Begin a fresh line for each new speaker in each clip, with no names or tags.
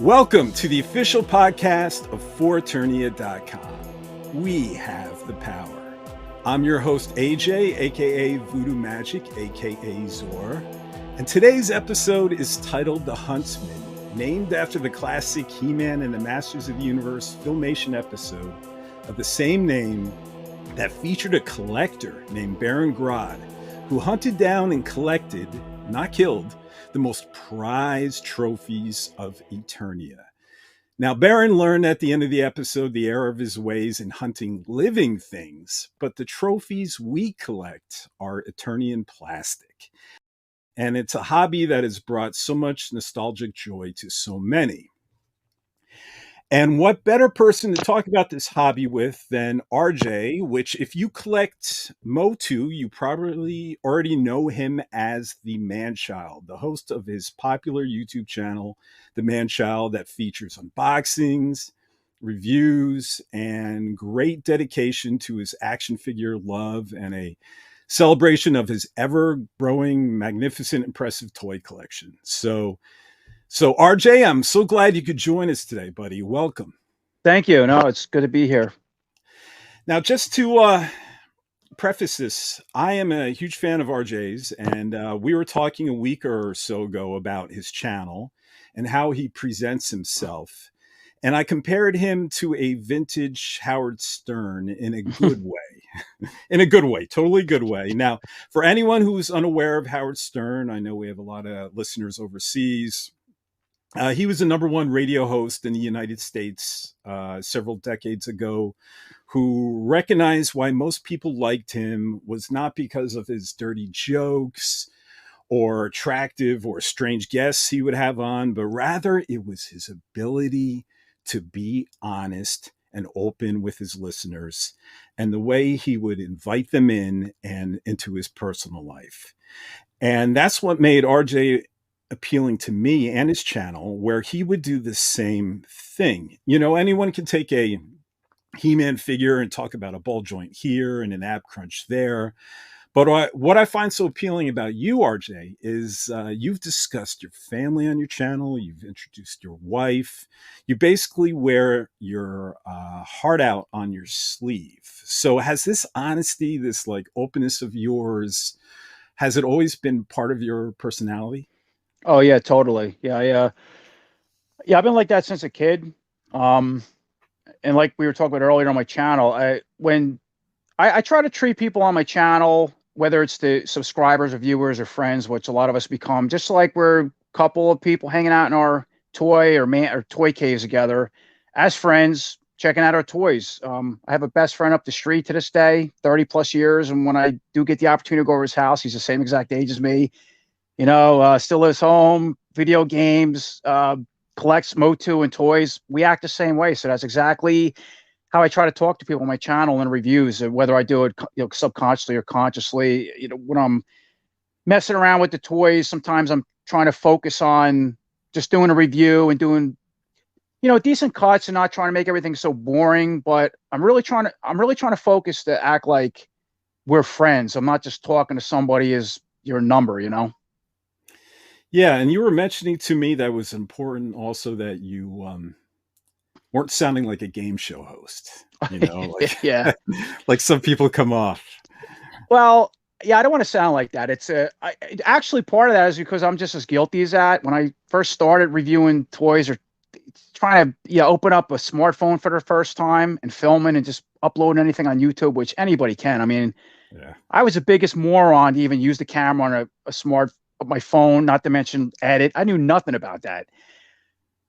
Welcome to the official podcast of FOR ETERNIA.com. We have the power. I'm your host, AJ, aka Voodoo Magic, aka Zor. And today's episode is titled The Huntsman, named after the classic He-Man and the Masters of the Universe Filmation episode of the same name that featured a collector named Baron Grodd, who hunted down and collected, not killed, the most prized trophies of Eternia. Now, Baron learned at the end of the episode the error of his ways in hunting living things, but the trophies we collect are Eternian plastic. And it's a hobby that has brought so much nostalgic joy to so many. And what better person to talk about this hobby with than RJ, which if you collect Motu, you probably already know him as the Man-Child, the host of his popular YouTube channel, The Man-Child, that features unboxings, reviews, and great dedication to his action figure love and a celebration of his ever-growing, magnificent, impressive toy collection. So RJ, I'm so glad you could join us today, buddy. Welcome.
Thank you. No, it's good to be here.
Now, just to preface this, I am a huge fan of RJ's, and we were talking a week or so ago about his channel and how he presents himself. And I compared him to a vintage Howard Stern in a good way. In a good way, totally good way. Now, for anyone who's unaware of Howard Stern, I know we have a lot of listeners overseas. He was the number one radio host in the United States several decades ago, who recognized why most people liked him was not because of his dirty jokes or attractive or strange guests he would have on, but rather it was his ability to be honest and open with his listeners and the way he would invite them in and into his personal life. And that's what made RJ appealing to me and his channel, where he would do the same thing. You know, anyone can take a He-Man figure and talk about a ball joint here and an ab crunch there. But what I find so appealing about you, RJ, is you've discussed your family on your channel. You've introduced your wife. You basically wear your heart out on your sleeve. So has this honesty, this like openness of yours, has it always been part of your personality?
Oh yeah, totally. Yeah, I've been like that since a kid. And like we were talking about earlier on my channel, I try to treat people on my channel, whether it's the subscribers or viewers or friends, which a lot of us become, just like we're a couple of people hanging out in our toy or toy caves together as friends, checking out our toys. I have a best friend up the street to this day, 30 plus years. And when I do get the opportunity to go over his house, he's the same exact age as me. Still lives home, video games, collects Motu and toys. We act the same way. So that's exactly how I try to talk to people on my channel and reviews, whether I do it subconsciously or consciously. When I'm messing around with the toys, sometimes I'm trying to focus on just doing a review and doing, decent cuts and not trying to make everything so boring. But I'm really trying to focus to act like we're friends. I'm not just talking to somebody as your number,
Yeah, and you were mentioning to me that was important also that you weren't sounding like a game show host, like
Yeah.
like some people come off.
Well, yeah, I don't want to sound like that. Actually part of that is because I'm just as guilty as that. When I first started reviewing toys or trying to open up a smartphone for the first time and filming and just uploading anything on YouTube, which anybody can. I mean, yeah. I was the biggest moron to even use the camera on my phone, not to mention edit. I knew nothing about that.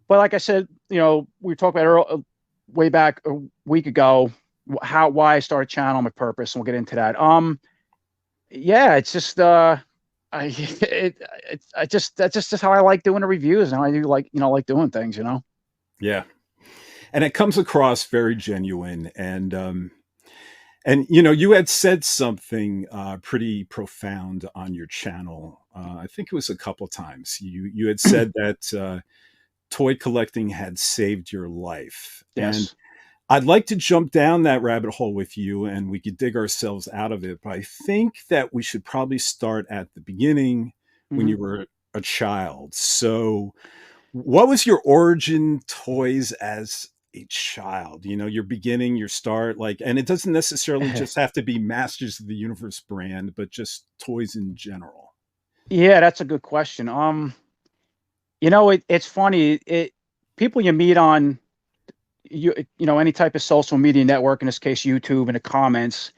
But like I said, we were talking about way back a week ago, why I started a channel, my purpose, and we'll get into that. Yeah, it's just that's just how I like doing the reviews, and how I do like doing things,
Yeah, and it comes across very genuine, and you had said something pretty profound on your channel. I think it was a couple times. You had said that toy collecting had saved your life.
Yes.
And I'd like to jump down that rabbit hole with you, and we could dig ourselves out of it. But I think that we should probably start at the beginning when you were a child. So What was your origin toys as a child? You know, your beginning, your start, like, and it doesn't necessarily just have to be Masters of the Universe brand, but just toys in general.
Yeah, that's a good question. It's funny. People you meet on any type of social media network, in this case YouTube, in the comments,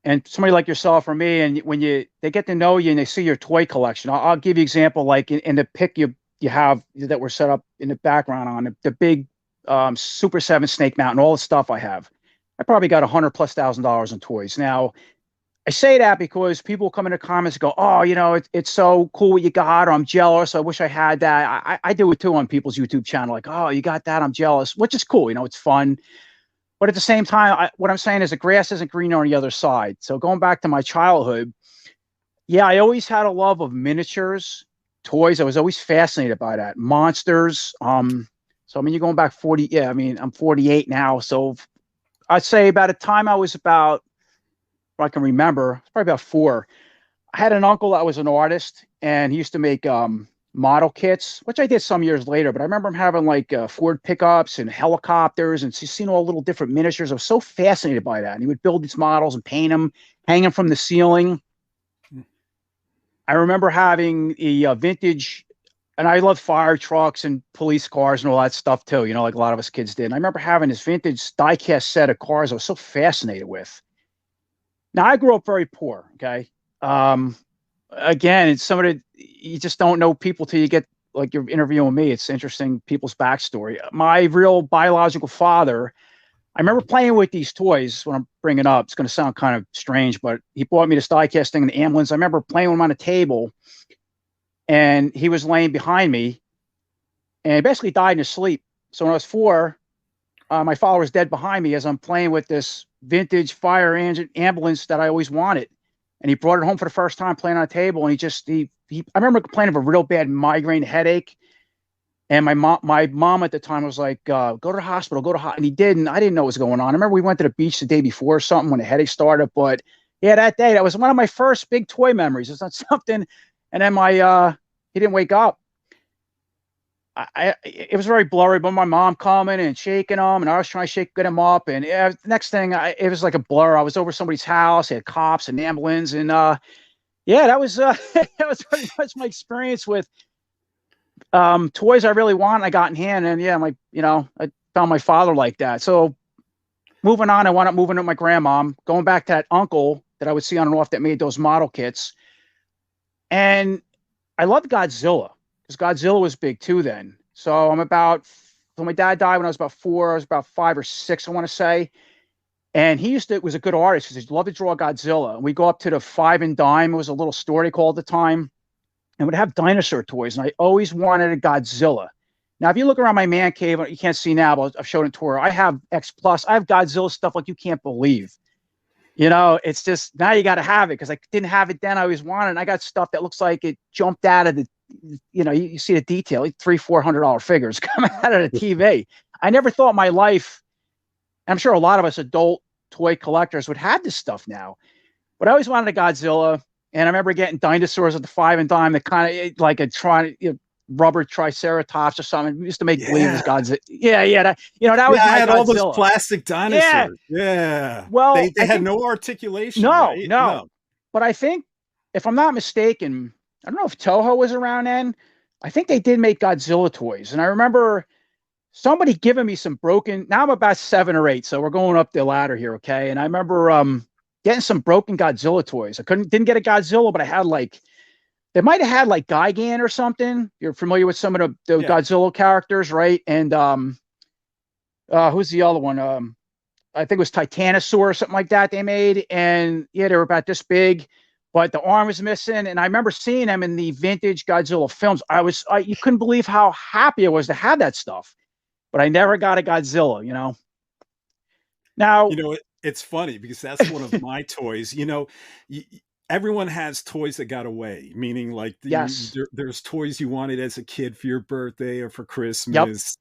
and somebody like yourself or me, and when they get to know you and they see your toy collection. I'll give you an example, like in the pic you have that we're set up in the background on the big Super 7 Snake Mountain, all the stuff I have. I probably got $100,000+ in toys. Now, I say that because people come in the comments and go, "Oh, it's so cool what you got," or "I'm jealous. I wish I had that." I do it too on people's YouTube channel, like, "Oh, you got that? I'm jealous," which is cool. It's fun. But at the same time, what I'm saying is the grass isn't greener on the other side. So going back to my childhood, yeah, I always had a love of miniatures, toys. I was always fascinated by that. Monsters. So I mean, you're going back 40. Yeah, I mean, I'm 48 now. So I'd say about the time I was about, if I can remember, it's probably about 4. I had an uncle that was an artist, and he used to make model kits, which I did some years later. But I remember him having like Ford pickups and helicopters, and seeing all little different miniatures. I was so fascinated by that. And he would build these models and paint them, hang them from the ceiling. I remember having a vintage, and I love fire trucks and police cars and all that stuff too, like a lot of us kids did. And I remember having this vintage die-cast set of cars I was so fascinated with. Now, I grew up very poor, okay? Again, it's you just don't know people till you get, like, you're interviewing me. It's interesting, people's backstory. My real biological father, I remember playing with these toys when I'm bringing up. It's going to sound kind of strange, but he bought me this die-cast thing, the ambulance. I remember playing with him on a table, and he was laying behind me, and he basically died in his sleep. So when I was 4, my father was dead behind me as I'm playing with this vintage fire engine ambulance that I always wanted. And he brought it home for the first time, playing on a table. And I remember complaining of a real bad migraine headache. And my mom at the time was like, go to the hospital, and he did. And I didn't know what was going on. I remember we went to the beach the day before or something when the headache started. But yeah, that day, that was one of my first big toy memories. It's not something. And then he didn't wake up. It was very blurry, but my mom coming and shaking him, and I was trying to get him up. And the next thing, it was like a blur. I was over somebody's house. They had cops and ambulance, and yeah, that was that was pretty much my experience with toys I really want. I got in hand, and yeah, I found my father like that. So moving on, I wound up moving to my grandmom, going back to that uncle that I would see on and off that made those model kits, and I loved Godzilla. Because Godzilla was big too then. So my dad died when I was about 4. I was about 5 or 6, I want to say. And he was a good artist because he loved to draw Godzilla. And we go up to the Five and Dime. It was a little store they called at the time. And would have dinosaur toys. And I always wanted a Godzilla. Now, if you look around my man cave, you can't see now, but I've shown it to her. I have X Plus. I have Godzilla stuff like you can't believe. It's just, now you got to have it because I didn't have it then. I always wanted it. And I got stuff that looks like it jumped out of the, you see the detail, $300-400 figures coming out of the TV. I never thought my life, I'm sure a lot of us adult toy collectors would have this stuff now, but I always wanted a Godzilla. And I remember getting dinosaurs at the Five and Dime that kind of like rubber triceratops or something. We used to make believe it was Godzilla. Yeah. That was
I had
Godzilla.
all those plastic dinosaurs. Yeah.
Well,
they had no articulation.
No,
right?
no. But I think, if I'm not mistaken, I don't know if Toho was around then. I think they did make Godzilla toys. And I remember somebody giving me some broken, now I'm about 7 or 8. So we're going up the ladder here. Okay. And I remember getting some broken Godzilla toys. Didn't get a Godzilla, but I had they might've had like Gigan or something. You're familiar with some of the Godzilla characters, right? And who's the other one? I think it was Titanosaur or something like that they made. And yeah, they were about this big, but the arm was missing. And I remember seeing them in the vintage Godzilla films. You couldn't believe how happy I was to have that stuff, but I never got a Godzilla, Now,
it's funny because that's one of my toys. Everyone has toys that got away, meaning like
yes,
there's toys you wanted as a kid for your birthday or for Christmas,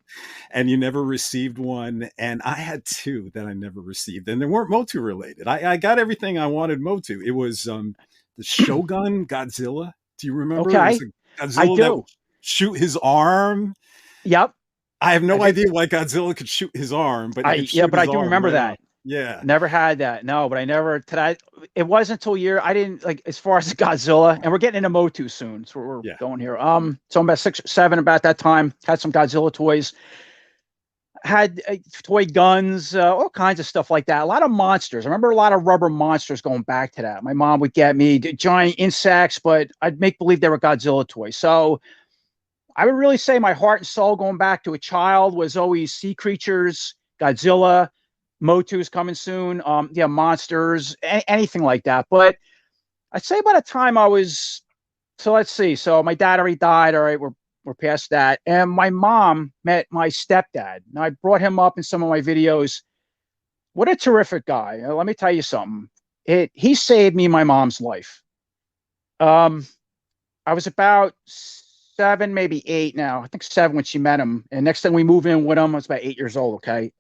and you never received one. And I had 2 that I never received, and they weren't Motu related. I got everything I wanted Motu. It was the Shogun Godzilla. Do you remember?
Okay,
It was a
I
Godzilla
do.
shoot his arm.
Yep.
I have no idea why Godzilla could shoot his arm, but he could shoot
but I
his
do
arm
remember
right
that.
off. Yeah.
Never had that. No, but I never today. It wasn't until I didn't like as far as the Godzilla, and we're getting into Motu soon. So we're going here. So I'm about 6 or 7 about that time. Had some Godzilla toys. Had toy guns, all kinds of stuff like that. A lot of monsters. I remember a lot of rubber monsters going back to that. My mom would get me giant insects, but I'd make believe they were Godzilla toys. So I would really say my heart and soul going back to a child was always sea creatures, Godzilla, Motu's coming soon. Monsters, anything like that. But I'd say by the time I was, so let's see. So my dad already died. All right, we're past that. And my mom met my stepdad. Now I brought him up in some of my videos. What a terrific guy. Let me tell you something. He saved me my mom's life. I was about 7, maybe 8 now. I think 7 when she met him. And next time we moved in with him, I was about 8 years old. Okay.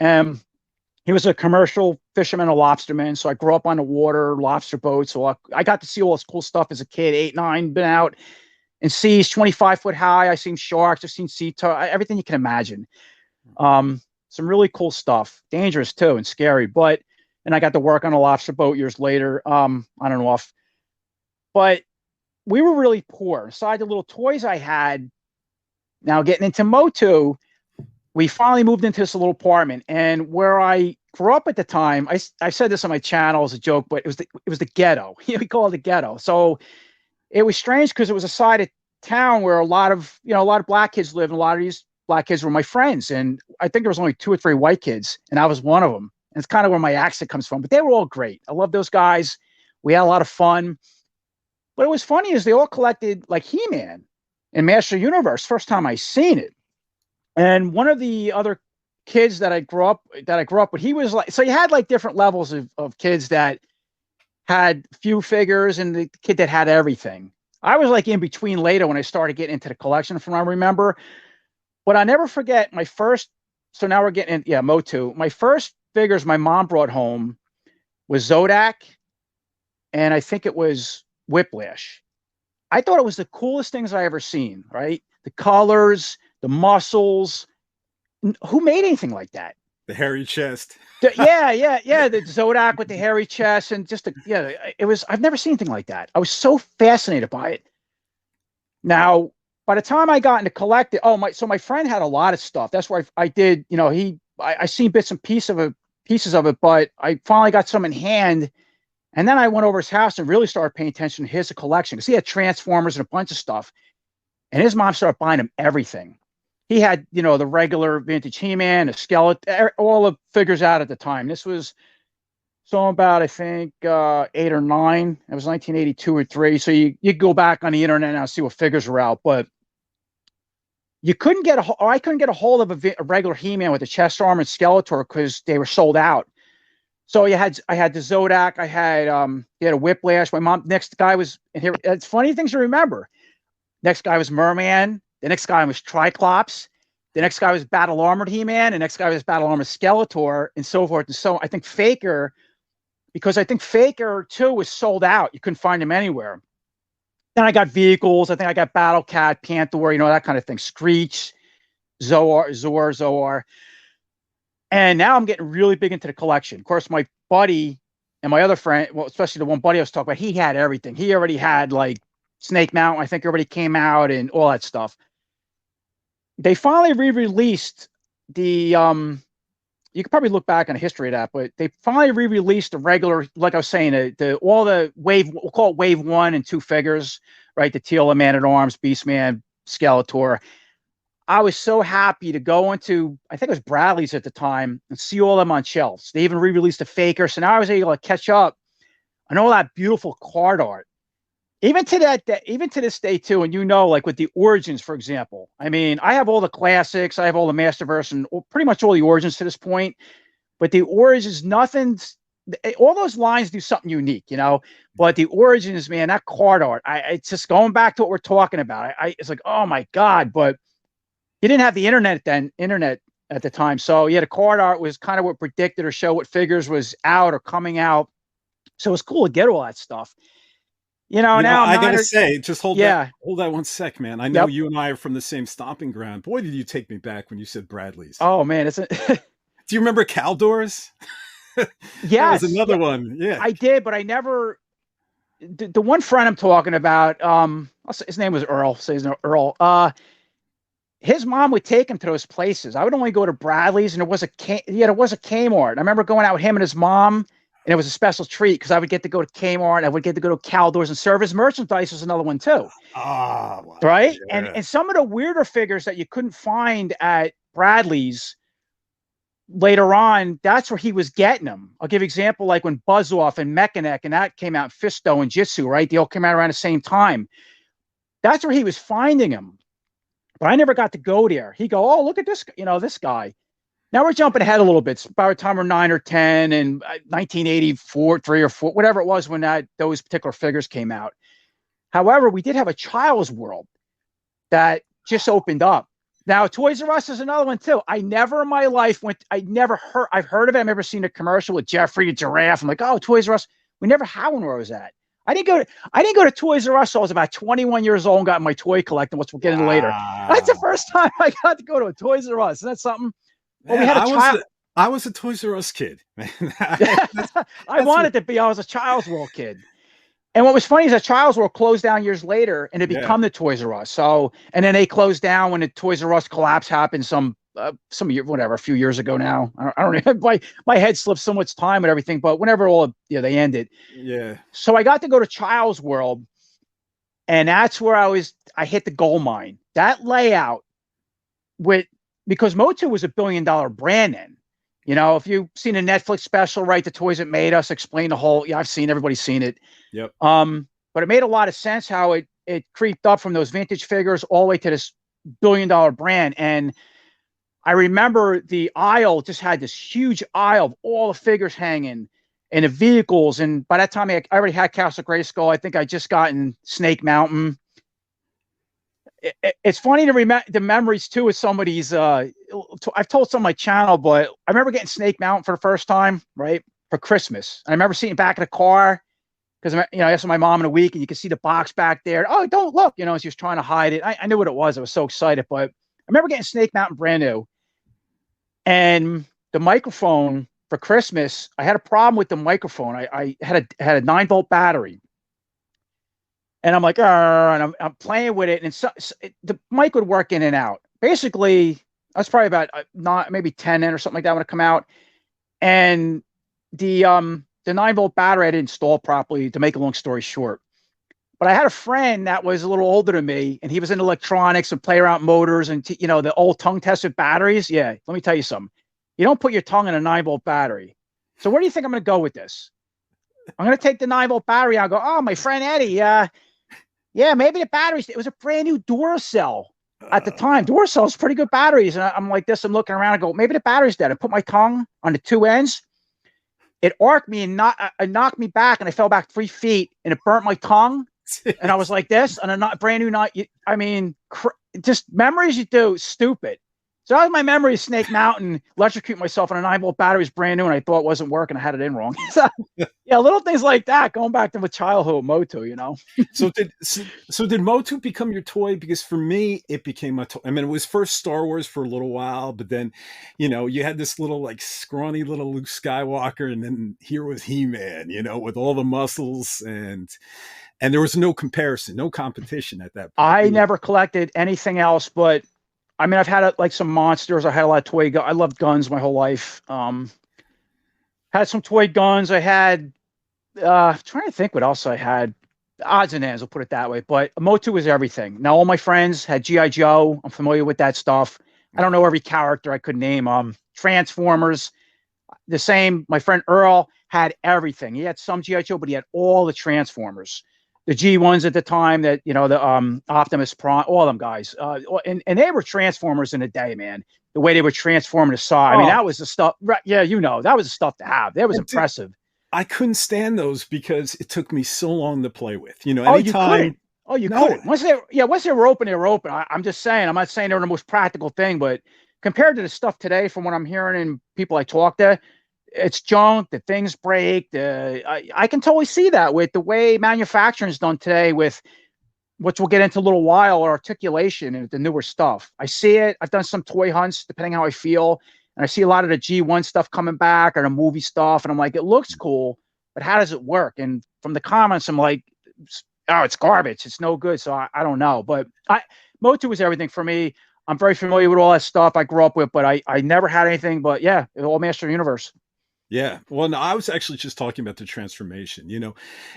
He was a commercial fisherman, a lobsterman. So I grew up on the water, lobster boats. So I got to see all this cool stuff as a kid, 8, 9, been out in seas 25 foot high. I've seen sharks, I've seen sea turtles, everything you can imagine. Some really cool stuff, dangerous too and scary. And I got to work on a lobster boat years later, on and off. But we were really poor. Aside the little toys I had, now getting into Motu, we finally moved into this little apartment. And where I grew up at the time, I said this on my channel as a joke, but it was the ghetto. We call it the ghetto. So it was strange because it was a side of town where a lot of black kids lived, and a lot of these black kids were my friends. And I think there was only 2 or 3 white kids, and I was one of them. And it's kind of where my accent comes from, but they were all great. I love those guys. We had a lot of fun. But it was funny is they all collected like He-Man and Master Universe. First time I seen it. And one of the other kids that I grew up with, he was like, so you had like different levels of kids that had few figures and the kid that had everything. I was like in between later when I started getting into the collection from what I remember. But I never forget my first, so now we're getting in, Motu. My first figures my mom brought home was Zodak, and I think it was Whiplash. I thought it was the coolest things I ever seen, right? The colors, the muscles. Who made anything like that?
The hairy chest.
The Zodak with the hairy chest and it was. I've never seen anything like that. I was so fascinated by it. Now, by the time I got into collecting, my friend had a lot of stuff. That's where I did. I seen bits and pieces of it, but I finally got some in hand, and then I went over his house and really started paying attention to his collection because he had Transformers and a bunch of stuff, and his mom started buying him everything. He had, the regular vintage He-Man, a skeleton, all the figures out at the time. This was about, I think, 8 or 9. It was 1982 or 3. So you go back on the internet now and see what figures were out. But I couldn't get a hold of a regular He-Man with a chest armor and Skeletor because they were sold out. So I had the Zodak. I had a Whiplash. My mom. Next guy was, and here it's funny things to remember. Next guy was Merman. The next guy was Triclops. The next guy was Battle Armored He-Man. The next guy was Battle Armored Skeletor, and so forth and so on. I think Faker, because I think Faker too was sold out. You couldn't find him anywhere. Then I got vehicles. I think I got Battle Cat, Panther, that kind of thing. Screech, Zor. And now I'm getting really big into the collection. Of course, my buddy and my other friend, well, especially the one buddy I was talking about, he had everything. He already had like Snake Mountain. I think already came out and all that stuff. They finally re-released the you could probably look back on the history of that, but they finally re-released the regular, like I was saying, all the wave, we'll call it wave 1 and 2 figures, right? The Teela Man-at-Arms, Beastman, Skeletor. I was so happy to go into, I think it was Bradley's at the time, and see all of them on shelves. They even re-released the Faker, so now I was able to catch up on all that beautiful card art. Even to this day too, and like with the Origins, for example. I mean, I have all the classics, I have all the Masterverse, and pretty much all the Origins to this point. But the Origins, all those lines do something unique, But the Origins, man, that card art, it's just going back to what we're talking about. It's like, oh my God! But you didn't have the internet at the time, so the card art was kind of what predicted or show what figures was out or coming out. So it was cool to get all that stuff. now I'm
I
9
gotta
or
say, just
yeah.
hold that one sec, man. I know
Yep.
you and I are from the same stomping ground. Boy, did you take me back when you said Bradley's.
Oh man, it's a
Do you remember Caldors? That was
yes.
another
Yeah,
one. Yeah.
I did, but I never the one friend I'm talking about, his name was Earl. Say his name Earl. His mom would take him to those places. I would only go to Bradley's, and there was a Kmart. I remember going out with him and his mom, and it was a special treat because I would get to go to Kmart. I would get to go to Caldors, and Service Merchandise was another one too.
Ah, wow.
Right?
Yeah.
And some of the weirder figures that you couldn't find at Bradley's later on, that's where he was getting them. I'll give you an example, like when Buzz Off and Mechanic and that came out, Fisto and Jitsu, right? They all came out around the same time. That's where he was finding them. But I never got to go there. He go, oh, look at this, this guy. Now we're jumping ahead a little bit. By the time we're 9 or 10 and 1984, 3 or 4, whatever it was when those particular figures came out. However, we did have a Child's World that just opened up. Now, Toys R Us is another one too. I never in my life I've heard of it. I've never seen a commercial with Jeffrey the Giraffe. I'm like, oh, Toys R Us. We never had one where I was at. I didn't go to Toys R Us until I was about 21 years old and got my toy collecting, which we'll get into later. That's the first time I got to go to a Toys R Us. Isn't that something?
Well, we had a child. I was a Toys R Us kid.
I wanted to be. I was a Child's World kid. And what was funny is that Child's World closed down years later, and it become the Toys R Us. So, and then they closed down when the Toys R Us collapse happened some year, whatever, a few years ago now. I don't know. My head slipped so much time and everything, but whenever they ended.
Yeah.
So I got to go to Child's World, and that's where I hit the gold mine. That layout because Motu was $1 billion brand then. If you've seen a Netflix special, right, The Toys That Made Us, explain the whole, everybody's seen it.
Yep.
But it made a lot of sense how it creeped up from those vintage figures all the way to this $1 billion brand. And I remember the aisle just had this huge aisle of all the figures hanging and the vehicles. And by that time, I already had Castle Grayskull. I think I just gotten Snake Mountain. It's funny to remember the memories too with some of these. I've told some on my channel, but I remember getting Snake Mountain for the first time, right, for Christmas. I remember seeing it back in the car because I asked my mom in a week, and you could see the box back there. Oh, don't look, she was trying to hide it. I knew what it was. I was so excited, but I remember getting Snake Mountain brand new, and the microphone for Christmas. I had a problem with the microphone. I had a 9-volt battery. And I'm like, and I'm playing with it, and the mic would work in and out. Basically, I was probably about maybe 10 in or something like that when it come out. And the 9-volt battery I didn't install properly, to make a long story short. But I had a friend that was a little older than me, and he was in electronics and play around motors and the old tongue tested batteries. Yeah, let me tell you something. You don't put your tongue in a 9-volt battery. So where do you think I'm going to go with this? I'm going to take the 9-volt battery. I'll go, oh, my friend Eddie, yeah, maybe the batteries. It was a brand new Duracell at the time. Duracell's pretty good batteries. And I'm like this. I'm looking around. I go, maybe the battery's dead. I put my tongue on the two ends. It arced me and knocked me back, and I fell back 3 feet, and it burnt my tongue. And I was like this, and a brand new night. Just memories you do, stupid. So that was my memory of Snake Mountain, electrocute myself on a 9-volt battery, was brand new, and I thought it wasn't working. I had it in wrong. So, yeah, little things like that, going back to my childhood, Motu,
So did Motu become your toy? Because for me, it became a toy. I mean, it was first Star Wars for a little while, but then, you had this little, like, scrawny little Luke Skywalker, and then here was He-Man, with all the muscles, and there was no comparison, no competition at that point.
I never collected anything else, but I've had some monsters. I had a lot of toy guns. I loved guns my whole life. Had some toy guns. I had, trying to think what else I had. Odds and ends, I'll put it that way. But Motu was everything. Now, all my friends had G.I. Joe. I'm familiar with that stuff. I don't know every character I could name. Transformers, the same. My friend Earl had everything. He had some G.I. Joe, but he had all the Transformers. The G1s at the time, that the Optimus Prime, all them guys, and they were Transformers in a day, man. The way they were transforming the saw. That was the stuff. Right, yeah, that was the stuff to have. That was impressive.
I couldn't stand those because it took me so long to play with.
You couldn't. Once they were open, they were open. I'm just saying. I'm not saying they were the most practical thing, but compared to the stuff today, from what I'm hearing and people I talk to, it's junk, the things break. I can totally see that with the way manufacturing is done today with, which we'll get into a little while, or articulation and the newer stuff. I see it. I've done some toy hunts, depending how I feel. And I see a lot of the G1 stuff coming back, or the movie stuff. And I'm like, it looks cool, but how does it work? And from the comments, I'm like, oh, it's garbage. It's no good. So I don't know. But Motu was everything for me. I'm very familiar with all that stuff I grew up with, but I never had anything but, yeah, all Master Universe.
Yeah. Well, no, I was actually just talking about the transformation.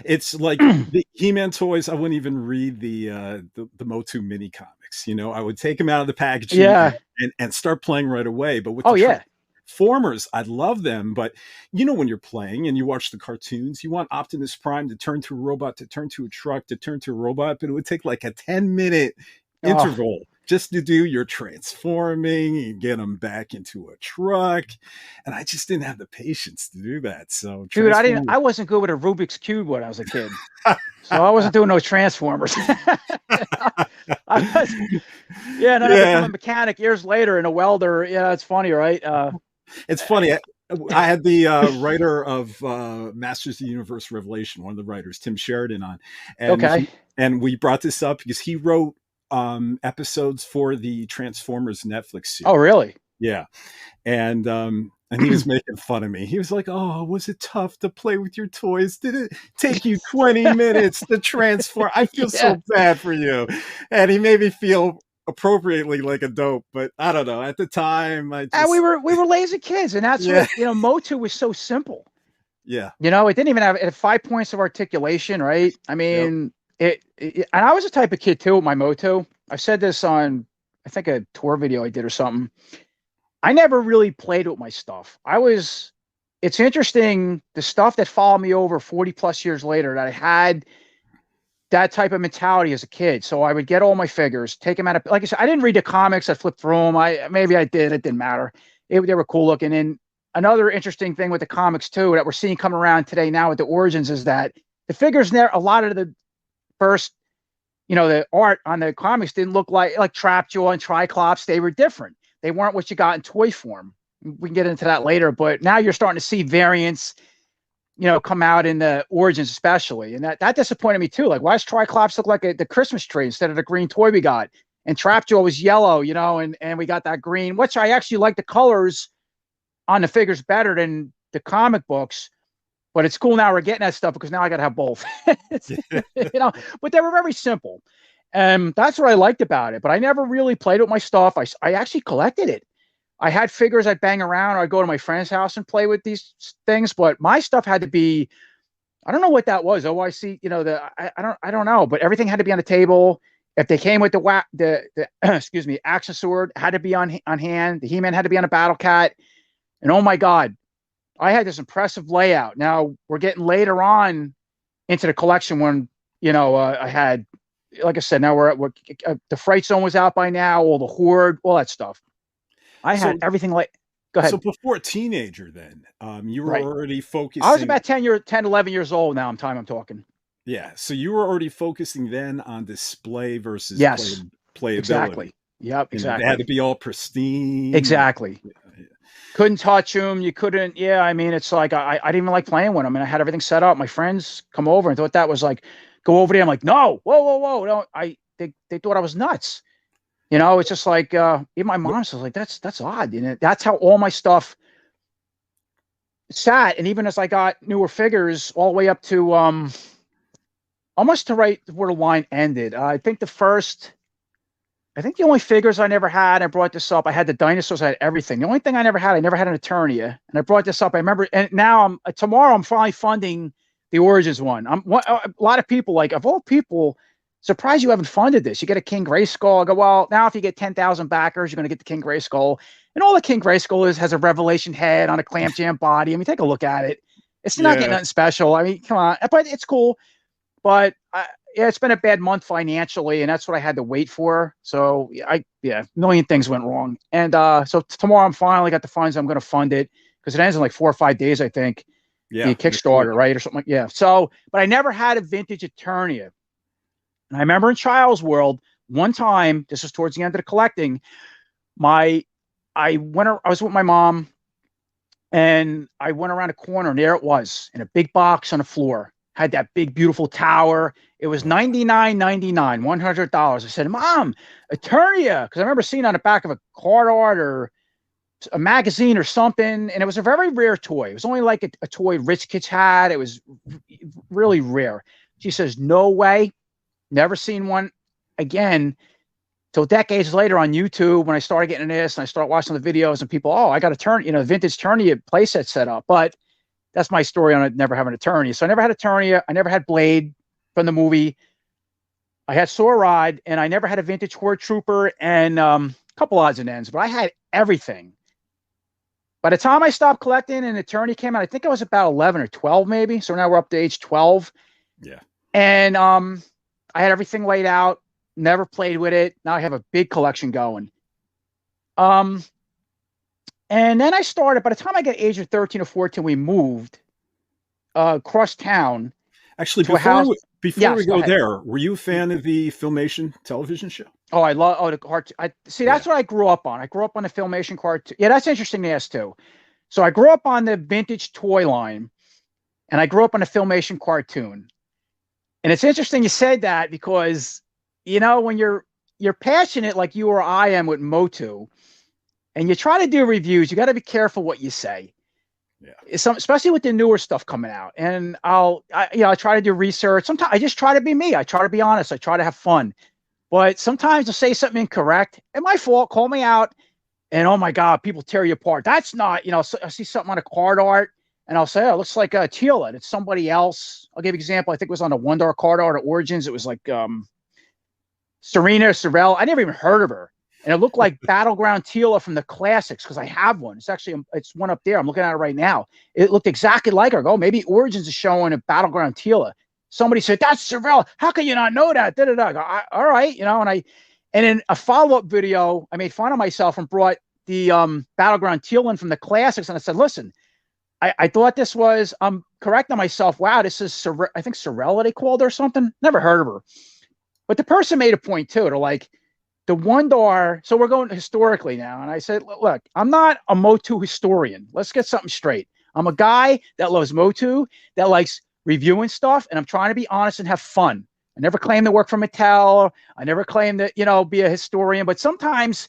It's like the He-Man toys. I wouldn't even read the Motu mini comics. I would take them out of the packaging
Yeah.
and start playing right away. But with
yeah.
Transformers, I love them. But when you're playing and you watch the cartoons, you want Optimus Prime to turn to a robot, to turn to a truck, to turn to a robot, but it would take like a 10-minute interval just to do your transforming and get them back into a truck. And I just didn't have the patience to do that. So,
dude, I wasn't good with a Rubik's Cube when I was a kid. So I wasn't doing no Transformers. I became a mechanic years later and a welder. Yeah, it's funny, right?
It's funny. I had the writer of Masters of the Universe Revelation, one of the writers, Tim Sheridan, on. And we brought this up because he wrote episodes for the Transformers Netflix series.
Oh, really?
Yeah. And he was making fun of me. He was like, "Oh, was it tough to play with your toys? Did it take you 20 minutes to transform? I feel so bad for you." And he made me feel appropriately like a dope, but I don't know. At the time, and
we were lazy kids, and that's what Motu was so simple.
Yeah.
It didn't even have 5 points of articulation, right? I mean, and I was a type of kid too with my Motu. I said this on, I think, a tour video I did or something. I never really played with my stuff. It's interesting, the stuff that followed me over 40 plus years later, that I had that type of mentality as a kid. So I would get all my figures, take them out of, like I said, I didn't read the comics. I flipped through them. Maybe I did. It didn't matter. They were cool looking. And another interesting thing with the comics too, that we're seeing come around today now with the Origins, is that the figures there, a lot of the first, the art on the comics didn't look like Trapjaw and Triclops. They were different. They weren't what you got in toy form. We can get into that later, but now you're starting to see variants, come out in the Origins especially. And that disappointed me too. Like, why does Triclops look like the Christmas tree instead of the green toy we got? And Trapjaw was yellow, and we got that green, which I actually like the colors on the figures better than the comic books. But it's cool now we're getting that stuff, because now I got to have both. But they were very simple. And that's what I liked about it. But I never really played with my stuff. I actually collected it. I had figures I'd bang around, or I'd go to my friend's house and play with these things. But my stuff had to be, I don't know what that was. OIC, I don't know. But everything had to be on the table. If they came with the excuse me, action sword, had to be on hand. The He-Man had to be on a Battle Cat. And oh my God, I had this impressive layout. Now we're getting later on into the collection when, I had, like I said, now we're the Fright Zone was out by now, all the Horde, all that stuff. I had everything go ahead.
So before a teenager then, you were already focusing.
I was about 10, 11 years old now. I'm talking.
Yeah. So you were already focusing then on display versus playability.
Exactly. Yep. Exactly.
They had to be all pristine.
Exactly. Yeah. Couldn't touch them. You couldn't. Yeah. I mean, it's like, I didn't even like playing with them. And I had everything set up. My friends come over and thought that was like, go over there. I'm like, no, whoa. No, they thought I was nuts. It's just like, even my mom was like, that's odd. That's how all my stuff sat. And even as I got newer figures all the way up to, almost to right where the line ended. I think the only figures I never had, I brought this up. I had the dinosaurs, I had everything. The only thing I never had an Eternia. And I brought this up. I remember, and now tomorrow I'm finally funding the Origins one. A lot of people, like, of all people, surprised you haven't funded this. You get a King Grayskull. I go, well, now if you get 10,000 backers, you're going to get the King Grayskull. And all the King Grayskull has a Revelation head on a clamp jam body. I mean, take a look at it. It's not getting nothing special. I mean, come on. But it's cool. But it's been a bad month financially, and that's what I had to wait for. So a million things went wrong. And so tomorrow I'm finally got the funds. I'm going to fund it because it ends in like 4 or 5 days, I think. Yeah. The Kickstarter, right? Or something like, yeah. So, but I never had a vintage Eternia. And I remember in Child's World, one time, this was towards the end of the collecting, I was with my mom, And I went around a corner, and there it was in a big box on the floor. Had that big, beautiful tower. It was $99.99, $100. I said, Mom, Eternia, because I remember seeing on the back of a card art or a magazine or something, and it was a very rare toy. It was only like a toy rich kids had. It was really rare. She says, no way, never seen one again. So decades later on YouTube, when I started getting this and I started watching the videos and people, I got a vintage Eternia playset set up. But that's my story on it, never having an Eternia. So I never had Eternia. I never had Blade from the movie. I had Saw Rod, and I never had a vintage Horde Trooper and a couple odds and ends, but I had everything. By the time I stopped collecting and Eternia came out, I think I was about 11 or 12 maybe. So now we're up to age 12.
Yeah.
And I had everything laid out. Never played with it. Now I have a big collection going. And then I started, by the time I got age of 13 or 14, we moved across town.
Actually, before we go there, were you a fan of the Filmation television show?
Oh, I love the cartoon. That's what I grew up on. I grew up on the Filmation cartoon. Yeah, that's interesting to ask too. So I grew up on the vintage toy line, and I grew up on the Filmation cartoon. And it's interesting you said that because, when you're passionate like you or I am with Motu, and you try to do reviews, you got to be careful what you say. Yeah. Especially with the newer stuff coming out. And I try to do research. Sometimes I just try to be me. I try to be honest. I try to have fun. But sometimes I'll say something incorrect. It's my fault. Call me out. And oh my God, people tear you apart. That's not, so I see something on a card art and I'll say, it looks like a Tila. It's somebody else. I'll give you an example. I think it was on a $1 card art at Origins. It was like Serena Sorrell. I never even heard of her. And it looked like Battleground Tila from the classics because I have one. It's one up there. I'm looking at it right now. It looked exactly like her. I go, maybe Origins is showing a Battleground Tila. Somebody said, that's Sorrell. How can you not know that? I go, all right. And in a follow-up video, I made fun of myself and brought the Battleground Teal in from the classics. And I said, listen, I thought this was, I'm correcting myself. Wow, this is, I think Sorrella they called her or something. Never heard of her. But the person made a point too. They're like, the $1, so we're going historically now. And I said, look, I'm not a Motu historian. Let's get something straight. I'm a guy that loves Motu, that likes reviewing stuff, and I'm trying to be honest and have fun. I never claim to work for Mattel. I never claim to, be a historian. But sometimes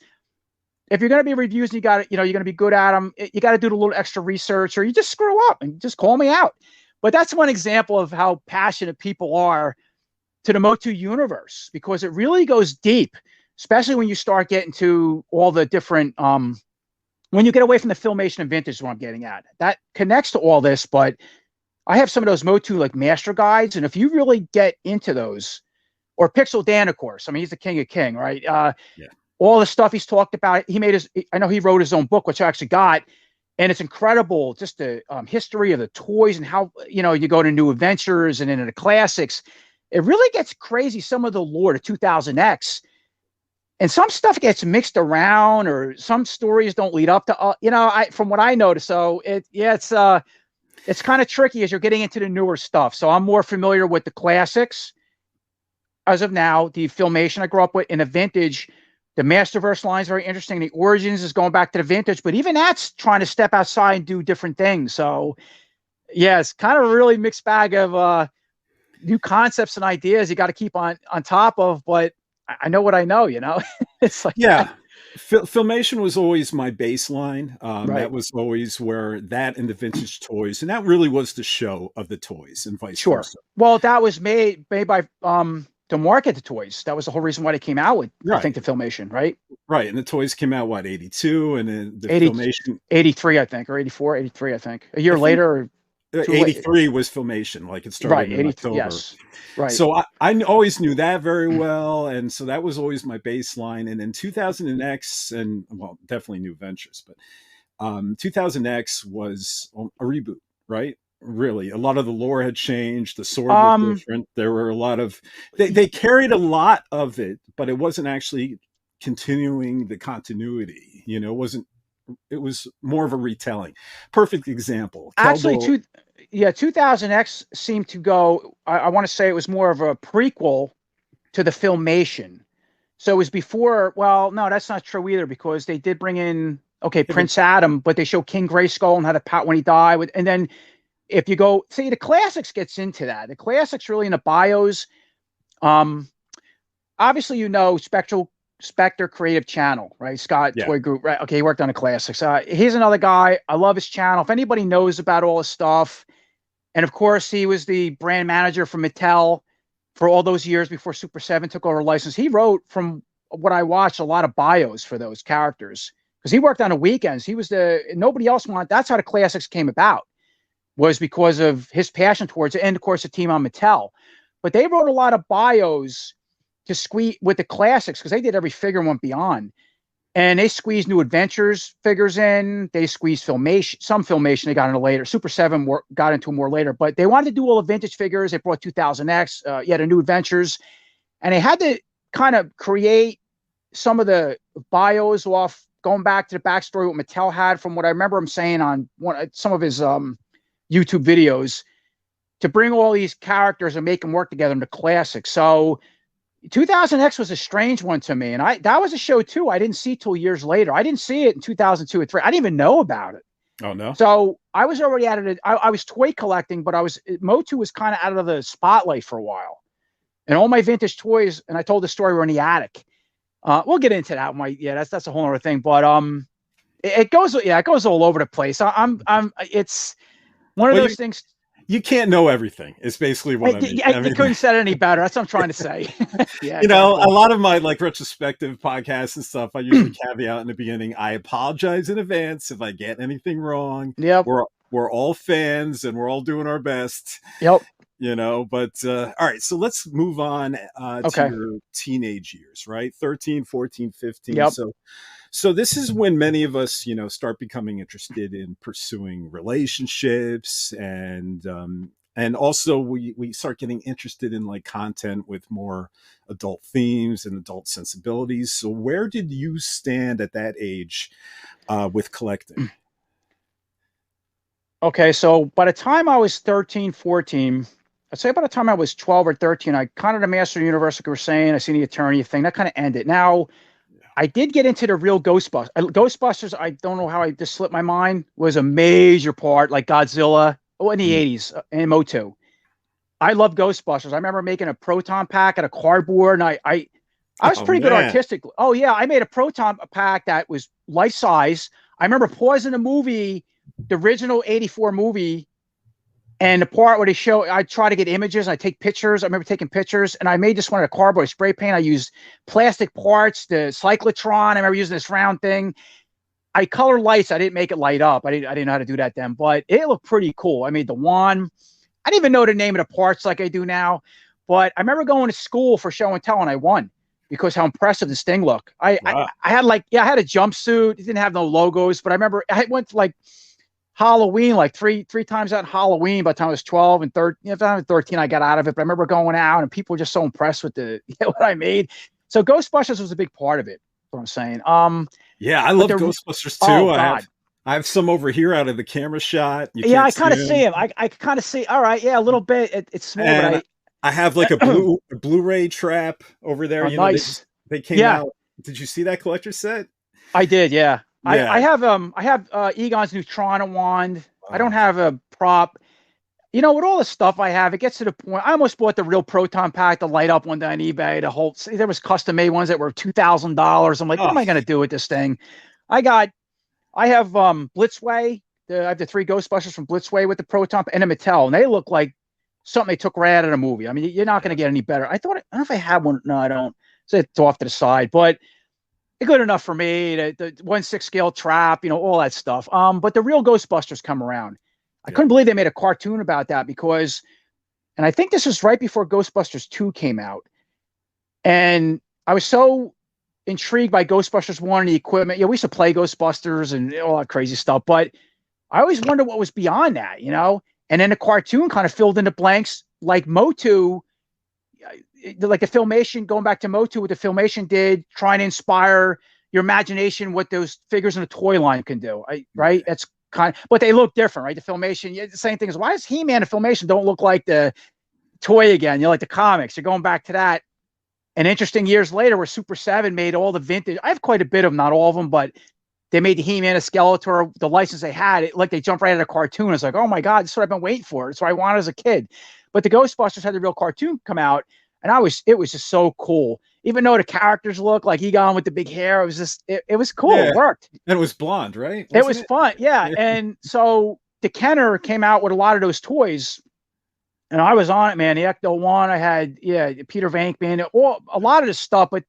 if you're going to be reviews and you got to, you're going to be good at them, you got to do a little extra research or you just screw up and just call me out. But that's one example of how passionate people are to the Motu universe, because it really goes deep, especially when you start getting to all the different, when you get away from the Filmation and vintage is what I'm getting at. That connects to all this, but I have some of those Motu like master guides. And if you really get into those, or Pixel Dan, of course, I mean, he's the king of king, right? Yeah. All the stuff he's talked about, I know he wrote his own book, which I actually got, and it's incredible. Just the history of the toys and how, you go to New Adventures and into the classics. It really gets crazy. Some of the lore to 2000X, and some stuff gets mixed around, or some stories don't lead up to, from what I noticed. So it's kind of tricky as you're getting into the newer stuff. So I'm more familiar with the classics as of now, the Filmation I grew up with, and the vintage. The Masterverse line is very interesting. The Origins is going back to the vintage, but even that's trying to step outside and do different things. So yeah, it's kind of a really mixed bag of new concepts and ideas you got to keep on top of, but I know what I know, it's like,
yeah. Filmation was always my baseline.
Right.
That was always where that and the vintage toys, and that really was the show of the toys and vice versa.
Well, that was made by to market the toys. That was the whole reason why they came out with, I think, the Filmation, right?
Right. And the toys came out, what, 82? And then the Filmation.
83, I think, or 84, 83, I think. A year later. Or
83 was Filmation, like it started in October.
Yes. Right.
So I always knew that very well. And so that was always my baseline. And then 2000X, and well, definitely New Ventures, but 2000X was a reboot, right? Really, a lot of the lore had changed. The sword was different. There were a lot of they carried a lot of it, but it wasn't actually continuing the continuity. It was more of a retelling. Perfect example.
Actually, 2000X seemed to go. I want to say it was more of a prequel to the Filmation. So it was before. Well, no, that's not true either, because they did bring in okay, Prince Adam, but they show King Grayskull and how to pout when he died. And then if you go, see, the classics gets into that. The classics really in the bios. Obviously, Spectre Creative Channel, right? Scott Toy Group, right? Okay, he worked on the classics. He's another guy. I love his channel. If anybody knows about all his stuff, and of course, he was the brand manager for Mattel for all those years before Super 7 took over license. He wrote, from what I watched, a lot of bios for those characters because he worked on the weekends. He was nobody else wanted. That's how the classics came about, was because of his passion towards it, and of course the team on Mattel. But they wrote a lot of bios to squeeze with the classics because they did every figure and went beyond. And they squeezed New Adventures figures in. They squeezed some filmation they got into later. Super 7 got into more later. But they wanted to do all the vintage figures. They brought 2000X, the New Adventures. And they had to kind of create some of the bios off, going back to the backstory what Mattel had, from what I remember him saying on some of his YouTube videos, to bring all these characters and make them work together in the classics. So 2000X was a strange one to me, and that was a show too I didn't see till years later. I didn't see it in 2002 or 3. I didn't even know about it.
Oh no!
So I was already out of it. I was toy collecting, but Motu was kind of out of the spotlight for a while, and all my vintage toys. And I told the story, were in the attic. We'll get into that. That's a whole other thing. But it goes all over the place. It's one of those things.
You can't know everything. It's basically what I mean.
You couldn't say it any better. That's what I'm trying to say.
Yeah, a lot of my retrospective podcasts and stuff, I usually caveat in the beginning, I apologize in advance if I get anything wrong.
Yep.
We're all fans and we're all doing our best.
Yep.
But all right, so let's move on to your teenage years, right? 13, 14, 15.
Yep.
So this is when many of us, start becoming interested in pursuing relationships, and also we start getting interested in content with more adult themes and adult sensibilities. So where did you stand at that age with collecting?
Okay, so by the time I was 13, 14, I'd say by the time I was 12 or 13, I kind of the Master of the Universe, like we were saying, I seen the Eternia thing, that kind of ended. Now, I did get into the real Ghostbusters. Ghostbusters, I don't know how I just slipped my mind, was a major part, like Godzilla, in the 80s, and Motu. I love Ghostbusters. I remember making a proton pack out of cardboard, and I was pretty good artistically. Oh, yeah, I made a proton pack that was life-size. I remember pausing the movie, the original 84 movie, and the part where they show, I try to get images, I take pictures. I remember taking pictures, and I made this one out of cardboard spray paint. I used plastic parts, the cyclotron. I remember using this round thing. I colored lights. I didn't make it light up. I didn't know how to do that then, but it looked pretty cool. I made the wand. I didn't even know the name of the parts like I do now, but I remember going to school for show and tell, and I won because how impressive this thing looked. I had I had a jumpsuit. It didn't have no logos, but I remember I went to Halloween, three times out in Halloween. By the time I was 12 and 13, if I was 13, I got out of it. But I remember going out and people were just so impressed with what I made. So Ghostbusters was a big part of it. That's what I'm saying.
Yeah, I love Ghostbusters too. Oh, I have some over here out of the camera shot.
I kind of see him. I kind of see. All right, yeah, a little bit. It's small, but
I have a Blu-ray trap over there.
Nice.
They came out. Did you see that collector set?
I did. Yeah. I have Egon's Neutrona wand. I don't have a prop. With all the stuff I have, it gets to the point. I almost bought the real proton pack to light up one day on eBay. There was custom made ones that were $2,000. I'm like, what am I going to do with this thing? I have Blitzway. I have the 3 Ghostbusters from Blitzway with the proton and a Mattel, and they look like something they took right out of the movie. I mean, you're not going to get any better. I don't know if I have one. No, I don't. So it's off to the side, but good enough for me. The 1/6 scale trap, all that stuff. But the real Ghostbusters come around. I couldn't believe they made a cartoon about that because, and I think this was right before Ghostbusters 2 came out. And I was so intrigued by Ghostbusters 1 and the equipment. We used to play Ghostbusters and all that crazy stuff, but I always wondered what was beyond that, And then the cartoon kind of filled in the blanks, like Motu, like the Filmation, going back to Motu, what the Filmation did, trying to inspire your imagination, what those figures in a toy line can do, right? That's but they look different, right? The Filmation, the same thing as why does He-Man and Filmation don't look like the toy again? Like the comics, you're going back to that. And interesting years later, where Super 7 made all the vintage. I have quite a bit of them, not all of them, but they made the He-Man, Skeletor, the license they had, it, like they jumped right out of a cartoon. It's like, oh my God, this is what I've been waiting for. It's what I wanted as a kid. But the Ghostbusters had the real cartoon come out, and it was just so cool. Even though the characters look like Egon with the big hair, it was cool.
Yeah.
It worked.
And it was blonde, right?
It was fun. Yeah. And so the Kenner came out with a lot of those toys, and I was on it, man. The Ecto One, I had, Peter Venkman, a lot of this stuff, but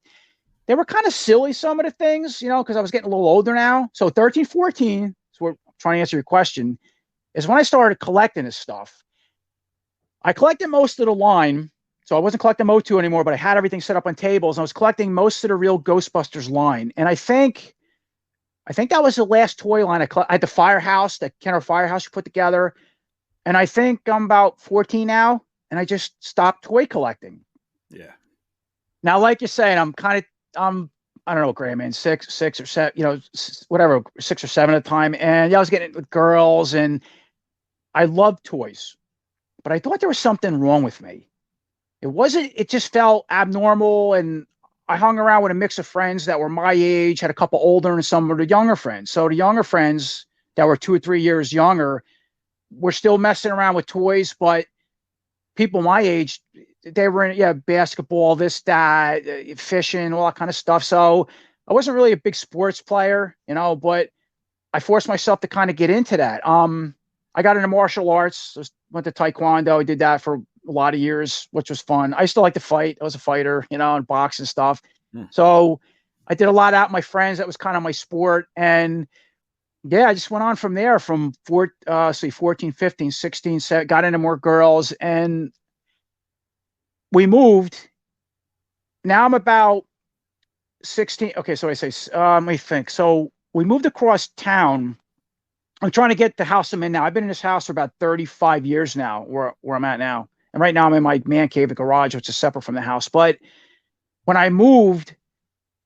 they were kind of silly, some of the things, because I was getting a little older now. So 13, 14, so we're trying to answer your question, is when I started collecting this stuff. I collected most of the line, so I wasn't collecting Motu anymore, but I had everything set up on tables, and I was collecting most of the real Ghostbusters line. And I think that was the last toy line I had the Firehouse, the Kenner Firehouse you put together. And I think I'm about 14 now, and I just stopped toy collecting.
Yeah.
Now, like you're saying, I don't know, Graham, man, six or seven, whatever, 6 or 7 at a time. And I was getting it with girls, and I loved toys, but I thought there was something wrong with me. It just felt abnormal. And I hung around with a mix of friends that were my age, had a couple older and some of the younger friends. So the younger friends that were 2 or 3 years younger were still messing around with toys, but people my age, they were in, basketball, this, that, fishing, all that kind of stuff. So I wasn't really a big sports player, but I forced myself to kind of get into that. I got into martial arts, went to Taekwondo. I did that for a lot of years, which was fun. I still like to fight. I was a fighter, and box and stuff. So I did a lot out with my friends. That was kind of my sport. And I just went on from there from 14, 15, 16, got into more girls, and we moved. Now I'm about 16. Okay, so I say, let me think. So we moved across town. I'm trying to get the house I'm in now. I've been in this house for about 35 years now, where I'm at now. And right now I'm in my man cave, the garage, which is separate from the house. But when I moved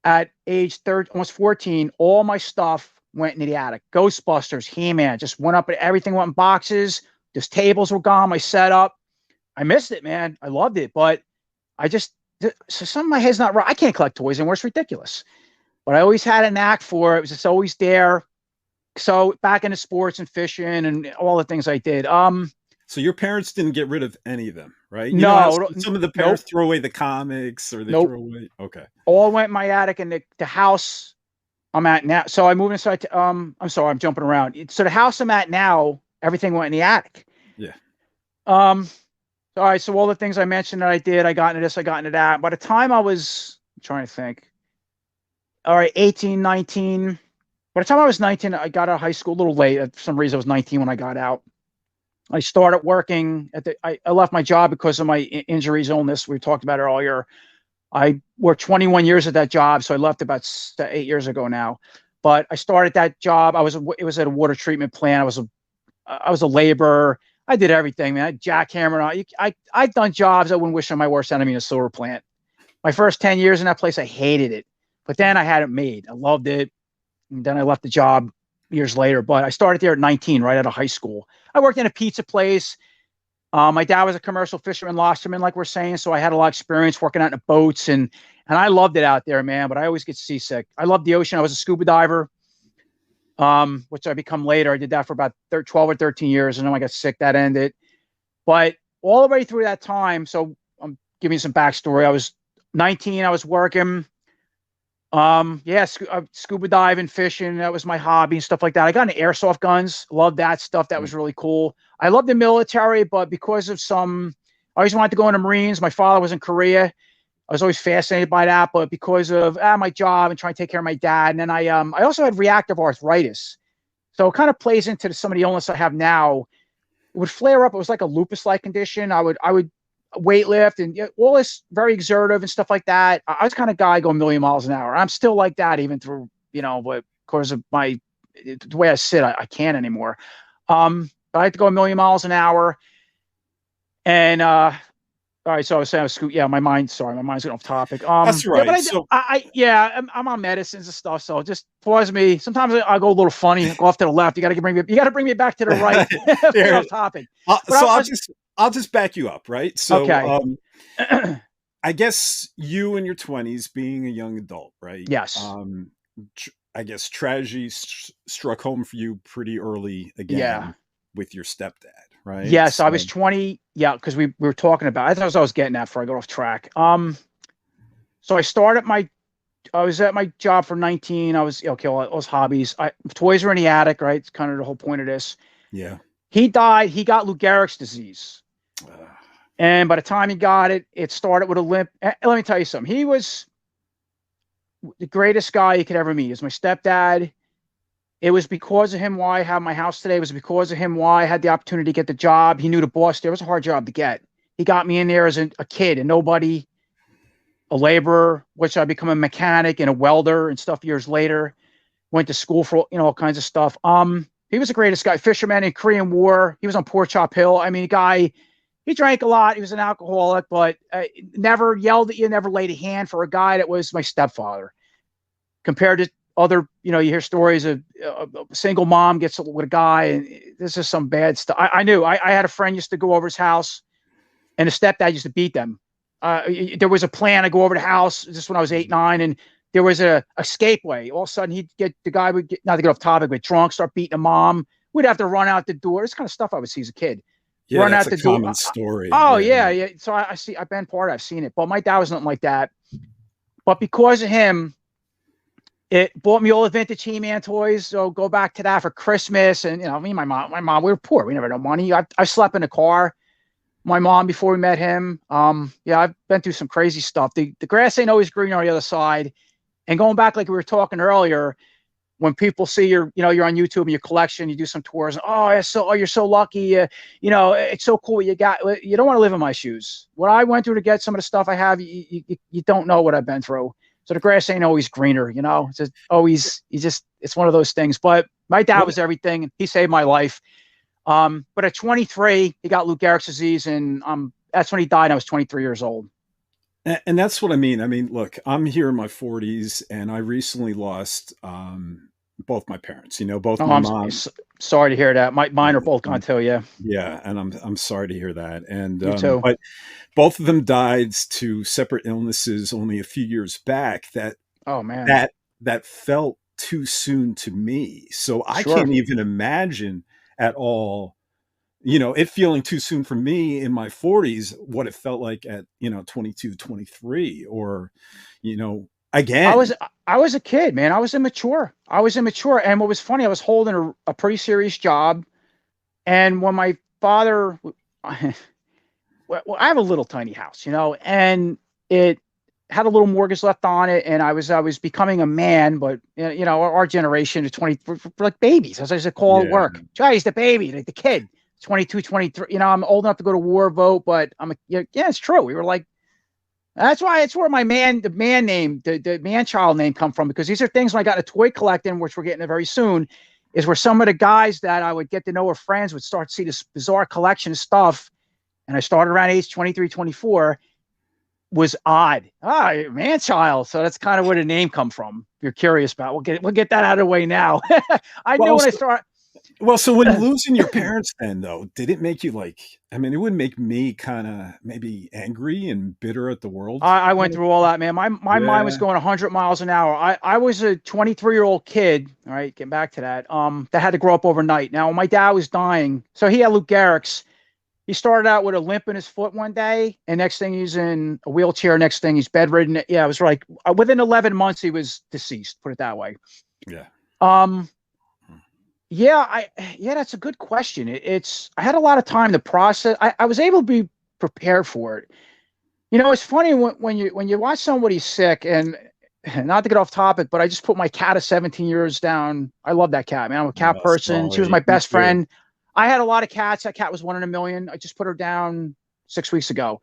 at age 30, almost 14, all my stuff went into the attic. Ghostbusters, He-Man, just went up, and everything went in boxes. Just tables were gone, my setup. I missed it, man. I loved it, but so some of my head's not right. I can't collect toys anymore. It's ridiculous. But I always had a knack for it. It was just always there. So back into sports and fishing and all the things I did.
So your parents didn't get rid of any of them, right?
No.
Some of the parents throw away the comics, or they throw away. Okay.
All went in my attic, and the house I'm at now. So I moved inside. I'm sorry, I'm jumping around. So the house I'm at now, everything went in the attic.
Yeah.
All right. So all the things I mentioned that I did, I got into this, I got into that. By the time I'm trying to think. All right, 18, 19. By the time I was 19, I got out of high school a little late. For some reason, I was 19 when I got out. I started working I left my job because of my injuries, illness. We talked about it earlier. I worked 21 years at that job, so I left about 8 years ago now. But I started that job. It was at a water treatment plant. I was a laborer. I did everything, man. I jackhammered. I've done jobs I wouldn't wish on my worst enemy in a silver plant. My first 10 years in that place, I hated it. But then I had it made. I loved it. And then I left the job years later. But I started there at 19, right out of high school. I worked in a pizza place. My dad was a commercial fisherman, lobsterman, like we're saying. So I had a lot of experience working out in the boats. And I loved it out there, man. But I always get seasick. I loved the ocean. I was a scuba diver. Which I become later. I did that for about 12 or 13 years, and then I got sick. That ended. But all the way through that time, so I'm giving you some backstory. I was 19. I was working. Scuba diving, fishing. That was my hobby and stuff like that. I got into airsoft guns. Loved that stuff. That was really cool. I loved the military, but because of I always wanted to go in the Marines. My father was in Korea. I was always fascinated by that, but because of my job and trying to take care of my dad, and then I also had reactive arthritis, so it kind of plays into some of the illness I have now. It would flare up. It was like a lupus-like condition. I would weightlift and all this very exertive and stuff like that. I was kind of guy go a million miles an hour. I'm still like that even through but because of the way I sit, I can't anymore. But I had to go a million miles an hour, and all right, so I was saying, my mind's getting off topic.
That's right.
I'm on medicines and stuff, so just pause me. Sometimes I go a little funny, go off to the left. You got to bring me back to the right. Get off topic.
I'll just back you up, right? So,
okay.
I guess you in your 20s, being a young adult, right?
Yes.
I guess tragedy struck home for you pretty early
Yeah.
again with your stepdad, right?
Yes, I
So
was 20. Yeah, because we were talking about. That's what I was getting at before I got off track. So I was at my job for 19. I was okay. Well, it was hobbies. Toys were in the attic, right? It's kind of the whole point of this.
yeah.
He died. He got Lou Gehrig's disease,
Uh,
and by the time he got it, it started with a limp. Let me tell you something. He was the greatest guy you could ever meet. He was my stepdad. It was because of him why I have my house today. It was because of him why I had the opportunity to get the job. He knew the boss there. It was a hard job to get. He got me in there as a kid and nobody, a laborer, which I become a mechanic and a welder and stuff years later. Went to school for all kinds of stuff. He was the greatest guy. Fisherman in Korean War. He was on Poor Chop Hill. I mean, guy. He drank a lot. He was an alcoholic, but never yelled at you. Never laid a hand for a guy that was my stepfather. Compared to other, you hear stories of a single mom gets with a guy, and this is some bad stuff. I knew. I had a friend used to go over his house, and his stepdad used to beat them. There was a plan to go over the house just when I was 8, 9, and there was a escapeway. All of a sudden, the guy would get, not to get off topic, but drunk, start beating a mom. We'd have to run out the door. This kind of stuff I would see as a kid.
yeah,
Run
that's
out
a
the door.
common story.
Oh yeah. So I see. I've been part. I've seen it. But my dad was nothing like that. But because of him, it bought me all the vintage He-Man toys. So go back to that for Christmas. And me and my mom, we were poor. We never had no money. I slept in the car. My mom before we met him. Yeah, I've been through some crazy stuff. The grass ain't always green on the other side. And going back, like we were talking earlier, when people see you're on YouTube and your collection, you do some tours. You're so lucky. It's so cool what you got. You don't want to live in my shoes. What I went through to get some of the stuff I have, you don't know what I've been through. So the grass ain't always greener, It's just always, it's one of those things. But my dad was everything. He saved my life. But at 23, he got Lou Gehrig's disease, and that's when he died. I was 23 years old.
And that's what I mean. I mean, look, I'm here in my 40s, and I recently lost both my parents. Both my mom.
Sorry to hear that. Mine are both gone too. Yeah.
Yeah, and I'm sorry to hear that. And
you too.
But both of them died to separate illnesses only a few years back.
Oh man,
that felt too soon to me. So I
Sure.
can't even imagine at all. It feeling too soon for me in my 40s, what it felt like at 22, 23, or again.
I was a kid, man. I was immature. And what was funny, I was holding a pretty serious job. And when my father, well, I have a little tiny house, and it had a little mortgage left on it. And I was becoming a man, but our generation of 20, for like babies, as I used to call it work. He's the baby, like the kid, 22, 23. I'm old enough to go to war, vote, but it's true. We were like, that's where the man-child name come from, because these are things when I got into toy collecting, which we're getting to very soon, is where some of the guys that I would get to know or friends would start to see this bizarre collection of stuff. And I started around age 23, 24, was odd. Man-child. So that's kind of where the name come from. If you're curious about it. We'll get that out of the way now. Knew when I started.
Well, so when losing your parents then, though, did it make you it would make me kind of maybe angry and bitter at the world?
I went through all that, man. My mind was going 100 miles an hour. I was a 23-year-old kid, all right, getting back to that, that had to grow up overnight. Now, my dad was dying, so he had Lou Gehrig's. He started out with a limp in his foot one day, and next thing he's in a wheelchair. Next thing he's bedridden. Yeah, it was like within 11 months he was deceased. Put it that way.
Yeah.
Yeah, that's a good question. I had a lot of time to process. I was able to be prepared for it. It's funny when you watch somebody sick, and not to get off topic, but I just put my cat of 17 years down. I love that cat, man. I'm a cat person. She was my best friend. I had a lot of cats. That cat was 1 in a million. I just put her down 6 weeks ago.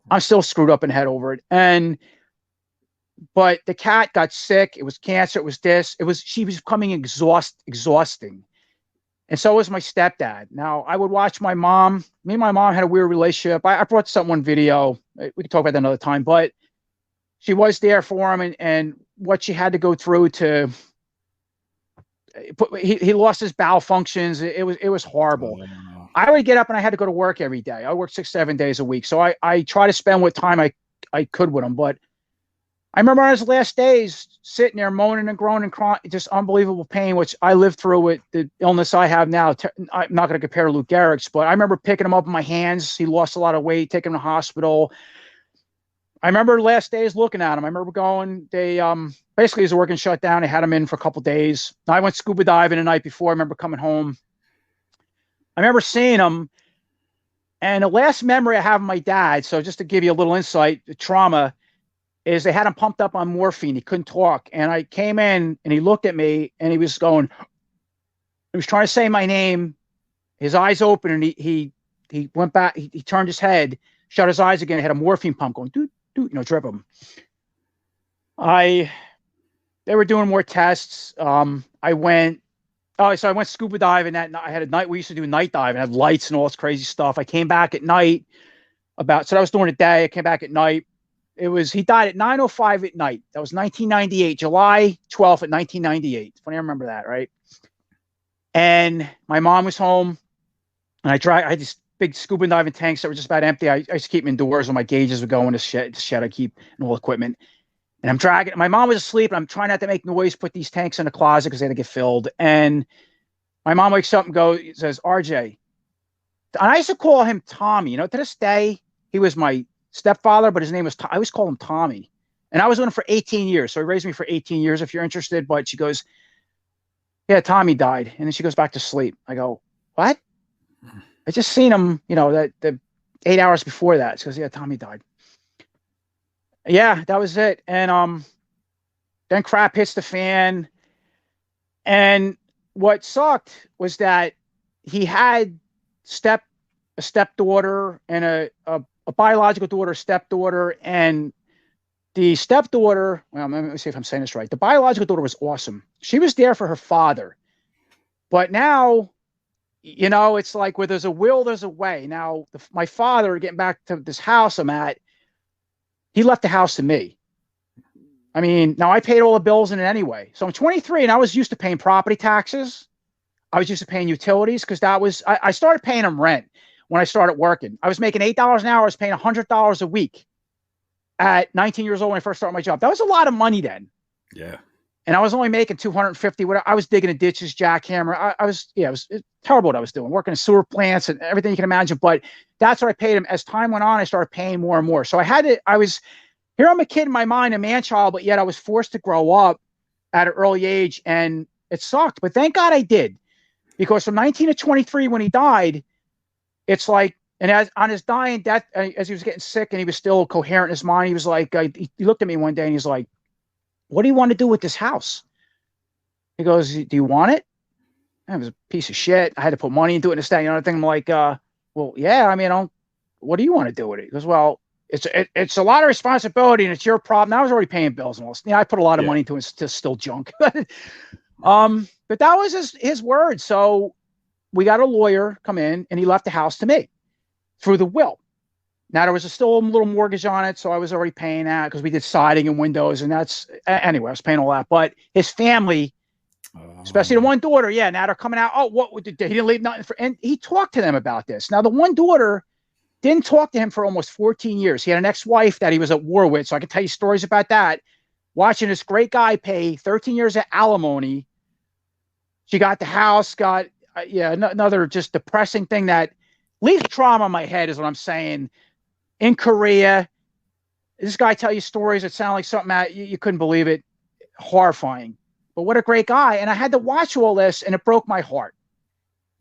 I'm still screwed up in the head over it. But the cat got sick. It was cancer. It was this. She was becoming exhausting. And so was my stepdad. Now, I would watch my mom. Me and my mom had a weird relationship. I brought someone video. We can talk about that another time. But she was there for him, and what she had to go through to he lost his bowel functions. It was horrible. I would get up and I had to go to work every day. I worked 6, 7 days a week. So I try to spend what time I could with him. But I remember on his last days sitting there moaning and groaning, crying, just unbelievable pain, which I lived through with the illness I have now. I'm not going to compare to Lou Gehrig's, but I remember picking him up in my hands. He lost a lot of weight, taking him to the hospital. I remember last days looking at him. I remember going, basically his organ shut down. They had him in for a couple of days. I went scuba diving the night before. I remember coming home. I remember seeing him. And the last memory I have of my dad, so just to give you a little insight, the trauma, is they had him pumped up on morphine. He couldn't talk. And I came in and he looked at me and he was going, he was trying to say my name. His eyes open and he went back. He turned his head, shut his eyes again, had a morphine pump going, doot, doot, drip him. They were doing more tests. I went scuba diving that night. I had a night, we used to do night diving, had lights and all this crazy stuff. I came back at night so that was during the day. I came back at night. He died at 9:05 at night. That was 1998, July 12th at 1998. It's funny, I remember that, right? And my mom was home, and I had these big scuba diving tanks that were just about empty. I used to keep them indoors when my gauges would go in the shed. I keep all equipment. And I'm dragging, my mom was asleep, and I'm trying not to make noise, put these tanks in the closet because they had to get filled. And my mom wakes up and says, RJ. And I used to call him Tommy. To this day, he was my stepfather, but his name was, I always call him Tommy. And I was with him for 18 years. So he raised me for 18 years, if you're interested. But she goes, yeah, Tommy died. And then she goes back to sleep. I go, what? I just seen him, the 8 hours before that. She goes, yeah, Tommy died. Yeah, that was it. And then crap hits the fan. And what sucked was that he had a stepdaughter and a biological daughter, stepdaughter, and the stepdaughter, well, let me see if I'm saying this right. The biological daughter was awesome. She was there for her father. But now, it's like where there's a will, there's a way. Now, my father, getting back to this house I'm at, he left the house to me. I mean, now I paid all the bills in it anyway. So I'm 23 and I was used to paying property taxes. I was used to paying utilities because I started paying them rent when I started working. I was making $8 an hour. I was paying $100 a week at 19 years old when I first started my job. That was a lot of money then.
Yeah. And
I was only making 250. I was digging in ditches, jackhammer. It was terrible what I was doing, working in sewer plants and everything you can imagine. But that's what I paid him. As time went on, I started paying more and more. So I'm a kid in my mind, a man child, but yet I was forced to grow up at an early age, and it sucked. But thank God I did, because from 19 to 23, when he died, it's like, and on his dying death, as he was getting sick and he was still coherent in his mind, he was like, he looked at me one day and he's like, what do you want to do with this house? He goes, do you want it? And it was a piece of shit. I had to put money into it and this, that, thing. I'm like, well, yeah, I mean, what do you want to do with it? He goes, well, it's a lot of responsibility and it's your problem. I was already paying bills and all this. I put a lot of money into it. It's just still junk. But that was his word. So we got a lawyer come in and he left the house to me through the will. Now there was still a little mortgage on it. So I was already paying that because we did siding and windows, and anyway, I was paying all that. But his family, especially the one daughter, now they're coming out. Oh, he didn't leave nothing and he talked to them about this. Now the one daughter didn't talk to him for almost 14 years. He had an ex-wife that he was at war with. So I can tell you stories about that. Watching this great guy pay 13 years of alimony. She got the house, another just depressing thing that leaves trauma in my head is what I'm saying. In Korea, this guy tell you stories that sound like something that you couldn't believe it. Horrifying. But what a great guy. And I had to watch all this and it broke my heart.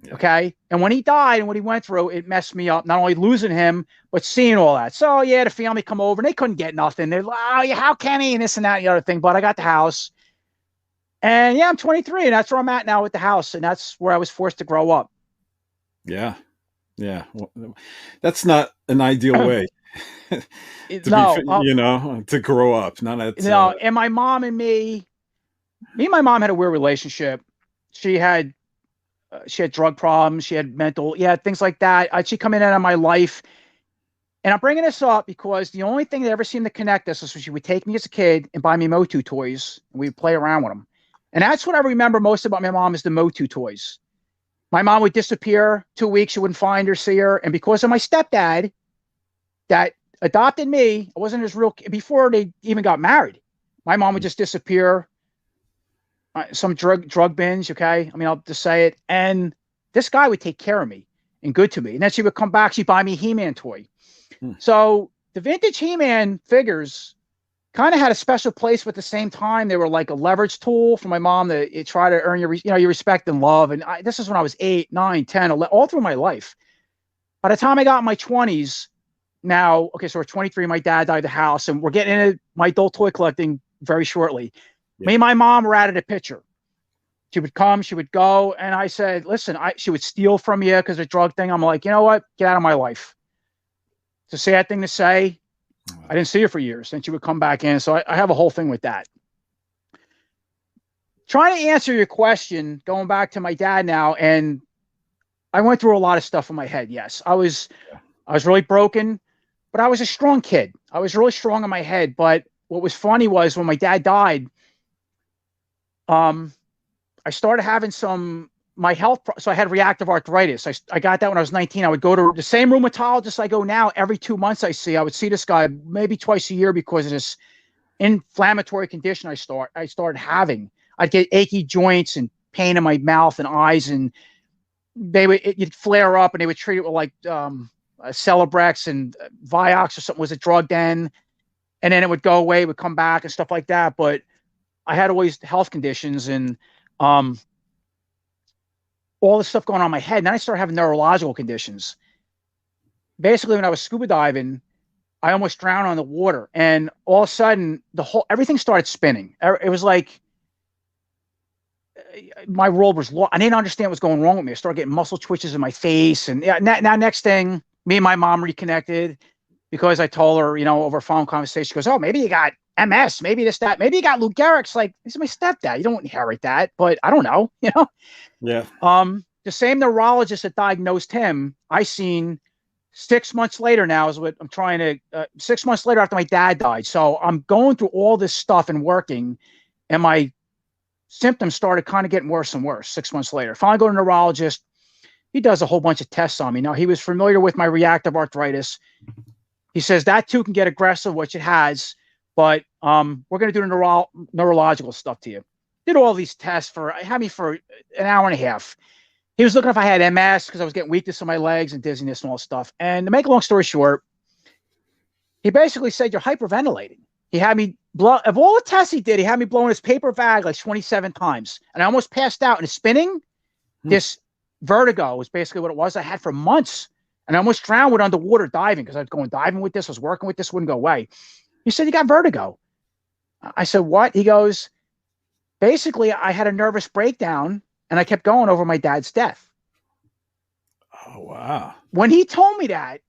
Yeah. Okay. And when he died and what he went through, it messed me up. Not only losing him, but seeing all that. So the family come over and they couldn't get nothing. They're like, oh, yeah, how can he? And this and that and the other thing. But I got the house. And I'm 23 and that's where I'm at now with the house. And that's where I was forced to grow up.
Yeah. Yeah. Well, that's not an ideal way to grow up.
And my mom and me and my mom had a weird relationship. She had drug problems. She had mental, things like that. She come in and out of my life. And I'm bringing this up because the only thing that ever seemed to connect us was when she would take me as a kid and buy me Motu toys and we'd play around with them. And that's what I remember most about my mom is the Motu toys. My mom would disappear 2 weeks. You wouldn't find her, see her. And because of my stepdad that adopted me, I wasn't his real kid before they even got married. My mom would just disappear. Some drug binge, okay? I mean, I'll just say it. And this guy would take care of me and good to me. And then she would come back, she'd buy me a He-Man toy. So the vintage He-Man figures kind of had a special place, but at the same time, they were like a leverage tool for my mom to try to earn your respect and love. And this is when I was 8, 9, 10, 11, all through my life. By the time I got in my 20s, now, okay, so we're 23, my dad died of the house, and we're getting into my adult toy collecting very shortly. Yeah. Me and my mom were at a picture. She would come, she would go, and I said, listen, she would steal from you because of the drug thing. I'm like, you know what? Get out of my life. It's a sad thing to say. I didn't see her for years. Then she would come back in. So I have a whole thing with that. Trying to answer your question, going back to my dad now, and I went through a lot of stuff in my head. Yes, I was really broken, but I was a strong kid. I was really strong in my head. But what was funny was when my dad died, I started having my health. So I had reactive arthritis. I got that when I was 19. I would go to the same rheumatologist I go now every 2 months. I would see this guy maybe twice a year because of this inflammatory condition I started having. I'd get achy joints and pain in my mouth and eyes, and it'd flare up, and they would treat it with like Celebrex and Vioxx or something was a drug then, and then it would go away, it would come back and stuff like that. But I had always health conditions and all this stuff going on in my head. And then I started having neurological conditions. Basically, when I was scuba diving, I almost drowned on the water, and all of a sudden everything started spinning. It was like my world was lost. I didn't understand what was going wrong with me. I started getting muscle twitches in my face, and now next thing, me and my mom reconnected because I told her, over a phone conversation, she goes, "Oh, maybe you got MS, maybe this, that, maybe you got Lou Gehrig's." Like, this is my stepdad. You don't inherit that, but I don't know,
Yeah.
The same neurologist that diagnosed him, I seen 6 months later now is what I'm trying to, 6 months later after my dad died. So I'm going through all this stuff and working, and my symptoms started kind of getting worse and worse 6 months later. Finally go to a neurologist. He does a whole bunch of tests on me. Now, he was familiar with my reactive arthritis. He says that too can get aggressive, which it has, but we're going to do the neurological stuff to you. Did all these tests had me for an hour and a half. He was looking if I had MS because I was getting weakness in my legs and dizziness and all this stuff. And to make a long story short, he basically said, "You're hyperventilating." He had me of all the tests he did, he had me blowing his paper bag like 27 times. And I almost passed out. And spinning, this vertigo was basically what it was I had for months. And I almost drowned with underwater diving because I was going diving with this, I was working with this, wouldn't go away. He said, "You got vertigo." I said, "What?" He goes, "Basically, I had a nervous breakdown and I kept going over my dad's death."
Oh, wow.
When he told me that,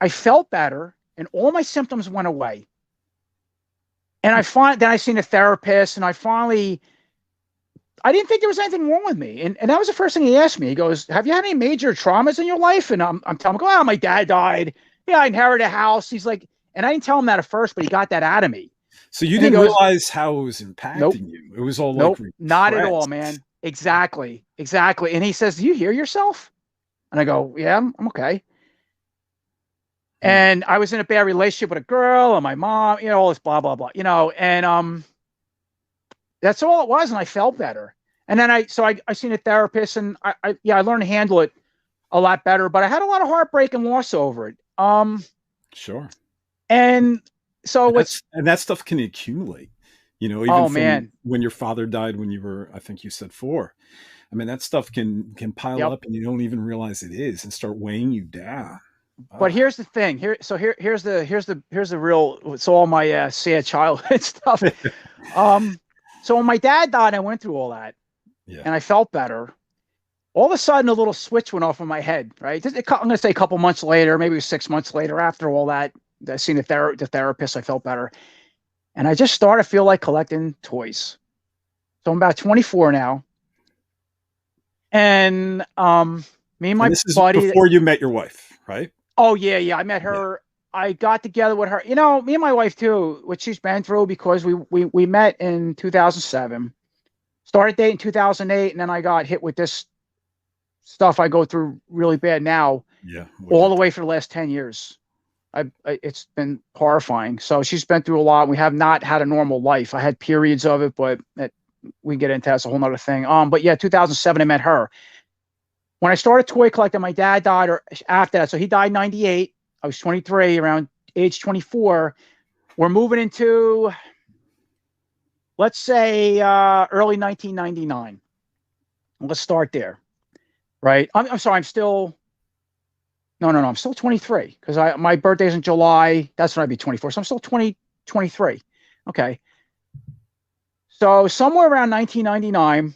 I felt better and all my symptoms went away. And then I seen a therapist, and I didn't think there was anything wrong with me. And that was the first thing he asked me. He goes, "Have you had any major traumas in your life?" And I'm telling him, "Oh, my dad died. Yeah, I inherited a house." He's like, and I didn't tell him that at first, but he got that out of me.
So you didn't realize how it was impacting you. It was all like
not at all, man. Exactly. And he says, "Do you hear yourself?" And I go, "Yeah, I'm okay." And I was in a bad relationship with a girl and my mom, all this blah, blah, blah, and that's all it was. And I felt better. And then I seen a therapist, and I learned to handle it a lot better, but I had a lot of heartbreak and loss over it.
Sure.
And so
that stuff can accumulate, even from when your father died when you were, I think you said 4. I mean, that stuff can pile up, and you don't even realize it is, and start weighing you down.
But here's the thing. Here's the real. It's all my sad childhood stuff. So when my dad died, I went through all that, and I felt better. All of a sudden, a little switch went off in my head. Right, I'm going to say a couple months later, maybe 6 months later. After all that, I seen the therapist. I felt better, and I just started to feel like collecting toys. So I'm about 24 now, and me and my buddy.
Before you met your wife, right?
Oh, yeah. I met her. Yeah. I got together with her. Me and my wife, too, what she's been through, because we met in 2007. Started dating in 2008, and then I got hit with this stuff I go through really bad now.
Yeah.
All the way for the last 10 years. It's been horrifying. So she's been through a lot. We have not had a normal life. I had periods of it, but we get into that's a whole nother thing. But yeah, 2007, I met her. When I started toy collecting, my dad died or after that. So he died in 98. I was 23, around age 24. We're moving into, let's say, early 1999. Let's start there, right? I'm sorry, I'm still, no, I'm still 23 because my birthday's in July. That's when I'd be 24. So I'm still 23. Okay. So somewhere around 1999,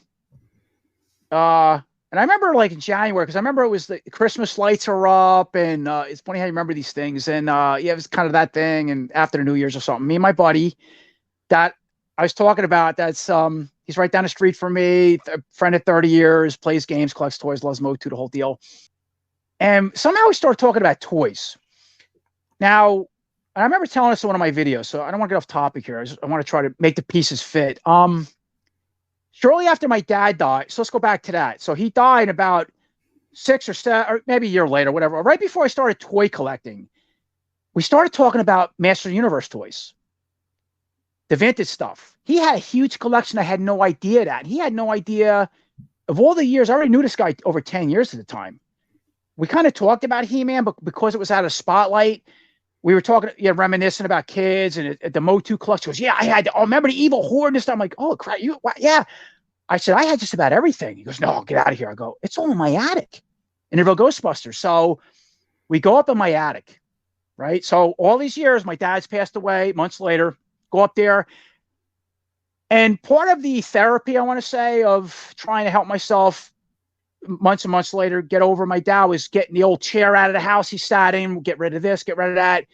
and I remember like in January, because I remember it was the Christmas lights are up, and it's funny how you remember these things. And yeah, it was kind of that thing. And after the New Year's or something, me and my buddy that I was talking about, that's he's right down the street from me, a friend of 30 years, plays games, collects toys, loves Motu, the whole deal. And somehow we started talking about toys. Now, I remember telling us in one of my videos, so I don't want to get off topic here. I want to try to make the pieces fit. Shortly after my dad died, so let's go back to that. So he died about 6 or 7, or maybe a year later, whatever. Right before I started toy collecting, we started talking about Master Universe toys, the vintage stuff. He had a huge collection. I had no idea that. He had no idea of all the years. I already knew this guy over 10 years at the time. We kind of talked about He-Man, but because it was out of spotlight, we were talking, reminiscing about kids and at the Motu collection. Goes, yeah, I had, remember the Evil Horde and stuff. I'm like, oh crap, yeah. I said, I had just about everything. He goes, no, get out of here. I go, it's all in my attic in the real Ghostbusters. So we go up in my attic, right? So all these years, my dad's passed away, months later, go up there. And part of the therapy, I want to say, of trying to help myself months and months later get over my dad was getting the old chair out of the house he sat in, get rid of this, get rid of that,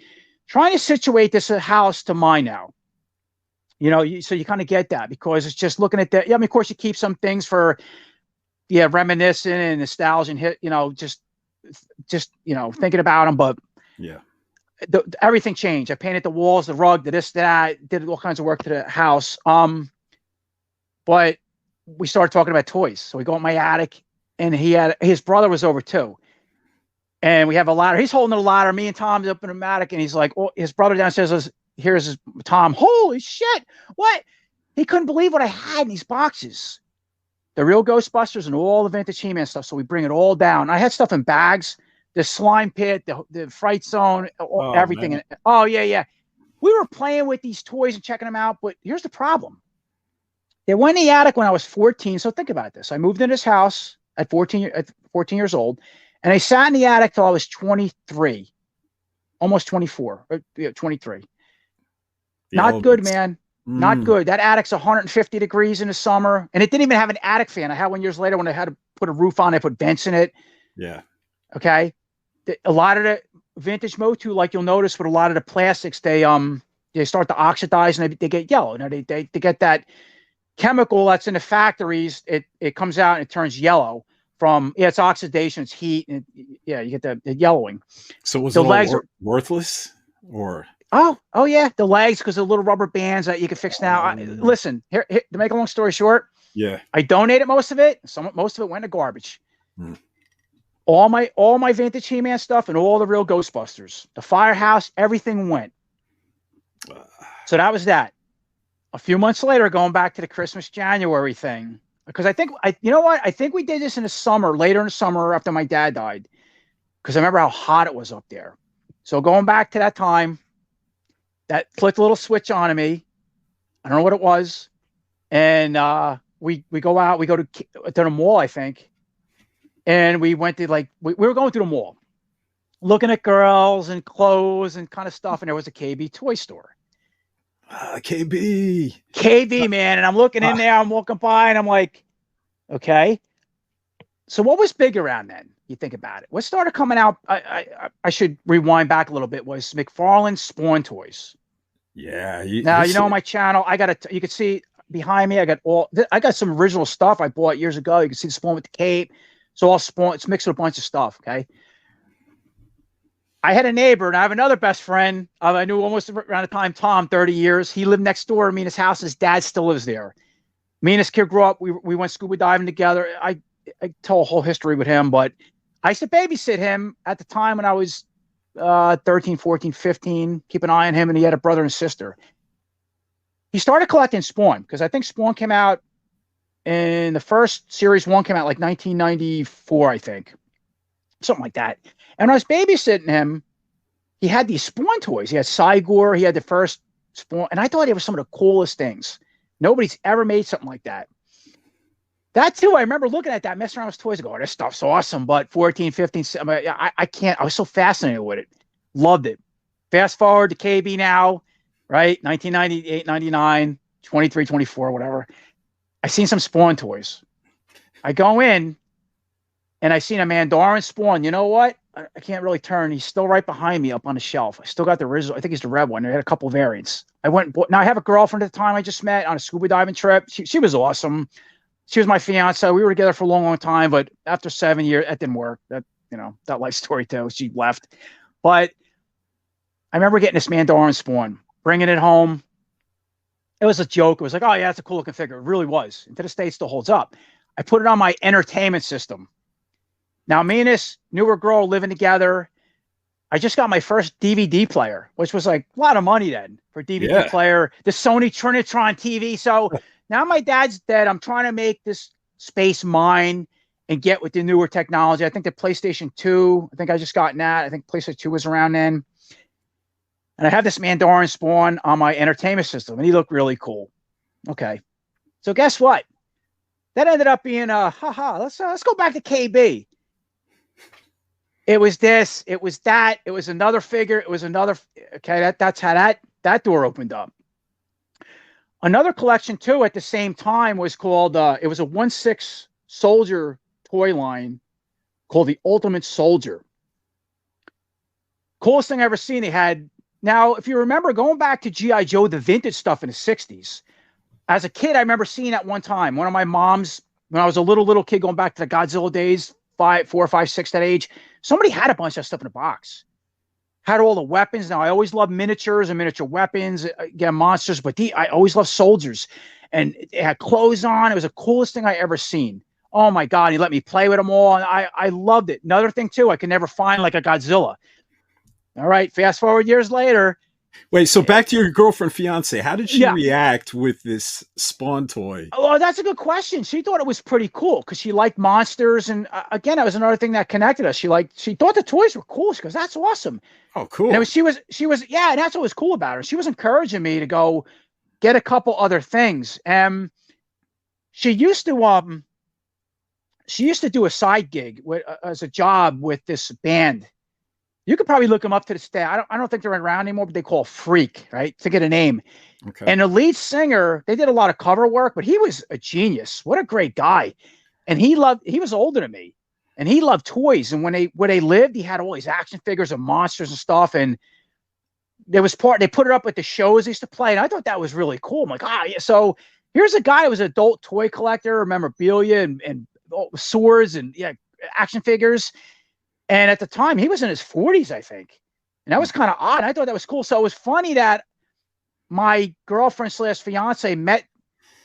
trying to situate this house to mine now. So you kind of get that because it's just looking at that. Yeah, I mean, of course, you keep some things for, reminiscing and nostalgia and hit, just thinking about them. But
yeah,
everything changed. I painted the walls, the rug, the this, that, did all kinds of work to the house. But we started talking about toys. So we go in my attic, and his brother was over too. And we have a ladder. He's holding the ladder. Me and Tom's up in the attic, and he's like, oh, his brother downstairs says, here's Tom. Holy shit. What? He couldn't believe what I had in these boxes. The real Ghostbusters and all the vintage He-Man stuff. So we bring it all down. I had stuff in bags, the slime pit, the fright zone, everything.
Man.
Oh, yeah. We were playing with these toys and checking them out. But here's the problem. They went in the attic when I was 14. So think about this. I moved in this house at 14 years old. And I sat in the attic till I was 23, almost 24, 23. Not good, man. Not good. That attic's 150 degrees in the summer. And it didn't even have an attic fan. I had one years later when I had to put a roof on, I put vents in it.
Yeah.
Okay. A lot of the vintage Motu, like you'll notice with a lot of the plastics, they start to oxidize and they get yellow. They get that chemical that's in the factories. It comes out and it turns yellow from, it's oxidation, it's heat. And you get the yellowing.
So was the legs worthless or?
Oh yeah, the legs, because the little rubber bands that you can fix now. Listen, here, to make a long story short,
yeah,
I donated most of it. Most of it went to garbage. All my vintage He-Man stuff and all the real Ghostbusters, the firehouse, everything went. So that was that. A few months later, going back to the Christmas January thing, because I think we did this in the summer, later in the summer after my dad died, because I remember how hot it was up there. So going back to that time. That flicked a little switch on me. I don't know what it was. And we go out. We go to the mall, I think. And we went to we were going through the mall, looking at girls and clothes and kind of stuff. And there was a KB toy store. KB, man. And I'm looking in there. I'm walking by, and I'm like, okay. So what was big around then? You think about it. What started coming out, I should rewind back a little bit, was McFarlane's Spawn toys.
Yeah.
On my channel, you can see behind me, I got some original stuff I bought years ago. You can see the Spawn with the cape. So all Spawn, it's mixed with a bunch of stuff, okay? I had a neighbor, and I have another best friend. I knew almost around the time, Tom, 30 years. He lived next door to me in his house. His dad still lives there. Me and this kid grew up. We went scuba diving together. I tell a whole history with him, but I used to babysit him at the time when I was 13, 14, 15. Keep an eye on him, and he had a brother and sister. He started collecting Spawn because I think Spawn came out in the first series one came out like 1994, I think, something like that. And I was babysitting him. He had these Spawn toys. He had Cygor. He had the first Spawn, and I thought it was some of the coolest things. Nobody's ever made something like that. That too, I remember looking at that, messing around with toys, and going, "This stuff's awesome." But 14, 15, I can't. I was so fascinated with it, loved it. Fast forward to KB now, right? 1998, 99, 23, 24, whatever. I seen some Spawn toys. I go in, and I seen a Mandarin Spawn. You know what? I can't really turn. He's still right behind me up on the shelf. I still got the original. I think he's the red one. I had a couple variants. I went. Now I have a girlfriend at the time I just met on a scuba diving trip. She was awesome. She was my fiance. We were together for a long, long time, but after 7 years, that didn't work. That life story too. She left. But I remember getting this Mandarin Spawn, bringing it home. It was a joke. It was like, oh yeah, that's a cool looking figure. It really was. And to this day, it still holds up. I put it on my entertainment system. Now, me and this newer girl living together. I just got my first DVD player, which was like a lot of money then for a DVD player. The Sony Trinitron TV. So now my dad's dead. I'm trying to make this space mine and get with the newer technology. I think the PlayStation 2, I think I just got that. I think PlayStation 2 was around then. And I have this Mandarin Spawn on my entertainment system, and he looked really cool. Okay. So guess what? That ended up being let's go back to KB. It was this, it was that, it was another figure, it was another. Okay, that's how that door opened up. Another collection too at the same time was called, it was a 1/6 soldier toy line called the Ultimate Soldier. Coolest thing I ever seen. They had, now if you remember going back to G.I. Joe, the vintage stuff in the 60s, as a kid, I remember seeing that one time. One of my moms, when I was a little kid going back to the Godzilla days, 4, 5, 6, that age, somebody had a bunch of stuff in a box. Had all the weapons. Now, I always love miniatures and miniature weapons, again, monsters, but I always love soldiers. And it had clothes on. It was the coolest thing I ever seen. Oh, my God. He let me play with them all. And I loved it. Another thing, too, I could never find like a Godzilla. All right. Fast forward years later.
Wait, so back to your girlfriend, fiance. How did she react with this Spawn toy?
Oh, that's a good question. She thought it was pretty cool because she liked monsters. And again, that was another thing that connected us. She thought the toys were cool. She goes, that's awesome.
Oh, cool.
And she was, yeah, and that's what was cool about her. She was encouraging me to go get a couple other things. She used to do a side gig as a job with this band. You could probably look them up to this day. I don't think they're around anymore, but they call Freak, right? To get a name. Okay. And the lead singer, they did a lot of cover work, but he was a genius. What a great guy. And he was older than me, and he loved toys. And where they lived, he had all these action figures of monsters and stuff. And they put it up at the shows they used to play. And I thought that was really cool. I'm like, yeah. So here's a guy who was an adult toy collector, memorabilia and swords and action figures. And at the time, he was in his 40s, I think. And that was kind of odd. I thought that was cool. So it was funny that my girlfriend / fiance met.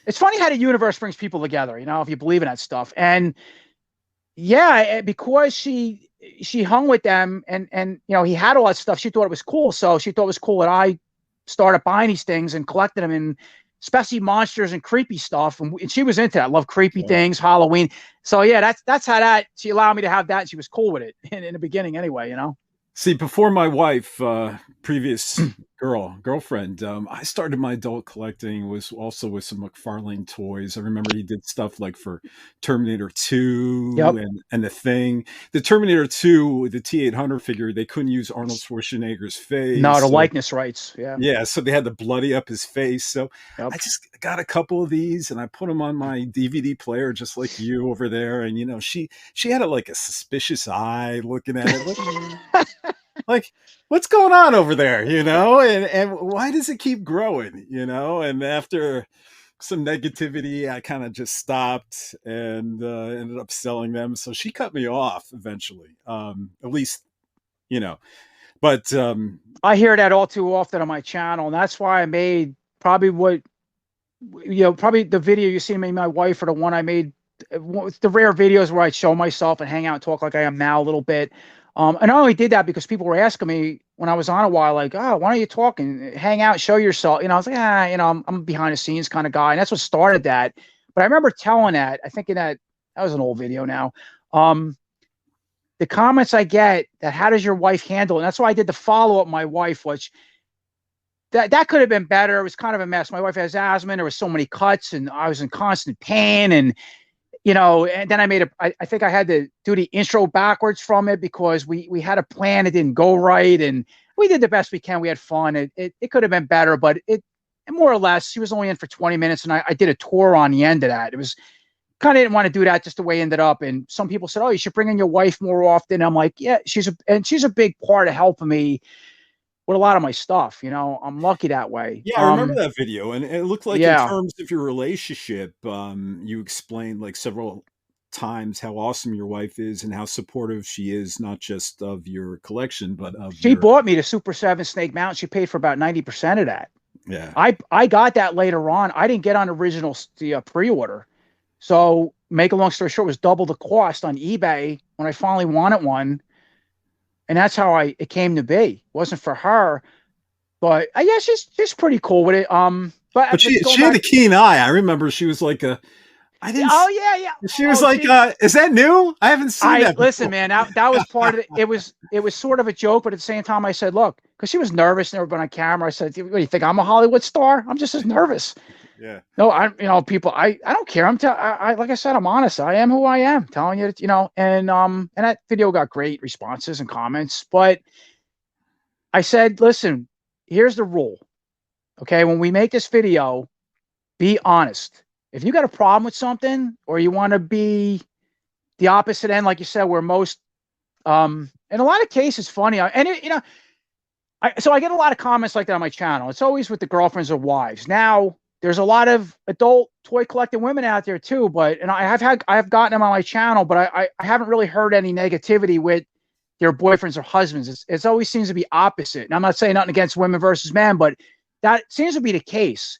It's funny how the universe brings people together, if you believe in that stuff. And yeah, because she hung with them and he had all that stuff. She thought it was cool. So she thought it was cool that I started buying these things and collected them, and especially monsters and creepy stuff. And she was into that. Love creepy things, Halloween. So yeah, that's how she allowed me to have that. And she was cool with it in the beginning anyway,
See, before my wife, previous girlfriend, I started my adult collecting was also with some McFarlane toys. I remember he did stuff like for Terminator 2 and The Thing. The Terminator 2, the T-800 figure, they couldn't use Arnold Schwarzenegger's face.
No, the likeness rights. Yeah.
Yeah, so they had to bloody up his face. So I just got a couple of these and I put them on my DVD player just like you over there. And, she had like a suspicious eye looking at it. Like, what's going on over there, and why does it keep growing, and after some negativity, I kind of just stopped and ended up selling them. So she cut me off eventually, at least, but
I hear that all too often on my channel. And that's why I made probably probably the video you see me, my wife, or the one I made, the rare videos where I show myself and hang out and talk like I am now a little bit. And I only did that because people were asking me when I was on a while, like, oh, why don't you talk and hang out, show yourself? I was like, I'm a behind the scenes kind of guy. And that's what started that. But I remember telling that, I think that was an old video now. The comments I get that, how does your wife handle it? And that's why I did the follow up my wife, which that could have been better. It was kind of a mess. My wife has asthma. There was so many cuts and I was in constant pain. And and then I think I had to do the intro backwards from it because we had a plan. It didn't go right. And we did the best we can. We had fun. It could have been better, but more or less, she was only in for 20 minutes. And I did a tour on the end of that. It was kind of didn't want to do that just the way it ended up. And some people said, oh, you should bring in your wife more often. I'm like, yeah, she's a big part of helping me with a lot of my stuff. I'm lucky that way.
Yeah, I remember that video, and it looked like in
Yeah.
terms of your relationship, you explained like several times how awesome your wife is and how supportive she is, not just of your collection, but of
She
your
bought me the Super 7 Snake Mountain. She paid for about 90% of that.
yeah.
I got that later on. I didn't get on the pre-order. So make a long story short, it was double the cost on eBay when I finally wanted one. And that's how it came to be. It wasn't for her, but yeah, she's pretty cool with it.
But she had a keen eye. I remember she was like I didn't.
Oh yeah, yeah.
She was like, "Is that new? I haven't seen that."
Listen, man, that was part of it. It was sort of a joke, but at the same time, I said, "Look," because she was nervous, never been on camera. I said, "What do you think? I'm a Hollywood star? I'm just as nervous."
Yeah.
No, people, I don't care. Like I said, I'm honest. I am who I am. Telling you, and that video got great responses and comments. But I said, listen, here's the rule. Okay, when we make this video, be honest. If you got a problem with something, or you want to be the opposite end, like you said, where most, in a lot of cases, funny, so I get a lot of comments like that on my channel. It's always with the girlfriends or wives. Now, there's a lot of adult toy collecting women out there too, and I have gotten them on my channel, but I haven't really heard any negativity with their boyfriends or husbands. It always seems to be opposite. And I'm not saying nothing against women versus men, but that seems to be the case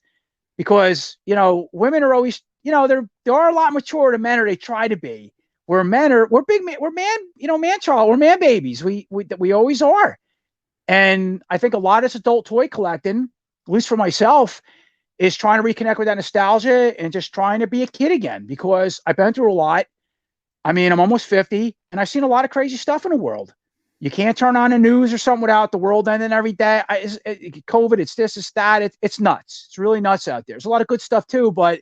because, women are always, they are a lot mature than men, or they try to be. Where men we're man child, we're man babies. We always are. And I think a lot of this adult toy collecting, at least for myself, is trying to reconnect with that nostalgia and just trying to be a kid again, because I've been through a lot. I mean, I'm almost 50 and I've seen a lot of crazy stuff in the world. You can't turn on the news or something without the world ending every day. COVID, it's this, it's that. It's nuts. It's really nuts out there. There's a lot of good stuff too, but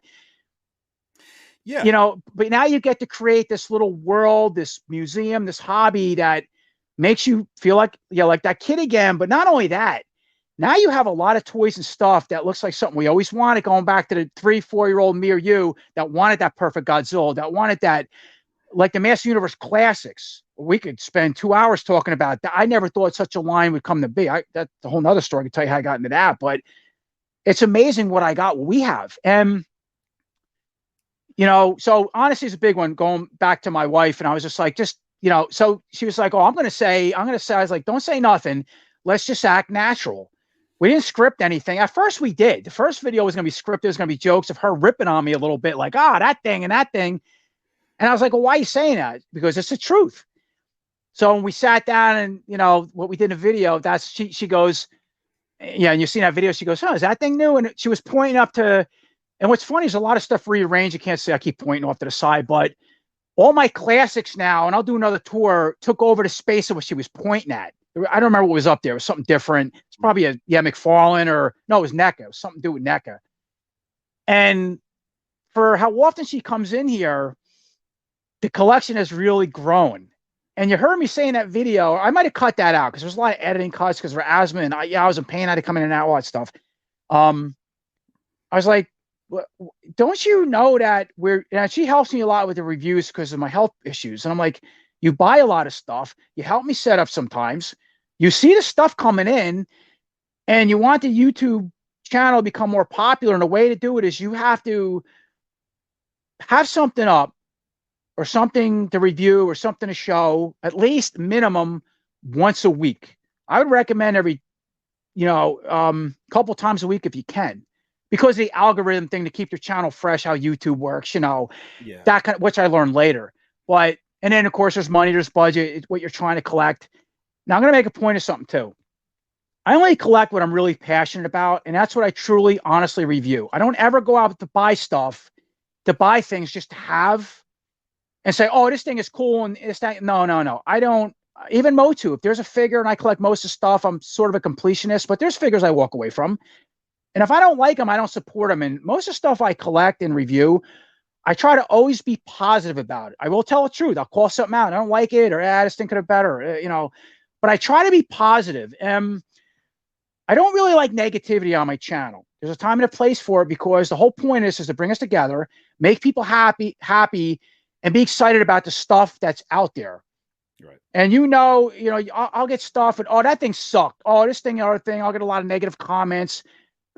yeah,
but now you get to create this little world, this museum, this hobby that makes you feel like like that kid again. But not only that, now you have a lot of toys and stuff that looks like something we always wanted, going back to the 3-4-year-old me or you that wanted that perfect Godzilla, that wanted that, like the Master Universe classics. We could spend 2 hours talking about that. I never thought such a line would come to be. That's a whole nother story. I can tell you how I got into that, but it's amazing what we have. And, so honesty is a big one, going back to my wife. And I was just like, so she was like, oh, I'm going to say, I was like, don't say nothing. Let's just act natural. We didn't script anything. At first we did. The first video was going to be scripted. It was going to be jokes of her ripping on me a little bit, like, that thing and that thing. And I was like, well, why are you saying that? Because it's the truth. So when we sat down and, what we did in the video, she goes, yeah, and you've seen that video. She goes, oh, is that thing new? And she was pointing up to, and what's funny is a lot of stuff rearranged. You can't see, I keep pointing off to the side, but all my classics now, and I'll do another tour, took over the space of what she was pointing at. I don't remember what was up there. It was something different. It's probably McFarlane, or no, it was NECA. It was something to do with NECA. And for how often she comes in here, the collection has really grown. And you heard me say in that video, I might have cut that out because there's a lot of editing cuts because of asthma, and I was in pain. I had to come in and out, all that stuff. I was like, don't you know that she helps me a lot with the reviews because of my health issues. And I'm like, you buy a lot of stuff. You help me set up sometimes. You see the stuff coming in and you want the YouTube channel to become more popular. And the way to do it is you have to have something up or something to review or something to show at least minimum once a week. I would recommend every, couple times a week if you can, because of the algorithm thing to keep your channel fresh, how YouTube works,
yeah.
that kind of, which I learned later. But And then, of course, there's money, there's budget, it's what you're trying to collect. Now, I'm going to make a point of something too. I only collect what I'm really passionate about, and that's what I truly, honestly review. I don't ever go out to buy stuff, to buy things just to have and say, oh, this thing is cool and it's that. No. I don't. Even Motu, if there's a figure and I collect most of the stuff, I'm sort of a completionist, but there's figures I walk away from. And if I don't like them, I don't support them. And most of the stuff I collect and review, I try to always be positive about it. I will tell the truth. I'll call something out. I don't like it, or this thing could have better, but I try to be positive. I don't really like negativity on my channel. There's a time and a place for it, because the whole point is to bring us together, make people happy, and be excited about the stuff that's out there.
Right.
And I'll get stuff and, oh, that thing sucked. Oh, this thing, other thing. I'll get a lot of negative comments.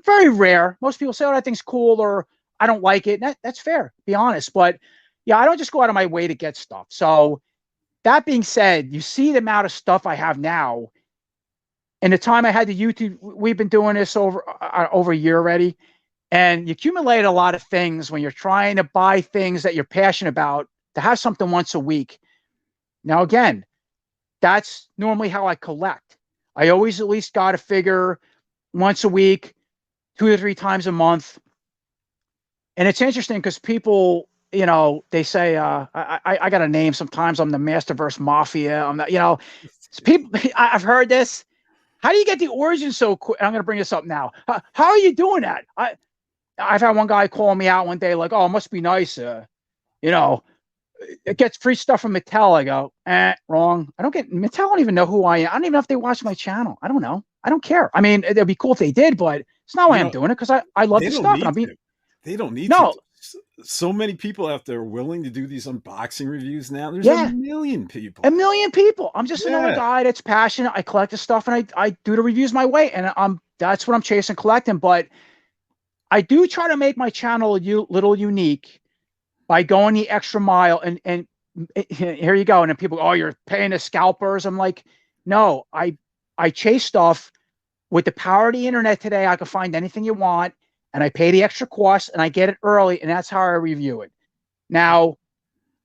Very rare. Most people say, oh, that thing's cool, or I don't like it. That's fair, be honest. But yeah, I don't just go out of my way to get stuff. So that being said, you see the amount of stuff I have now. And the time I had the YouTube, we've been doing this over a year already. And you accumulate a lot of things when you're trying to buy things that you're passionate about, to have something once a week. Now, again, that's normally how I collect. I always at least got a figure once a week, 2 or 3 times a month. And it's interesting because people, they say, I got a name. Sometimes I'm the Masterverse Mafia. I'm not, people, I've heard this. How do you get the origin so quick? I'm going to bring this up now. How are you doing that? I've had one guy call me out one day like, oh, it must be nice. It gets free stuff from Mattel. I go, wrong. Mattel don't even know who I am. I don't even know if they watch my channel. I don't know. I don't care. I mean, it'd be cool if they did, but it's not why I'm doing it, because I love the stuff.
They don't need to. So many people out there willing to do these unboxing reviews now. There's a million people.
A million people. I'm just another guy that's passionate. I collect the stuff and I do the reviews my way, and that's what I'm chasing, collecting. But I do try to make my channel a little unique by going the extra mile. And here you go. And then people, oh, you're paying the scalpers. I'm like, no, I chase stuff with the power of the internet today. I can find anything you want, and I pay the extra cost, and I get it early, and that's how I review it. Now,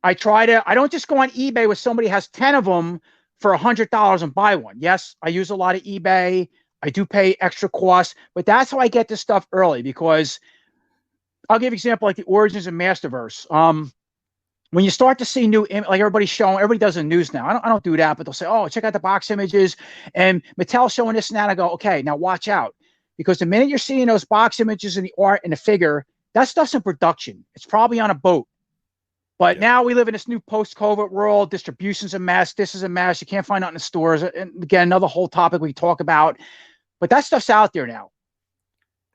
I don't just go on eBay where somebody has 10 of them for $100 and buy one. Yes, I use a lot of eBay. I do pay extra costs, but that's how I get this stuff early, because I'll give you an example, like the Origins of Masterverse. When you start to see new, like everybody does in news now. I don't do that, but they'll say, oh, check out the box images, and Mattel showing this and that. I go, okay, now watch out. Because the minute you're seeing those box images and the art and the figure, that stuff's in production. It's probably on a boat. But now we live in this new post-COVID world. Distribution's a mess. This is a mess. You can't find it in the stores. And again, another whole topic we talk about. But that stuff's out there now.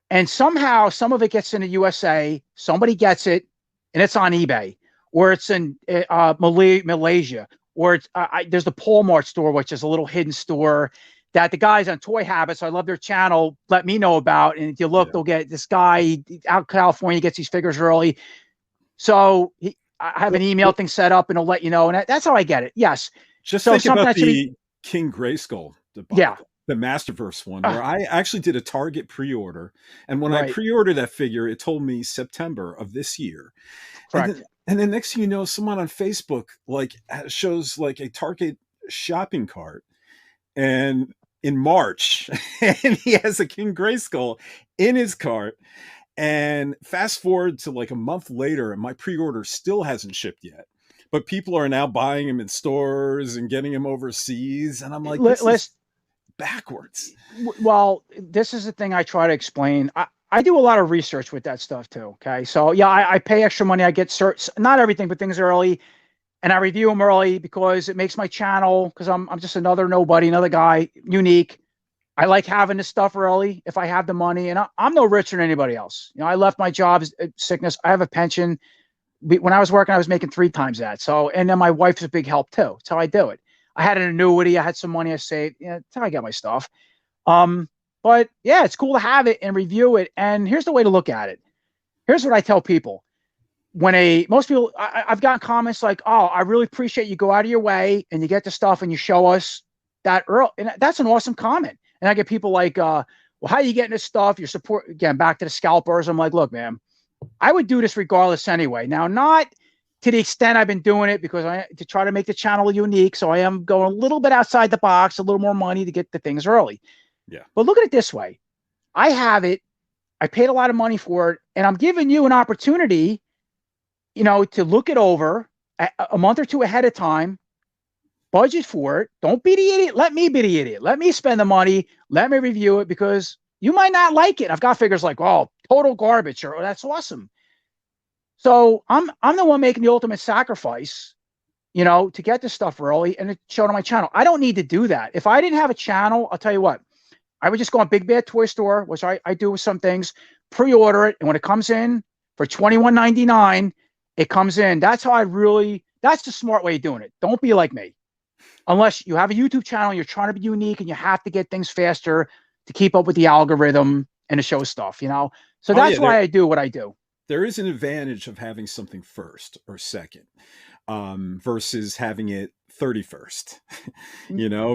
And somehow, some of it gets into USA. Somebody gets it, and it's on eBay. Or it's in Malaysia. Or it's there's the Polmart store, which is a little hidden store that the guys on Toy Habits, I love their channel, let me know about. And if you look, they'll get this guy out in California, gets these figures early. So I have an email thing set up, and it'll let you know. And that's how I get it. Yes.
Just think about the King Grayskull debacle, the Masterverse one, where I actually did a Target pre-order. And when I pre-ordered that figure, it told me September of this year.
Correct.
And then next thing you know, someone on Facebook shows like a Target shopping cart, and in March, and he has a King Grayskull in his cart. And fast forward to like a month later, and my pre-order still hasn't shipped yet. But people are now buying him in stores and getting him overseas. And I'm like, this is backwards.
Well, this is the thing I try to explain. I do a lot of research with that stuff too. Okay. So yeah, I pay extra money. I get certs, not everything, but things early. And I review them early because it makes my channel, because I'm just another nobody, another guy, unique. I like having this stuff early if I have the money, and I'm no richer than anybody else. I left my job, sickness. I have a pension. When I was working, I was making 3 times that. So, and then my wife's a big help too. That's how I do it. I had an annuity. I had some money I saved. That's how I get my stuff. But yeah, it's cool to have it and review it. And here's the way to look at it. Here's what I tell people. Most people, I've gotten comments like, oh, I really appreciate you go out of your way and you get the stuff and you show us that early. And that's an awesome comment. And I get people like, well, how are you getting this stuff? Your support, again, back to the scalpers. I'm like, look, man, I would do this regardless anyway. Now, not to the extent I've been doing it because to try to make the channel unique. So I am going a little bit outside the box, a little more money to get the things early.
Yeah.
But look at it this way. I have it. I paid a lot of money for it, and I'm giving you an opportunity, to look it over a month or two ahead of time, budget for it. Don't be the idiot. Let me be the idiot. Let me spend the money. Let me review it because you might not like it. I've got figures like, oh, total garbage, or that's awesome. So I'm the one making the ultimate sacrifice, to get this stuff early and it showed on my channel. I don't need to do that. If I didn't have a channel, I'll tell you what, I would just go on Big Bad Toy Store, which I do with some things, pre-order it, and when it comes in for $21.99, it comes in. That's the smart way of doing it. Don't be like me. Unless you have a YouTube channel, you're trying to be unique and you have to get things faster to keep up with the algorithm and to show stuff, So that's why I do what I do.
There is an advantage of having something first or second versus having it 31st,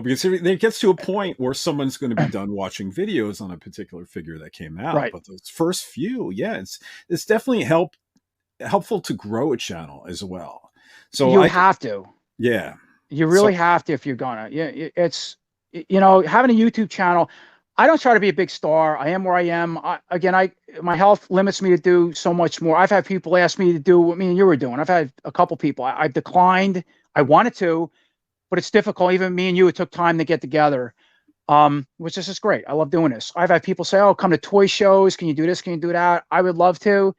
because it gets to a point where someone's going to be done watching videos on a particular figure that came out.
Right.
But those first few, it's definitely helpful to grow a channel as well. So
you have to.
Yeah.
You really have to if you're gonna. Yeah, it's having a YouTube channel. I don't try to be a big star. I am where I am. My health limits me to do so much more. I've had people ask me to do what me and you were doing. I've had a couple people. I've declined. I wanted to, but it's difficult. Even me and you, it took time to get together. Which is just great. I love doing this. I've had people say, "Oh, come to toy shows. Can you do this? Can you do that?" I would love to,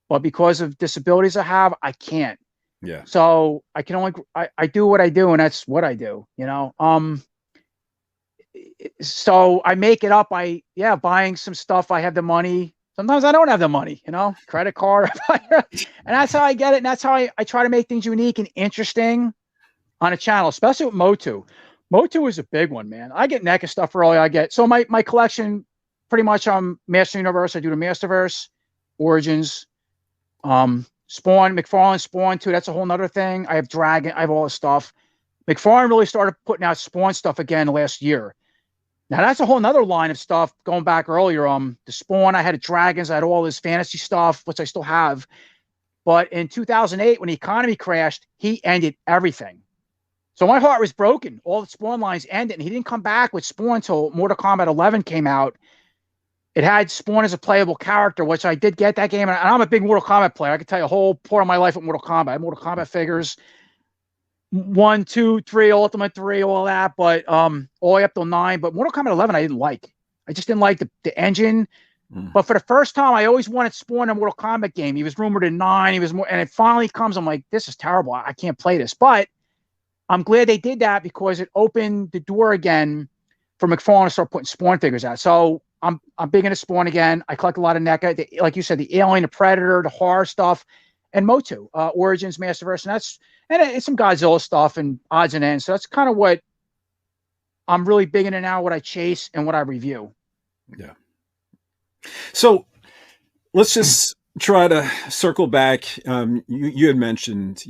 but because of disabilities I have, I can't.
Yeah.
So I can only I do what I do, and that's what I do. So I make it up by buying some stuff. I have the money. Sometimes I don't have the money, credit card. And that's how I get it. And that's how I try to make things unique and interesting on a channel, especially with Motu. Motu is a big one, man. I get NECA stuff early. So my collection pretty much Master Universe. I do the Masterverse, Origins, Spawn, McFarlane Spawn too. That's a whole nother thing. I have Dragon. I have all this stuff. McFarlane really started putting out Spawn stuff again last year. Now that's a whole nother line of stuff going back earlier. The Spawn, I had Dragons, I had all this fantasy stuff, which I still have. But in 2008, when the economy crashed, he ended everything. So my heart was broken. All the Spawn lines ended, and he didn't come back with Spawn until Mortal Kombat 11 came out. It had Spawn as a playable character, which I did get that game. And I'm a big Mortal Kombat player. I can tell you a whole part of my life with Mortal Kombat. I have Mortal Kombat figures. 1, 2, 3, Ultimate 3, all that, but all the way up till 9. But Mortal Kombat 11, I didn't like. I just didn't like the engine. But for the first time, I always wanted Spawn in a Mortal Kombat game. He was rumored in 9. And it finally comes. I'm like, this is terrible. I can't play this. But I'm glad they did that because it opened the door again for McFarlane to start putting Spawn figures out. So I'm big into Spawn again. I collect a lot of NECA, like you said, the Alien, the Predator, the horror stuff, and Motu, Origins, Masterverse, and it's some Godzilla stuff and odds and ends. So that's kind of what I'm really big into now, what I chase and what I review.
Yeah. So let's just try to circle back. You had mentioned,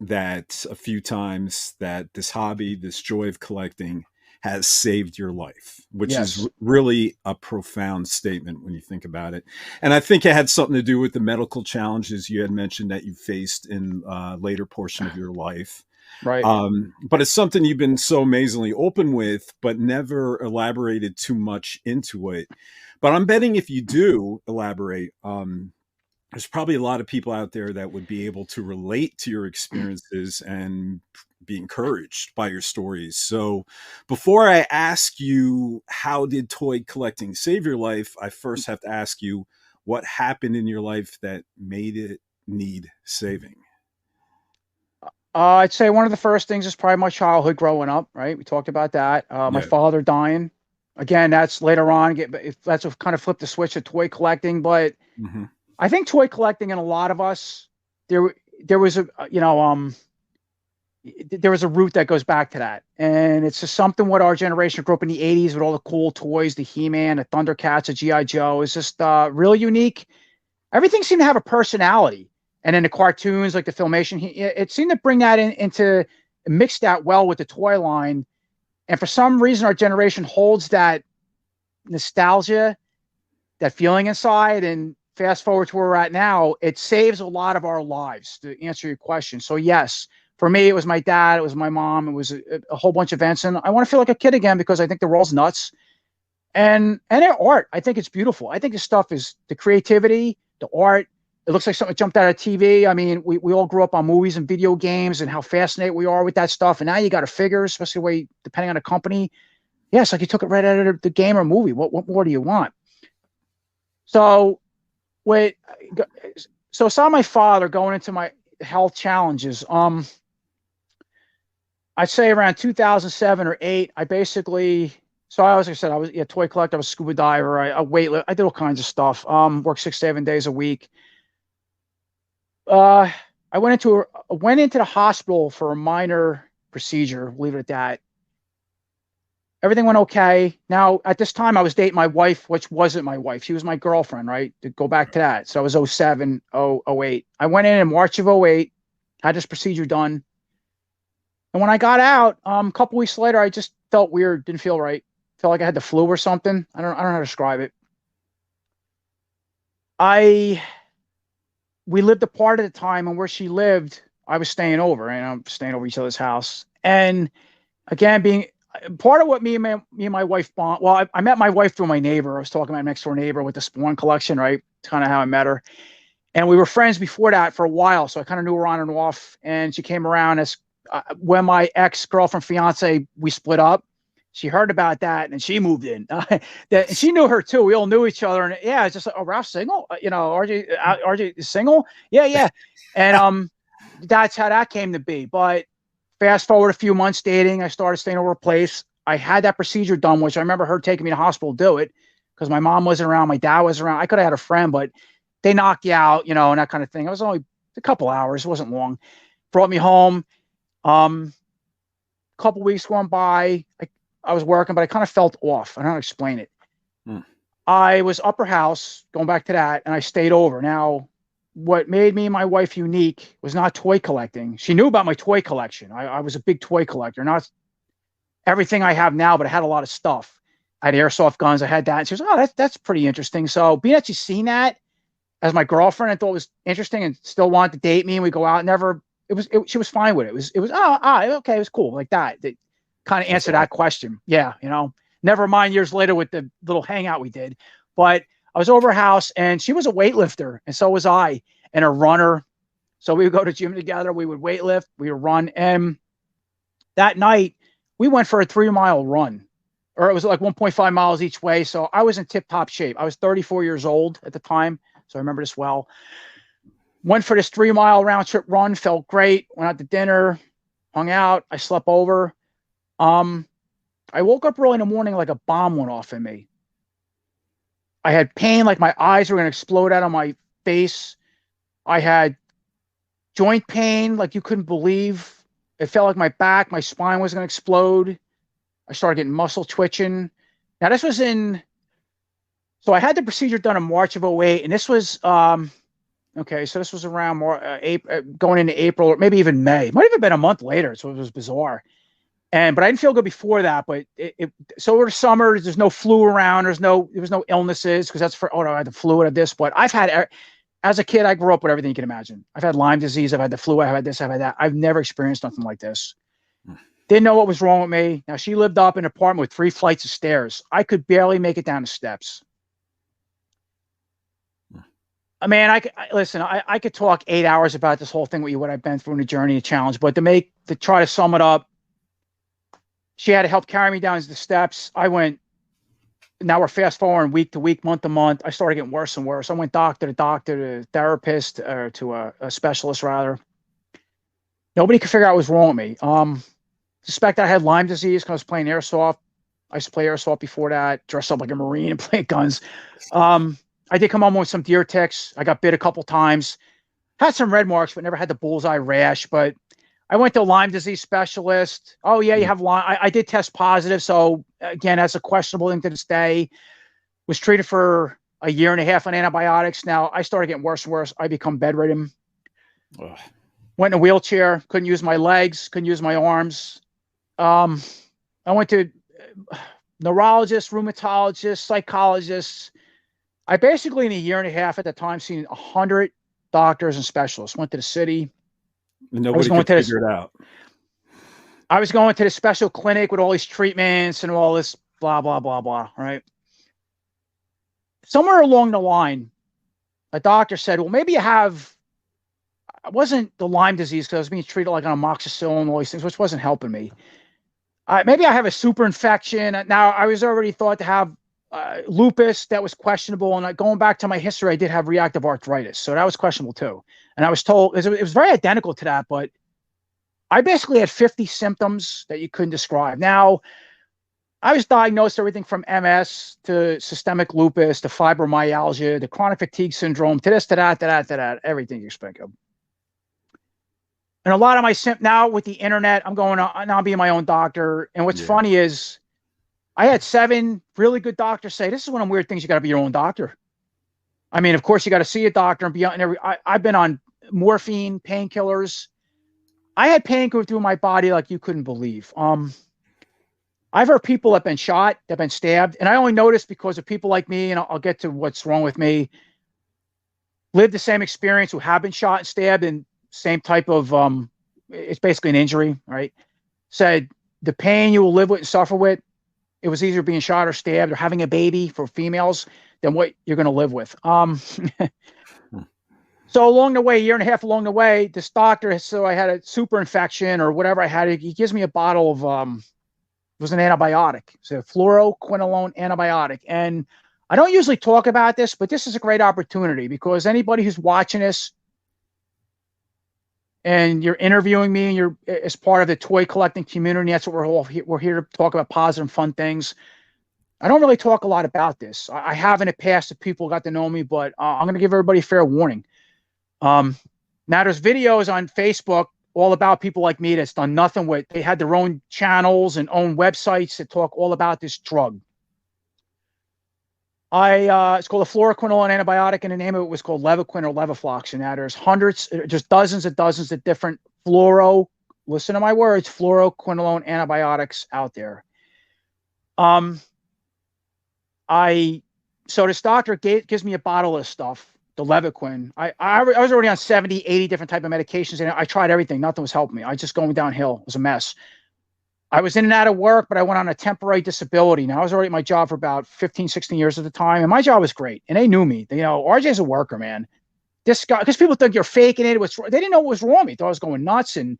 that a few times that this hobby, this joy of collecting has saved your life, which is really a profound statement when you think about it. And I think it had something to do with the medical challenges you had mentioned that you faced in later portion of your life.
Right.
But it's something you've been so amazingly open with, but never elaborated too much into it. But I'm betting if you do elaborate, there's probably a lot of people out there that would be able to relate to your experiences and be encouraged by your stories. So before I ask you, how did toy collecting save your life? I first have to ask you, what happened in your life that made it need saving?
I'd say one of the first things is probably my childhood growing up, right? We talked about that. My father dying. Again, that's later on. That's what kind of flipped the switch to toy collecting. But I think toy collecting in a lot of us, there was a root that goes back to that. And it's just something what our generation grew up in the 80s with all the cool toys, the He-Man, the Thundercats, the G.I. Joe. Is just really unique. Everything seemed to have a personality. And then the cartoons, like the Filmation, it seemed to bring that into mix that well with the toy line. And for some reason, our generation holds that nostalgia, that feeling inside. And fast forward to where we're at now, it saves a lot of our lives, to answer your question. So yes, for me, it was my dad, it was my mom, it was a whole bunch of events. And I want to feel like a kid again because I think the world's nuts. And art, I think it's beautiful. I think the stuff is the creativity, the art. It looks like something jumped out of TV. I mean, we all grew up on movies and video games and how fascinated we are with that stuff. And now you got a figure, especially the way, depending on the company. Yes, like you took it right out of the game or movie. What more do you want? So so I saw my father going into my health challenges. I'd say around 2007 or 8, I basically, so I was, like I said, I was a toy collector, I was a scuba diver, I weightlift, I did all kinds of stuff. Worked 6-7 days a week. I went into the hospital for a minor procedure, leave it at that. Everything went okay. Now, at this time, I was dating my wife, which wasn't my wife. She was my girlfriend, right? To go back to that. So it was 07, 08. I went in March of 08, had this procedure done. And when I got out, a couple weeks later, I just felt weird, didn't feel right. Felt like I had the flu or something. I don't know how to describe it. We lived apart at the time, and where she lived, I was staying over, and I'm staying over each other's house. And again, being part of what me and my wife bond. Well, I met my wife through my neighbor. I was talking to my next door neighbor with the Spawn collection, right? It's kind of how I met her. And we were friends before that for a while, so I kind of knew her on and off. And she came around as when my ex-girlfriend, fiance, we split up. She heard about that and she moved in. And she knew her too. We all knew each other. And yeah, it's just like, oh, Ralph's single. RJ is single. Yeah. And that's how that came to be. But fast forward a few months dating, I started staying over a place. I had that procedure done, which I remember her taking me to the hospital to do it because my mom wasn't around, my dad wasn't around. I could have had a friend, but they knocked you out, and that kind of thing. It was only a couple hours. It wasn't long. Brought me home. Couple weeks went by. I was working, but I kind of felt off. I don't know how to explain it. I was upper house, going back to that, and I stayed over. Now, what made me and my wife unique was not toy collecting. She knew about my toy collection. I was a big toy collector, not everything I have now, but I had a lot of stuff. I had airsoft guns. I had that. And she was, oh, that's pretty interesting. So being that she's seen that as my girlfriend, I thought it was interesting and still wanted to date me. And we go out. She was fine with it. It was okay. It was cool like that. That kind of answered that question. Yeah. Never mind years later with the little hangout we did, but I was over her house and she was a weightlifter and so was I, and a runner. So we would go to gym together. We would weightlift, we would run. And that night we went for a 3-mile run, or it was like 1.5 miles each way. So I was in tip top shape. I was 34 years old at the time. So I remember this well. Went for this 3-mile round trip run, felt great. Went out to dinner, hung out. I slept over. I woke up early in the morning like a bomb went off in me. I had pain, like my eyes were going to explode out of my face. I had joint pain like you couldn't believe. It felt like my back, my spine was going to explode. I started getting muscle twitching. Now this was so I had the procedure done in March of 08, and this was, okay, so this was around April, going into April, or maybe even May. It might have even been a month later, so it was bizarre. But I didn't feel good before that. But so over the summer, there's no flu around. There was no illnesses because that's no, I had the flu and this. But I've had, as a kid, I grew up with everything you can imagine. I've had Lyme disease. I've had the flu. I've had this. I've had that. I've never experienced nothing like this. Didn't know what was wrong with me. Now she lived up in an apartment with 3 flights of stairs. I could barely make it down the steps. I mean, listen. I could talk 8 hours about this whole thing with you, what I've been through in the journey, the challenge. But to try to sum it up. She had to help carry me down the steps. Now we're fast forwarding week to week, month to month. I started getting worse and worse. I went doctor to doctor, to therapist, or to a specialist rather. Nobody could figure out what was wrong with me. Suspect I had Lyme disease because I was playing airsoft. I used to play airsoft before that, dressed up like a Marine and play guns. I did come home with some deer ticks. I got bit a couple times. Had some red marks, but never had the bullseye rash. But I went to a Lyme disease specialist. Oh, yeah, you have Lyme. I did test positive. So, again, that's a questionable thing to this day. Was treated for a year and a half on antibiotics. Now, I started getting worse and worse. I become bedridden. Ugh. Went in a wheelchair. Couldn't use my legs. Couldn't use my arms. I went to neurologists, rheumatologists, psychologists. I basically, in a year and a half at the time, seen 100 doctors and specialists. Went to the city.
And nobody could figure it out.
I was going to the special clinic with all these treatments and all this blah, blah, blah, blah, right? Somewhere along the line, a doctor said, well, maybe you have, it wasn't the Lyme disease because I was being treated like on amoxicillin and all these things, which wasn't helping me. Maybe I have a super infection. Now, I was already thought to have lupus that was questionable. And going back to my history, I did have reactive arthritis. So that was questionable too. And I was told, it was very identical to that, but I basically had 50 symptoms that you couldn't describe. Now, I was diagnosed everything from MS to systemic lupus to fibromyalgia to chronic fatigue syndrome to this, to that, everything you think of. And a lot of my now with the internet, I'm going on, now being my own doctor. And what's funny is I had 7 really good doctors say, this is one of the weird things. You got to be your own doctor. I mean, of course, you got to see a doctor and be on I've been on morphine, painkillers. I had pain go through my body like you couldn't believe. I've heard people that have been shot, that have been stabbed, and I only noticed because of people like me, and I'll get to what's wrong with me, lived the same experience, who have been shot and stabbed, and same type of, it's basically an injury, right? Said the pain you will live with and suffer with, it was easier being shot or stabbed or having a baby for females than what you're going to live with. So along the way, a year and a half along the way, this doctor, so I had a super infection or whatever I had, he gives me a bottle of, it was an antibiotic. It's a fluoroquinolone antibiotic. And I don't usually talk about this, but this is a great opportunity because anybody who's watching this and you're interviewing me and you're as part of the toy collecting community, that's what we're here to talk about positive, fun things. I don't really talk a lot about this. I have in the past if people got to know me, but I'm going to give everybody a fair warning. Now there's videos on Facebook all about people like me that's done nothing with, they had their own channels and own websites that talk all about this drug. It's called a fluoroquinolone antibiotic, and the name of it was called Levaquin or Levofloxacin. Now there's hundreds, just dozens of different listen to my words, fluoroquinolone antibiotics out there. So this doctor gives me a bottle of stuff, the Levaquin. I was already on 70, 80 different type of medications, and I tried everything. Nothing was helping me. I was just going downhill. It was a mess. I was in and out of work, but I went on a temporary disability. Now, I was already at my job for about 15, 16 years at the time, and my job was great. And they knew me. RJ's a worker, man. This guy, because people think you're faking it. They didn't know what was wrong with me. They thought I was going nuts. And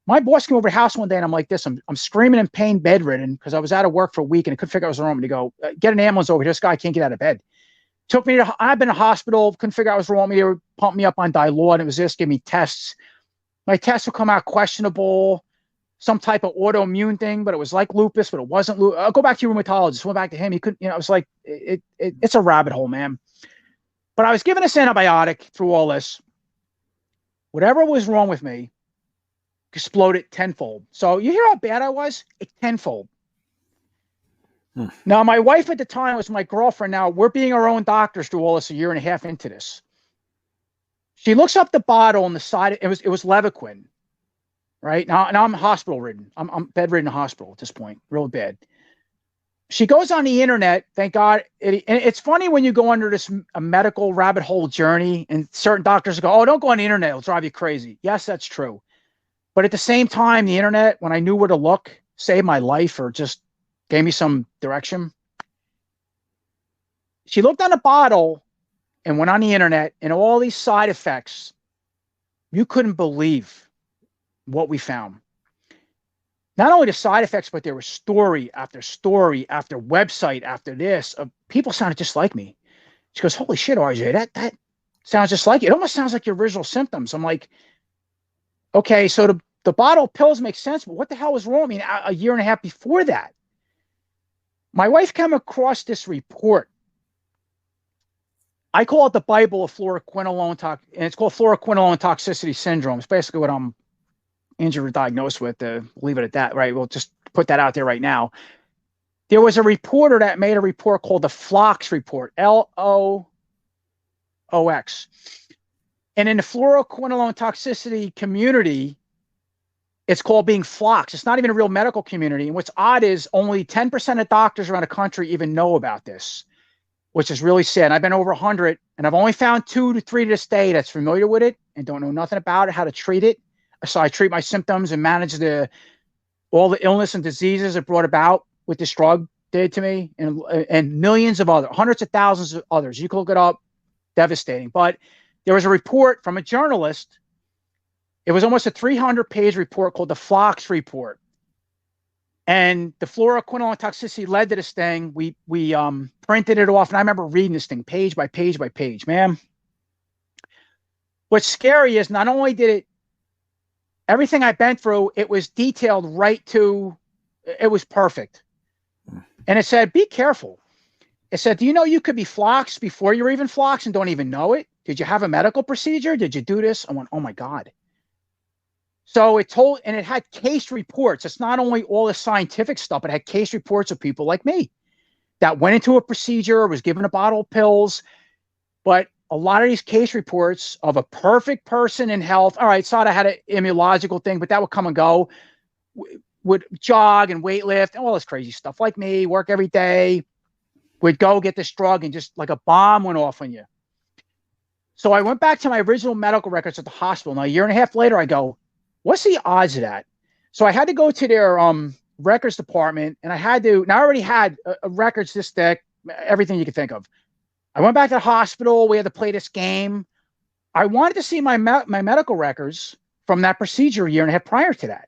my boss came over to the house one day, and I'm like this. I'm screaming in pain, bedridden, because I was out of work for a week, and I couldn't figure out what was wrong with me. To go, get an ambulance over here. This guy can't get out of bed. Took me to, I've been in the hospital, couldn't figure out what was wrong with me. They were pumping me up on Dilaudid, and it was this, give me tests. My tests would come out questionable, some type of autoimmune thing, but it was like lupus, but it wasn't lupus. I'll go back to your rheumatologist. Went back to him. He couldn't, it was like, it's a rabbit hole, man. But I was given this antibiotic through all this. Whatever was wrong with me exploded tenfold. So you hear how bad I was? Tenfold. Now, my wife at the time was my girlfriend. Now, we're being our own doctors through all this, a year and a half into this. She looks up the bottle on the side. It was Levaquin, right? Now I'm hospital ridden. I'm bedridden in the hospital at this point, real bad. She goes on the internet. Thank God. And it's funny when you go under this a medical rabbit hole journey, and certain doctors go, "Oh, don't go on the internet. It'll drive you crazy." Yes, that's true. But at the same time, the internet, when I knew where to look, saved my life or just gave me some direction. She looked on the bottle and went on the internet, and all these side effects, you couldn't believe what we found. Not only the side effects, but there was story after website after this of people sounded just like me. She goes, "Holy shit, RJ, that sounds just like you. It almost sounds like your original symptoms." I'm like, okay, so the bottle of pills makes sense, but what the hell was wrong? I mean, a year and a half before that, my wife came across this report. I call it the Bible of fluoroquinolone and it's called fluoroquinolone toxicity syndrome. It's basically what I'm injured or diagnosed with. Leave it at that, right? We'll just put that out there right now. There was a reporter that made a report called the FLOX report, LOOX. And in the fluoroquinolone toxicity community, it's called being FLOX. It's not even a real medical community. And what's odd is only 10% of doctors around the country even know about this. which is really sad. I've been over 100, and I've only found 2 to 3 to this day that's familiar with it and don't know nothing about it, how to treat it. So I treat my symptoms and manage all the illness and diseases it brought about with this drug did to me, and millions of other, hundreds of thousands of others. You can look it up. Devastating. But there was a report from a journalist. It was almost a 300-page report called the Flox Report. And the fluoroquinolone toxicity led to this thing. We printed it off, and I remember reading this thing page by page by page, man. What's scary is not only did it, everything I've been through, it was detailed right to, it was perfect. And it said, be careful. It said, do you know you could be floxed before you're even floxed and don't even know it? Did you have a medical procedure? Did you do this? I went, oh my God. So it told, and it had case reports. It's not only all the scientific stuff, it had case reports of people like me that went into a procedure, was given a bottle of pills. But a lot of these case reports of a perfect person in health, all right, thought I had an immunological thing, but that would come and go, would jog and weight lift and all this crazy stuff like me, work every day, would go get this drug and just like a bomb went off on you. So I went back to my original medical records at the hospital. Now, a year and a half later, I go, what's the odds of that? So I had to go to their records department, and I had to, now I already had a records this thick, everything you could think of. I went back to the hospital. We had to play this game. I wanted to see my medical records from that procedure a year and a half prior to that.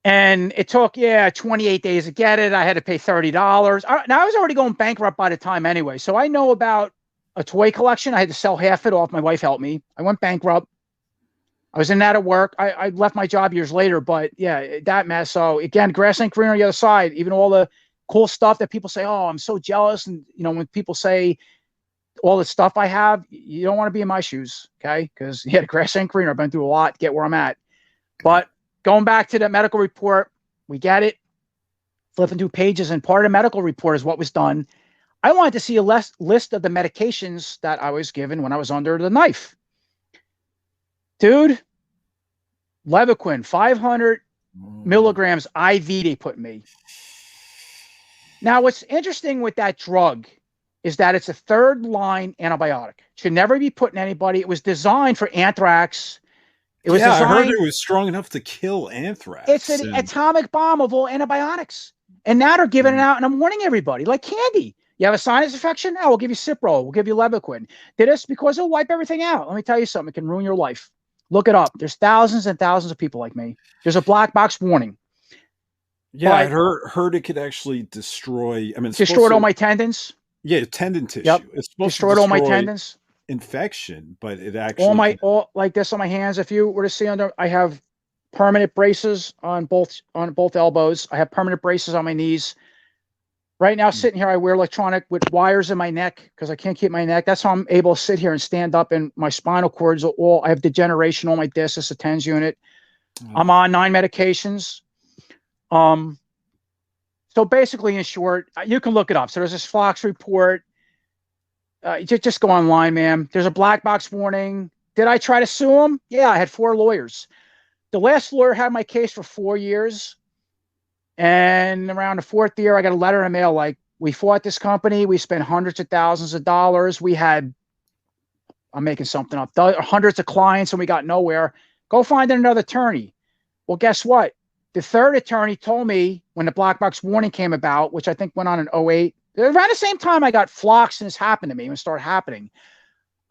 And it took, 28 days to get it. I had to pay $30. Now, I was already going bankrupt by the time anyway. So I know about a toy collection. I had to sell half it off. My wife helped me. I went bankrupt. I was in that at work. I left my job years later, but yeah, that mess. So again, grass ain't green on the other side. Even all the cool stuff that people say, oh, I'm so jealous. And, when people say all the stuff I have, you don't want to be in my shoes, okay? Because, the grass ain't green. I've been through a lot to get where I'm at. But going back to the medical report, we get it, flipping through pages, and part of the medical report is what was done. I wanted to see a list of the medications that I was given when I was under the knife. Dude, Levaquin, 500 milligrams IV they put in me. Now, what's interesting with that drug is that it's a third-line antibiotic. Should never be put in anybody. It was designed for anthrax. It was designed,
I heard it was strong enough to kill anthrax.
It's an atomic bomb of all antibiotics. And now they're giving it out, and I'm warning everybody, like candy. You have a sinus infection? Oh, we'll give you Cipro. We'll give you Levaquin. Did this because it'll wipe everything out. Let me tell you something. It can ruin your life. Look it up. There's thousands and thousands of people like me. There's a black box warning.
Yeah, I heard it could actually destroy. I mean, it's
destroyed all my tendons.
Yeah, tendon tissue.
Yep.
It's supposed
destroyed
to
all my tendons.
Infection, but it actually
all like this on my hands. If you were to see under, I have permanent braces on both elbows. I have permanent braces on my knees. Right now, sitting here, I wear electronic with wires in my neck because I can't keep my neck. That's how I'm able to sit here and stand up. And my spinal cords are all, I have degeneration on my disc. It's a TENS unit. I'm on 9 medications. So basically, in short, you can look it up. So there's this Flox report. Just go online, man. There's a black box warning. Did I try to sue him? Yeah, I had 4 lawyers. The last lawyer had my case for 4 years. And around the 4th year, I got a letter in the mail like, we fought this company. We spent hundreds of thousands of dollars. We had, I'm making something up, hundreds of clients, and we got nowhere. Go find another attorney. Well, guess what? The third attorney told me when the black box warning came about, which I think went on in 2008, around the same time I got floxed and this happened to me, when it started happening,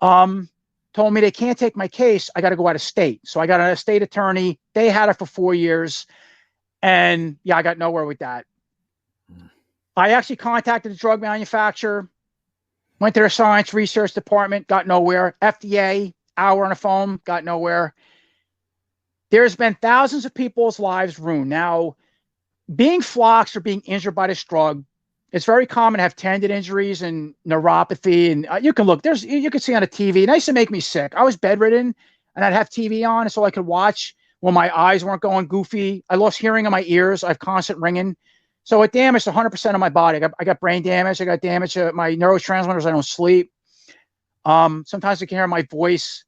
told me they can't take my case. I got to go out of state. So I got an state attorney. They had it for 4 years. And yeah, I got nowhere with that. I actually contacted the drug manufacturer, went to their science research department, got nowhere. FDA, hour on the phone, got nowhere. There's been thousands of people's lives ruined. Now, being floxed or being injured by this drug, it's very common to have tendon injuries and neuropathy. And you can look, you can see on the TV. It used to make me sick. I was bedridden and I'd have TV on so I could watch when my eyes weren't going goofy. I lost hearing in my ears. I have constant ringing. So it damaged 100% of my body. I got brain damage. I got damage to my neurotransmitters. I don't sleep. Sometimes I can hear my voice.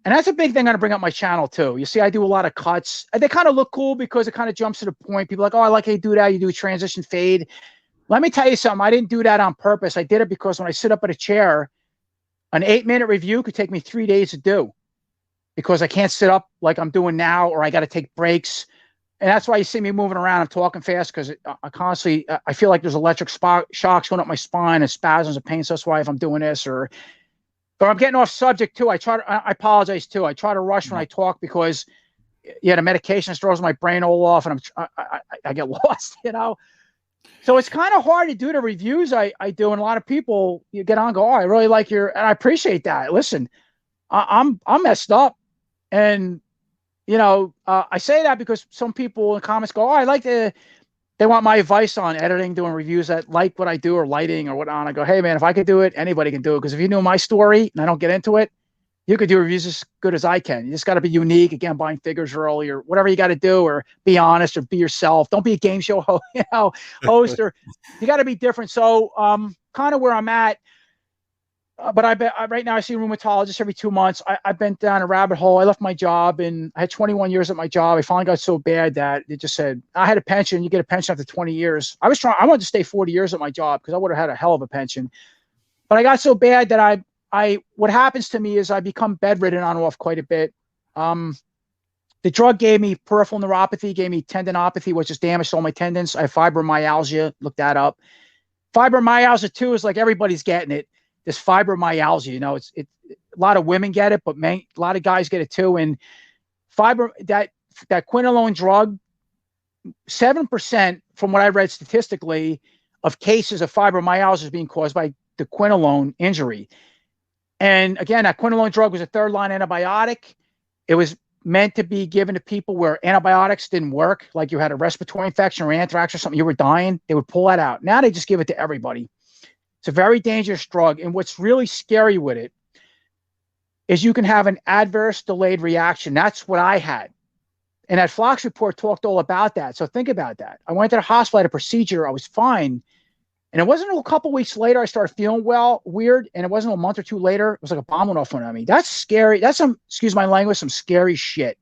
And that's a big thing I'm going to bring up my channel too. You see, I do a lot of cuts. They kind of look cool because it kind of jumps to the point. People are like, oh, I like how you do that. You do a transition fade. Let me tell you something. I didn't do that on purpose. I did it because when I sit up at a chair, an 8-minute review could take me 3 days to do because I can't sit up like I'm doing now, or I got to take breaks. And that's why you see me moving around. I'm talking fast because I constantly, I feel like there's electric shocks going up my spine and spasms of pain. So that's why if I'm doing this or I'm getting off subject too, I apologize too. I try to rush when I talk because the medication throws my brain all off and I get lost, So it's kind of hard to do the reviews I do. And a lot of people, you get on and go, oh, I really like and I appreciate that. Listen, I'm messed up. And, I say that because some people in the comments go, oh, they want my advice on editing, doing reviews that like what I do or lighting or whatnot. I go, hey man, if I could do it, anybody can do it. Because if you knew my story and I don't get into it, you could do reviews as good as I can. You just got to be unique. Again, buying figures early or whatever you got to do, or be honest or be yourself. Don't be a game show host or you got to be different. So kind of where I'm at. But right now I see a rheumatologist every 2 months. I've been down a rabbit hole. I left my job and I had 21 years at my job. I finally got so bad that it just said, I had a pension. You get a pension after 20 years. I wanted to stay 40 years at my job because I would have had a hell of a pension. But I got so bad that what happens to me is I become bedridden on and off quite a bit. The drug gave me peripheral neuropathy, gave me tendinopathy, which is damaged all my tendons. I have fibromyalgia. Look that up. Fibromyalgia too is like everybody's getting it. This fibromyalgia, it's a lot of women get it, but a lot of guys get it too. And that quinolone drug, 7% from what I read statistically of cases of fibromyalgia is being caused by the quinolone injury. And again, that quinolone drug was a third-line antibiotic. It was meant to be given to people where antibiotics didn't work, like you had a respiratory infection or anthrax or something, you were dying. They would pull that out. Now they just give it to everybody. It's a very dangerous drug. And what's really scary with it is you can have an adverse delayed reaction. That's what I had. And that Flox report talked all about that. So think about that. I went to the hospital, I had a procedure. I was fine. And it wasn't until a couple weeks later I started feeling weird. And it wasn't a month or two later. It was like a bomb went off on me. That's scary. That's excuse my language, some scary shit.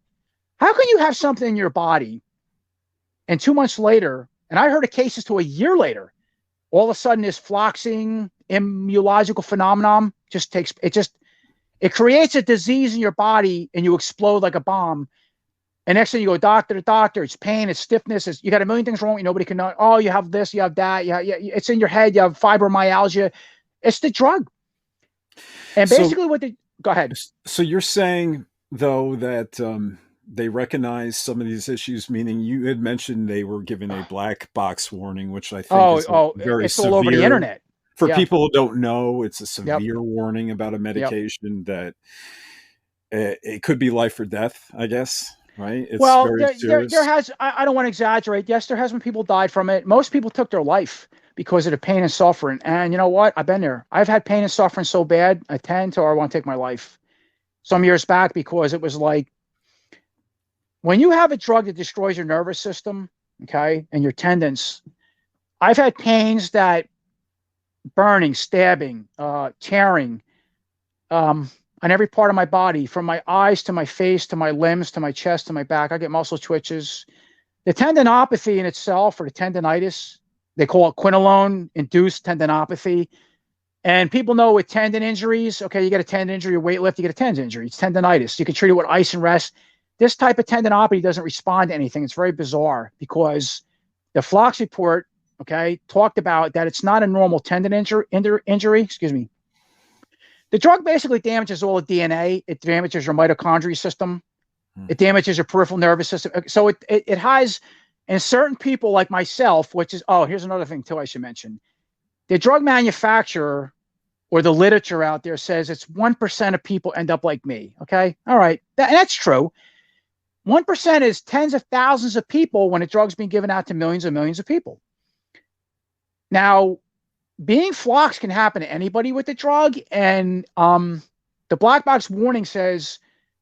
How can you have something in your body and 2 months later, and I heard of cases to a year later, all of a sudden this floxing immunological phenomenon it creates a disease in your body and you explode like a bomb. And next thing you go doctor to doctor, it's pain, it's stiffness, you got a million things wrong. Nobody can know. Oh, you have this, you have that. Yeah, it's in your head. You have fibromyalgia. It's the drug. And basically go ahead.
So you're saying though that they recognize some of these issues, meaning you had mentioned they were given a black box warning, which I think is very
it's
severe.
All over the internet.
For people who don't know, it's a severe warning about a medication that it could be life or death, I guess, right? It's
there has, I don't want to exaggerate. Yes, there has been people died from it. Most people took their life because of the pain and suffering. And you know what? I've been there. I've had pain and suffering so bad, I want to take my life some years back because it was like, when you have a drug that destroys your nervous system, okay, and your tendons, I've had pains that burning, stabbing, tearing on every part of my body, from my eyes to my face to my limbs to my chest to my back. I get muscle twitches. The tendinopathy in itself, or the tendinitis, they call it quinolone-induced tendinopathy. And people know with tendon injuries, okay, you get a tendon injury, you weightlift, you get a tendon injury. It's tendinitis. You can treat it with ice and rest. This type of tendinopathy doesn't respond to anything. It's very bizarre because the Flox report, okay, talked about that it's not a normal tendon injury. Excuse me. The drug basically damages all the DNA. It damages your mitochondrial system. It damages your peripheral nervous system. So it has, in certain people like myself, which is, here's another thing too I should mention. The drug manufacturer or the literature out there says it's 1% of people end up like me. Okay. All right. That's true. 1% is tens of thousands of people when a drug's being given out to millions and millions of people. Now, being Flox can happen to anybody with the drug. And the black box warning says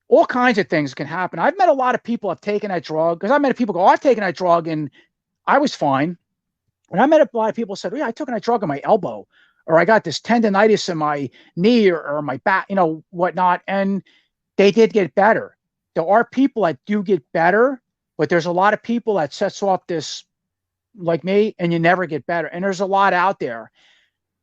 all kinds of things can happen. I've met a lot of people who have taken that drug, because I've met people go, I've taken that drug and I was fine. And I met a lot of people who said, yeah, I took that drug in my elbow, or I got this tendinitis in my knee or my back, whatnot. And they did get better. There are people that do get better, but there's a lot of people that sets off this like me and you never get better. And there's a lot out there.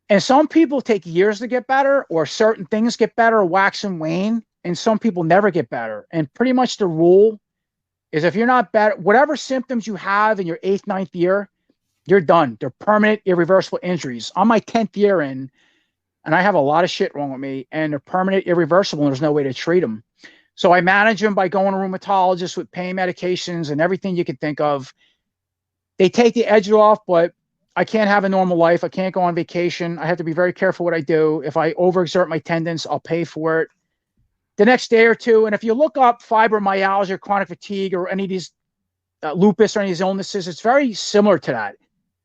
And some people take years to get better, or certain things get better, wax and wane. And some people never get better. And pretty much the rule is if you're not better, whatever symptoms you have in your 8th, 9th year, you're done. They're permanent, irreversible injuries. I'm my 10th year in, and I have a lot of shit wrong with me, and they're permanent, irreversible, and there's no way to treat them. So I manage them by going to rheumatologists with pain medications and everything you can think of. They take the edge off, but I can't have a normal life. I can't go on vacation. I have to be very careful what I do. If I overexert my tendons, I'll pay for it the next day or two. And if you look up fibromyalgia, chronic fatigue, or any of these lupus or any of these illnesses, it's very similar to that.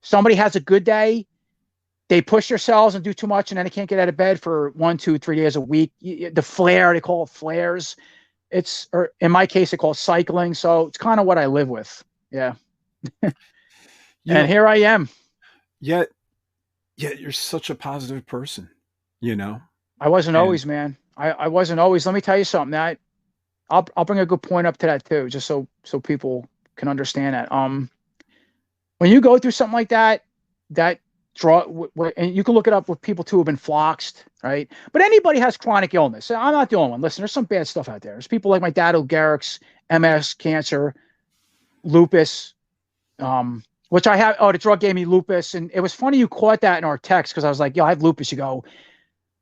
Somebody has a good day, they push themselves and do too much, and then they can't get out of bed for 1, 2, 3 days a week. The flare, they call it flares. Or in my case, they call it cycling. So it's kind of what I live with. Yeah. And here I am.
Yet you're such a positive person,
I wasn't always, man. I wasn't always. Let me tell you something. That I'll bring a good point up to that too, just so people can understand that. When you go through something like that and you can look it up with people too who have been floxed, right? But anybody has chronic illness. I'm not the only one. Listen, there's some bad stuff out there. There's people like my dad, Lou Gehrig's, MS, cancer, lupus, which I have. Oh, the drug gave me lupus. And it was funny you caught that in our text, because I was like, yo, I have lupus. You go,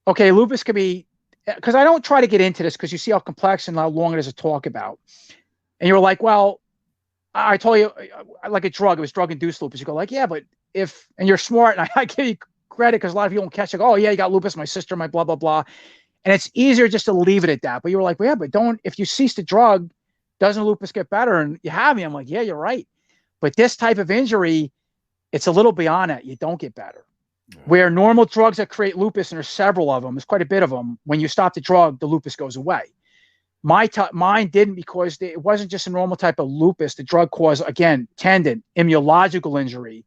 okay, lupus could be, because I don't try to get into this because you see how complex and how long it is to talk about. And you were like, well, I told you, like a drug, it was drug-induced lupus. You go like, yeah, but and you're smart, and I give you credit because a lot of people don't catch it. Oh, yeah, you got lupus, my sister, my blah, blah, blah. And it's easier just to leave it at that. But you were like, well, yeah, but if you cease the drug, doesn't lupus get better? And you have me. I'm like, yeah, you're right. But this type of injury, it's a little beyond that. You don't get better. Yeah. Where normal drugs that create lupus, and there's several of them, there's quite a bit of them, when you stop the drug, the lupus goes away. Mine didn't, because it wasn't just a normal type of lupus. The drug caused, again, tendon, immunological injury,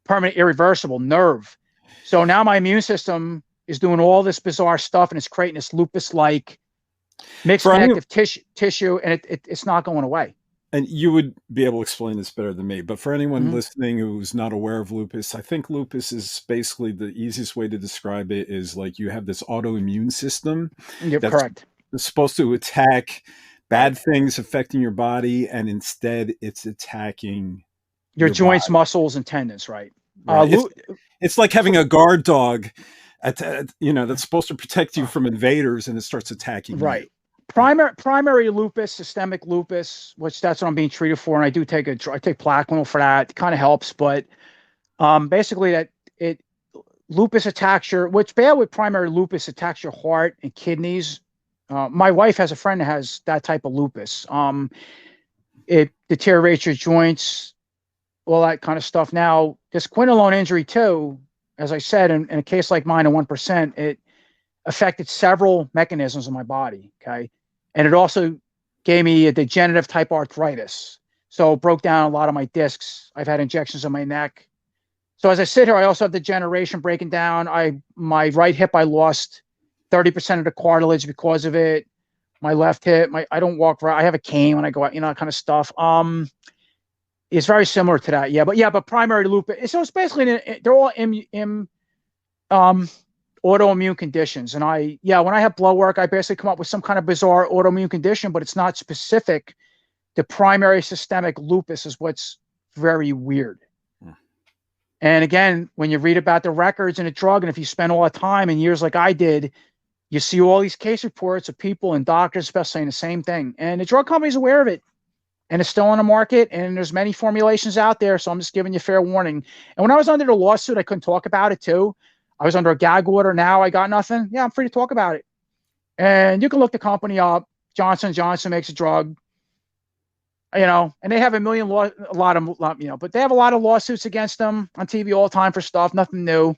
permanent, irreversible, nerve. So now my immune system is doing all this bizarre stuff, and it's creating this lupus-like mixed connective tissue, and it's not going away.
And you would be able to explain this better than me, but for anyone listening who's not aware of lupus, I think lupus is basically, the easiest way to describe it is like you have this autoimmune system.
You're correct.
It's supposed to attack bad things affecting your body, and instead it's attacking
your joints, body, muscles, and tendons, right?
It's like having a guard dog, that's supposed to protect you from invaders, and it starts attacking you.
Right. Primary lupus, systemic lupus, which that's what I'm being treated for, and I do take Plaquenil for that. It kind of helps, but basically lupus attacks what's bad with primary lupus, attacks your heart and kidneys. My wife has a friend that has that type of lupus. It deteriorates your joints, all that kind of stuff. Now, this quinolone injury too, as I said, in a case like mine, 1%, it affected several mechanisms in my body. Okay. And it also gave me a degenerative type arthritis. So it broke down a lot of my discs. I've had injections in my neck. So as I sit here, I also have degeneration breaking down. My right hip, I lost 30% of the cartilage because of it. My left hip, I don't walk right. I have a cane when I go out, that kind of stuff. It's very similar to that. But primary lupus. So it's basically, they're all autoimmune conditions. And when I have blood work, I basically come up with some kind of bizarre autoimmune condition, but it's not specific. The primary systemic lupus is what's very weird. And again, when you read about the records and the drug, and if you spend all the time and years like I did, you see all these case reports of people and doctors, especially, saying the same thing. And the drug company's aware of it, and it's still on the market, and there's many formulations out there. So I'm just giving you fair warning. And when I was under the lawsuit, I couldn't talk about it too. I was under a gag order. Now I got nothing. Yeah, I'm free to talk about it. And you can look the company up. Johnson & Johnson makes a drug, and they have but they have a lot of lawsuits against them on TV all the time for stuff, nothing new.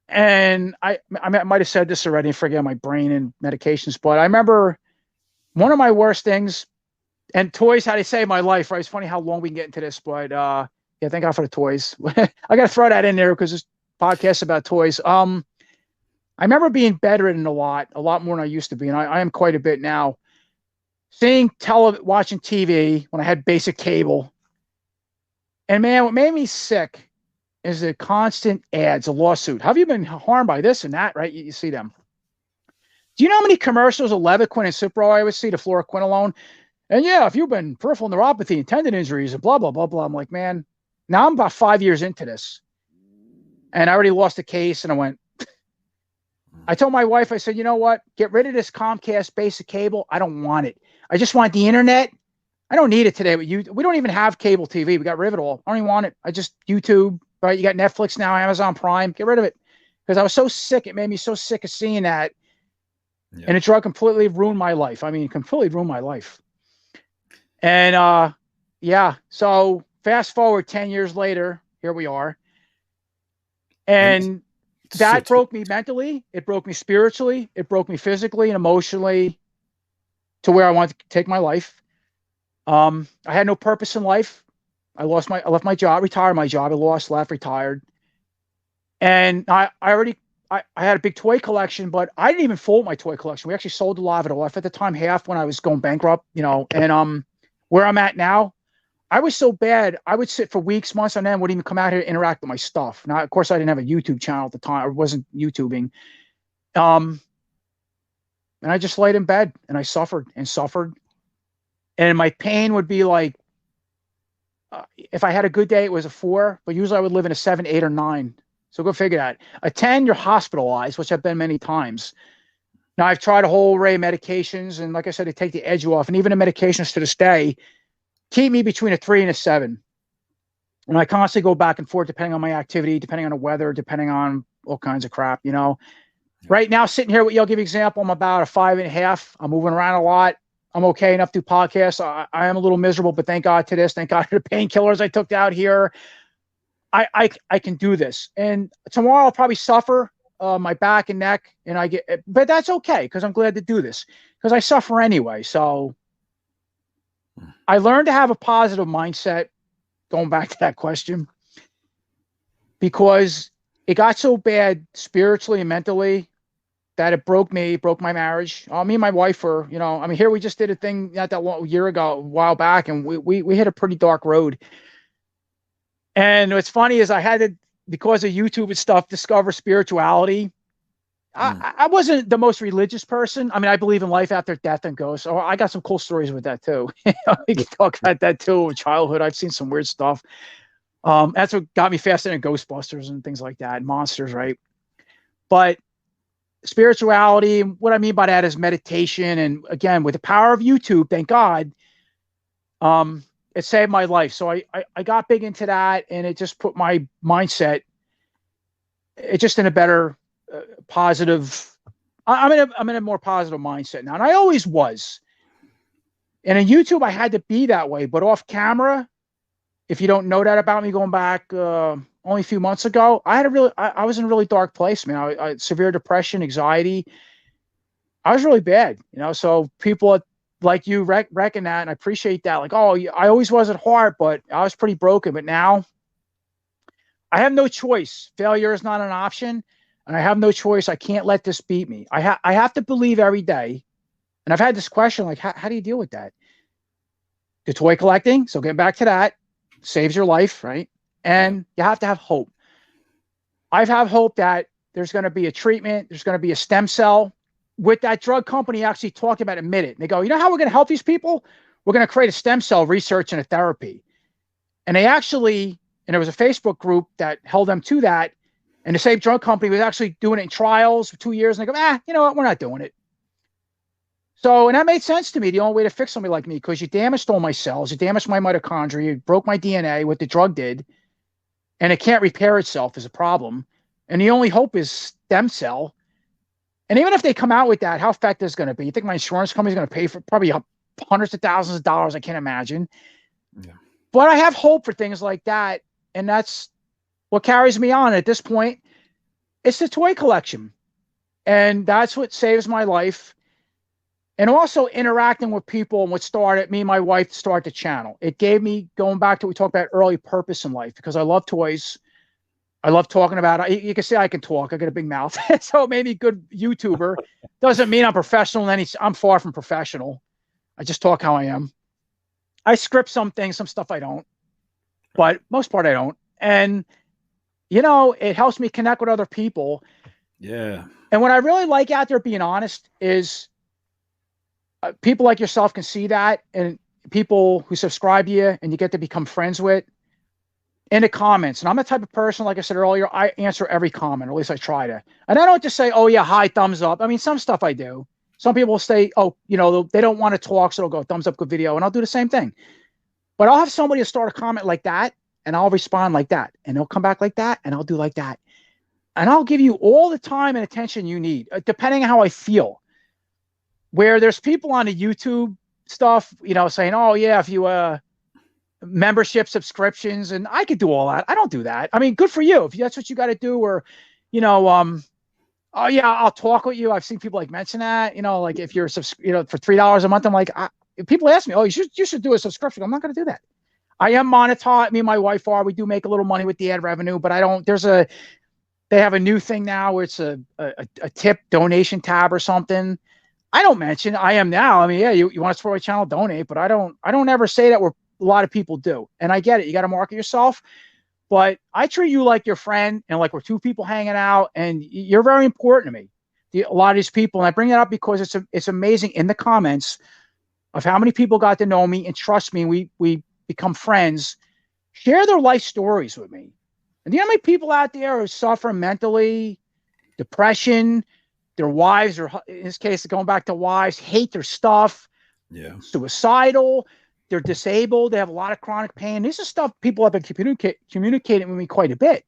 And I might have said this already, forget my brain and medications, but I remember one of my worst things, and toys had to save my life, right? It's funny how long we can get into this, but thank God for the toys. I got to throw that in there because this podcast about toys. I remember being bedridden a lot more than I used to be, and I am quite a bit now. Watching TV when I had basic cable, And man, what made me sick is the constant ads, a lawsuit. Have you been harmed by this and that? Right? You see them. Do you know how many commercials of Levaquin and Cipro I would see, the fluoroquinolone? And yeah, if you've been peripheral neuropathy and tendon injuries and blah, blah, blah, blah. I'm like, man, now I'm about 5 years into this. And I already lost a case. And I told my wife, I said, you know what? Get rid of this Comcast basic cable. I don't want it. I just want the internet. I don't need it today. But we don't even have cable TV. We got rid of it all. I don't even want it. I just YouTube, right? You got Netflix now, Amazon Prime. Get rid of it. Because I was so sick. It made me so sick of seeing that. Yeah. And the drug completely ruined my life. I mean, completely ruined my life. And yeah, so fast forward 10 years later, here we are. And that broke me mentally. It broke me spiritually. It broke me physically and emotionally to where I wanted to take my life. I had no purpose in life. I left my job, retired my job. I left, retired. And I had a big toy collection, but I didn't even fold my toy collection. We actually sold a lot of it off at the time, half when I was going bankrupt, and where I'm at now, I was so bad. I would sit for weeks, months on end, wouldn't even come out here to interact with my stuff. Now, of course, I didn't have a YouTube channel at the time. I wasn't YouTubing. And I just laid in bed and I suffered and suffered. And my pain would be like, if I had a good day, it was a 4, but usually I would live in a 7, 8, or 9. So go figure that. A 10, you're hospitalized, which I've been many times. Now, I've tried a whole array of medications, and like I said, they take the edge off. And even the medications to this day keep me between a 3 and a 7. And I constantly go back and forth depending on my activity, depending on the weather, depending on all kinds of crap, Right now, sitting here with you, I'll give you an example. I'm about a 5.5. I'm moving around a lot. I'm okay enough to do podcasts. I am a little miserable, but thank God to this. Thank God to the painkillers I took out here. I can do this. And tomorrow I'll probably suffer my back and neck, but that's okay because I'm glad to do this because I suffer anyway. So I learned to have a positive mindset, going back to that question, because it got so bad spiritually and mentally that it broke my marriage. Me and my wife were, here we just did a thing not that long, a while back, and we hit a pretty dark road. And what's funny is I had to, because of YouTube and stuff, discover spirituality. I wasn't the most religious person. I mean, I believe in life after death and ghosts. Oh, I got some cool stories with that too. We can talk about that too. Childhood, I've seen some weird stuff. That's what got me fascinated in Ghostbusters and things like that, monsters, right? But spirituality, what I mean by that is meditation. And again, with the power of YouTube, thank God, it saved my life. So I got big into that, and it just put my mindset, it just in a better, positive. I'm in a more positive mindset now, and I always was. And in YouTube, I had to be that way, but off camera, if you don't know that about me, going back only a few months ago, I was in a really dark place, man. I had severe depression, anxiety. I was really bad, So people like you reckon that, and I appreciate that. Like, oh, I always was at heart, but I was pretty broken. But now I have no choice. Failure is not an option, and I have no choice. I can't let this beat me. I have to believe every day. And I've had this question, like, how do you deal with that? The toy collecting, so getting back to that, saves your life, right? And you have to have hope. I have hope that there's going to be a treatment, there's going to be a stem cell. With that drug company actually talking about it, admit it. And they go, you know how we're going to help these people? We're going to create a stem cell research and a therapy. And they actually, and there was a Facebook group that held them to that. And the same drug company was actually doing it in trials for 2 years. And they go, you know what? We're not doing it. So, and that made sense to me. The only way to fix somebody like me, because you damaged all my cells, you damaged my mitochondria, you broke my DNA, what the drug did, and it can't repair itself is a problem. And the only hope is stem cell. And even if they come out with that, how effective is going to be? You think my insurance company is going to pay for probably hundreds of thousands of dollars? I can't imagine. Yeah. But I have hope for things like that. And that's what carries me on at this point. It's the toy collection. And that's what saves my life. And also interacting with people, and what started me and my wife to start the channel. It gave me, going back to what we talked about early, purpose in life, because I love toys. I love talking about it. You can say I can talk. I got a big mouth. So it made me a good YouTuber. Doesn't mean I'm professional. I'm far from professional. I just talk how I am. I script some things, some stuff I don't. but most part I don't. And, it helps me connect with other people.
Yeah.
And what I really like out there, being honest, is people like yourself can see that, and people who subscribe to you and you get to become friends with in the comments. And I'm the type of person, like I said earlier, I answer every comment, or at least I try to. And I don't just say, oh yeah, hi, thumbs up. I mean, some stuff I do. Some people will say, oh, they don't want to talk, so they'll go thumbs up, good video. And I'll do the same thing. But I'll have somebody start a comment like that, and I'll respond like that. And they'll come back like that, and I'll do like that. And I'll give you all the time and attention you need, depending on how I feel. Where there's people on the YouTube stuff, saying, oh yeah, if you membership subscriptions, and I could do all that. I don't do that. I mean, good for you if that's what you got to do. Or, oh yeah, I'll talk with you. I've seen people like mention that, like if you're, for $3 a month, I'm like, if people ask me, oh, you should do a subscription. I'm not going to do that. I am monetized. Me and my wife are. We do make a little money with the ad revenue, but I don't. They have a new thing now where it's a tip donation tab or something. I don't mention. I am now. I mean, yeah, you want to support my channel, donate, but I don't ever say that, where a lot of people do. And I get it. You got to market yourself, but I treat you like your friend, and like we're two people hanging out, and you're very important to me. A lot of these people, and I bring that up because it's amazing in the comments of how many people got to know me and trust me. We become friends, share their life stories with me. And do you know how many people out there who suffer mentally, depression, their wives, or in this case, going back to wives, hate their stuff, suicidal, they're disabled, they have a lot of chronic pain. This is stuff people have been communicating with me quite a bit.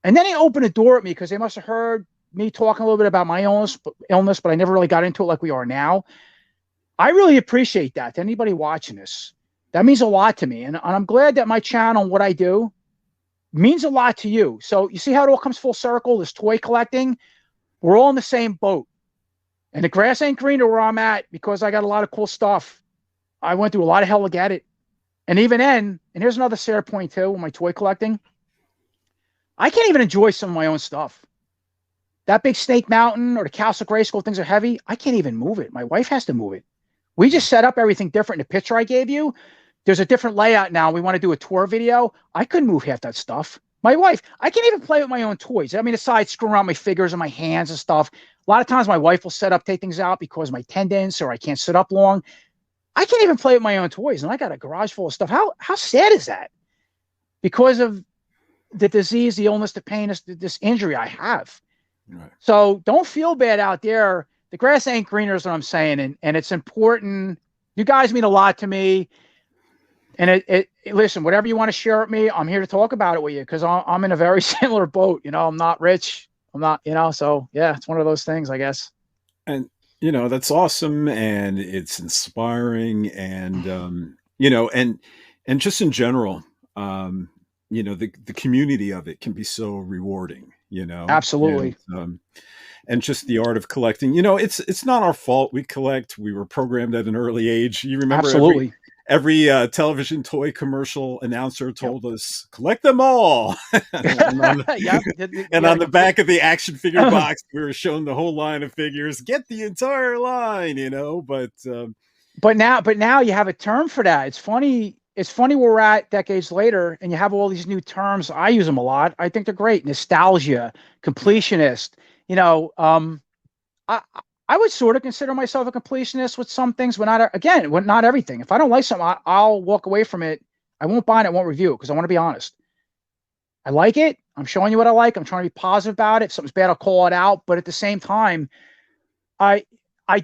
And then they open a door at me because they must have heard me talking a little bit about my illness, but I never really got into it like we are now. I really appreciate that. To anybody watching this, that means a lot to me. And I'm glad that my channel and what I do means a lot to you. So you see how it all comes full circle, this toy collecting? We're all in the same boat. And the grass ain't greener where I'm at, because I got a lot of cool stuff. I went through a lot of hell to get it. And even then, and here's another sad point too, with my toy collecting, I can't even enjoy some of my own stuff. That big Snake Mountain or the Castle Grayskull, things are heavy. I can't even move it. My wife has to move it. We just set up everything different. In the picture I gave you, there's a different layout now. We want to do a tour video. I couldn't move half that stuff. My wife, I can't even play with my own toys. I mean, aside screwing around my figures and my hands and stuff. A lot of times my wife will take things out because of my tendons, or I can't sit up long. I can't even play with my own toys, and I got a garage full of stuff. How sad is that? Because of the disease, the illness, the pain, this injury I have. Right. So don't feel bad out there. The grass ain't greener is what I'm saying, and it's important. You guys mean a lot to me. And listen, whatever you want to share with me, I'm here to talk about it with you, because I'm in a very similar boat. I'm not rich. I'm not, so yeah, it's one of those things, I guess.
And, that's awesome. And it's inspiring. And, and just in general, the community of it can be so rewarding,
Absolutely.
And just the art of collecting, it's not our fault. We collect. We were programmed at an early age. You remember
Absolutely.
Every television toy commercial announcer told us, collect them all. and on the back of the action figure box, we were shown the whole line of figures. Get the entire line, But
now you have a term for that. It's funny where we're at decades later, and you have all these new terms. I use them a lot. I think they're great. Nostalgia, completionist. I would sort of consider myself a completionist with some things, but not everything. If I don't like something, I'll walk away from it. I won't buy it. I won't review it, because I want to be honest. I like it. I'm showing you what I like. I'm trying to be positive about it. If something's bad, I'll call it out. But at the same time, I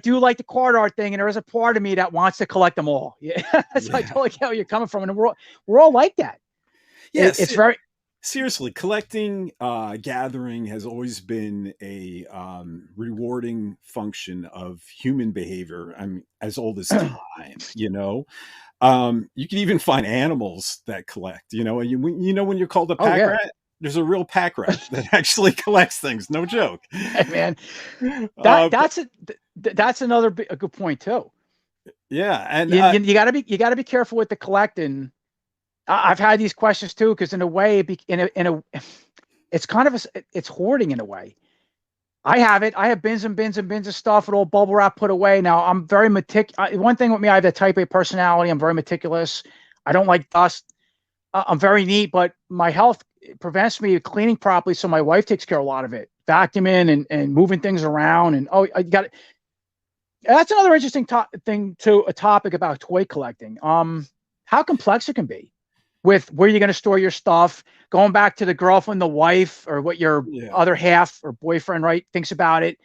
do like the card art thing, and there is a part of me that wants to collect them all. Yeah, so I totally get where you're coming from, and we're all like that.
Yes,
it's very.
Seriously, collecting, gathering has always been a rewarding function of human behavior. I mean, as old as time, you can even find animals that collect, and when you're called a pack rat, there's a real pack rat that actually collects things. No joke.
Hey, man, that's another a good point too.
Yeah. And
you gotta be careful with the collecting. I've had these questions too, because in a way, it's kind of it's hoarding in a way. I have bins and bins and bins of stuff with all bubble wrap put away. Now I'm very meticulous. One thing with me, I have that type A personality. I'm very meticulous. I don't like dust. I'm very neat, but my health prevents me of cleaning properly. So my wife takes care of a lot of it, vacuuming and moving things around. And I got it. That's another interesting thing to a topic about toy collecting. How complex it can be with where you're going to store your stuff, going back to the girlfriend, the wife, or what your
Yeah.
other half or boyfriend, right, thinks about it.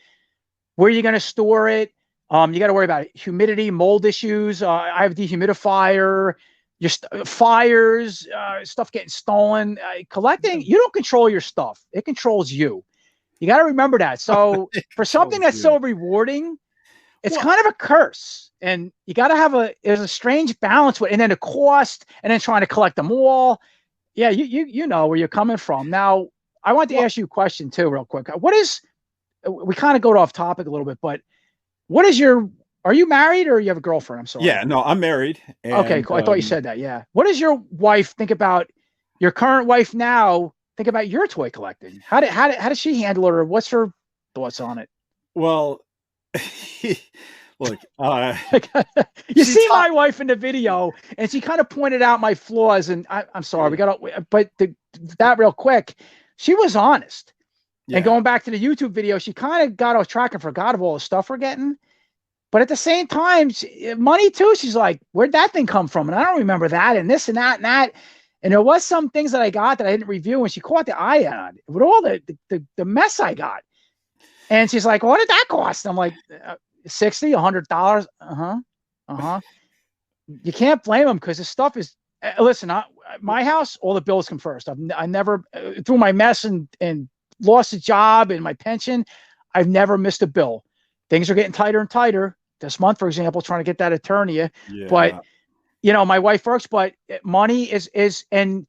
Where you're going to store it. You got to worry about humidity, mold issues. I have a dehumidifier. Your fires, stuff getting stolen. Collecting, you don't control your stuff; it controls you. You got to remember that. So
It
for something
controls
that's
you.
so rewarding, it's
Well,
kind of a curse, and you got to have there's a strange balance with, and then the cost, and then trying to collect them all. Yeah, you know where you're coming from. Now, I want to
well,
ask you a question too, real quick. What is we kind of go off topic a little bit, but what is your? Are you married or you have a girlfriend? I'm
yeah,
sorry.
no, I'm married,
Okay,
and
cool. I thought you said that. Yeah. What does your wife think about your current wife now? Think about your toy collecting. How does she handle it, or what's her thoughts on it?
well, look,
You
she
see
taught.
my wife in the video, and she kind of pointed out my flaws. And I'm sorry, we
Yeah,
got to, but that real quick, she was honest. And
yeah,
going back to the YouTube video, she kind of got off track and forgot of all the stuff we're getting. But at the same time, money too. She's like, "Where'd that thing come from?" And I don't remember that, and this and that and that. And there was some things that I got that I didn't review, and she caught the eye on with all the mess I got. And she's like, "What did that cost?" I'm like, $60, $100. Uh huh. You can't blame them because the stuff is. Listen, my house, all the bills come first. I never through my mess and lost a job and my pension. I've never missed a bill. Things are getting tighter and tighter. This month, for example, trying to get that Eternia. But
yeah,
my wife works, but money is and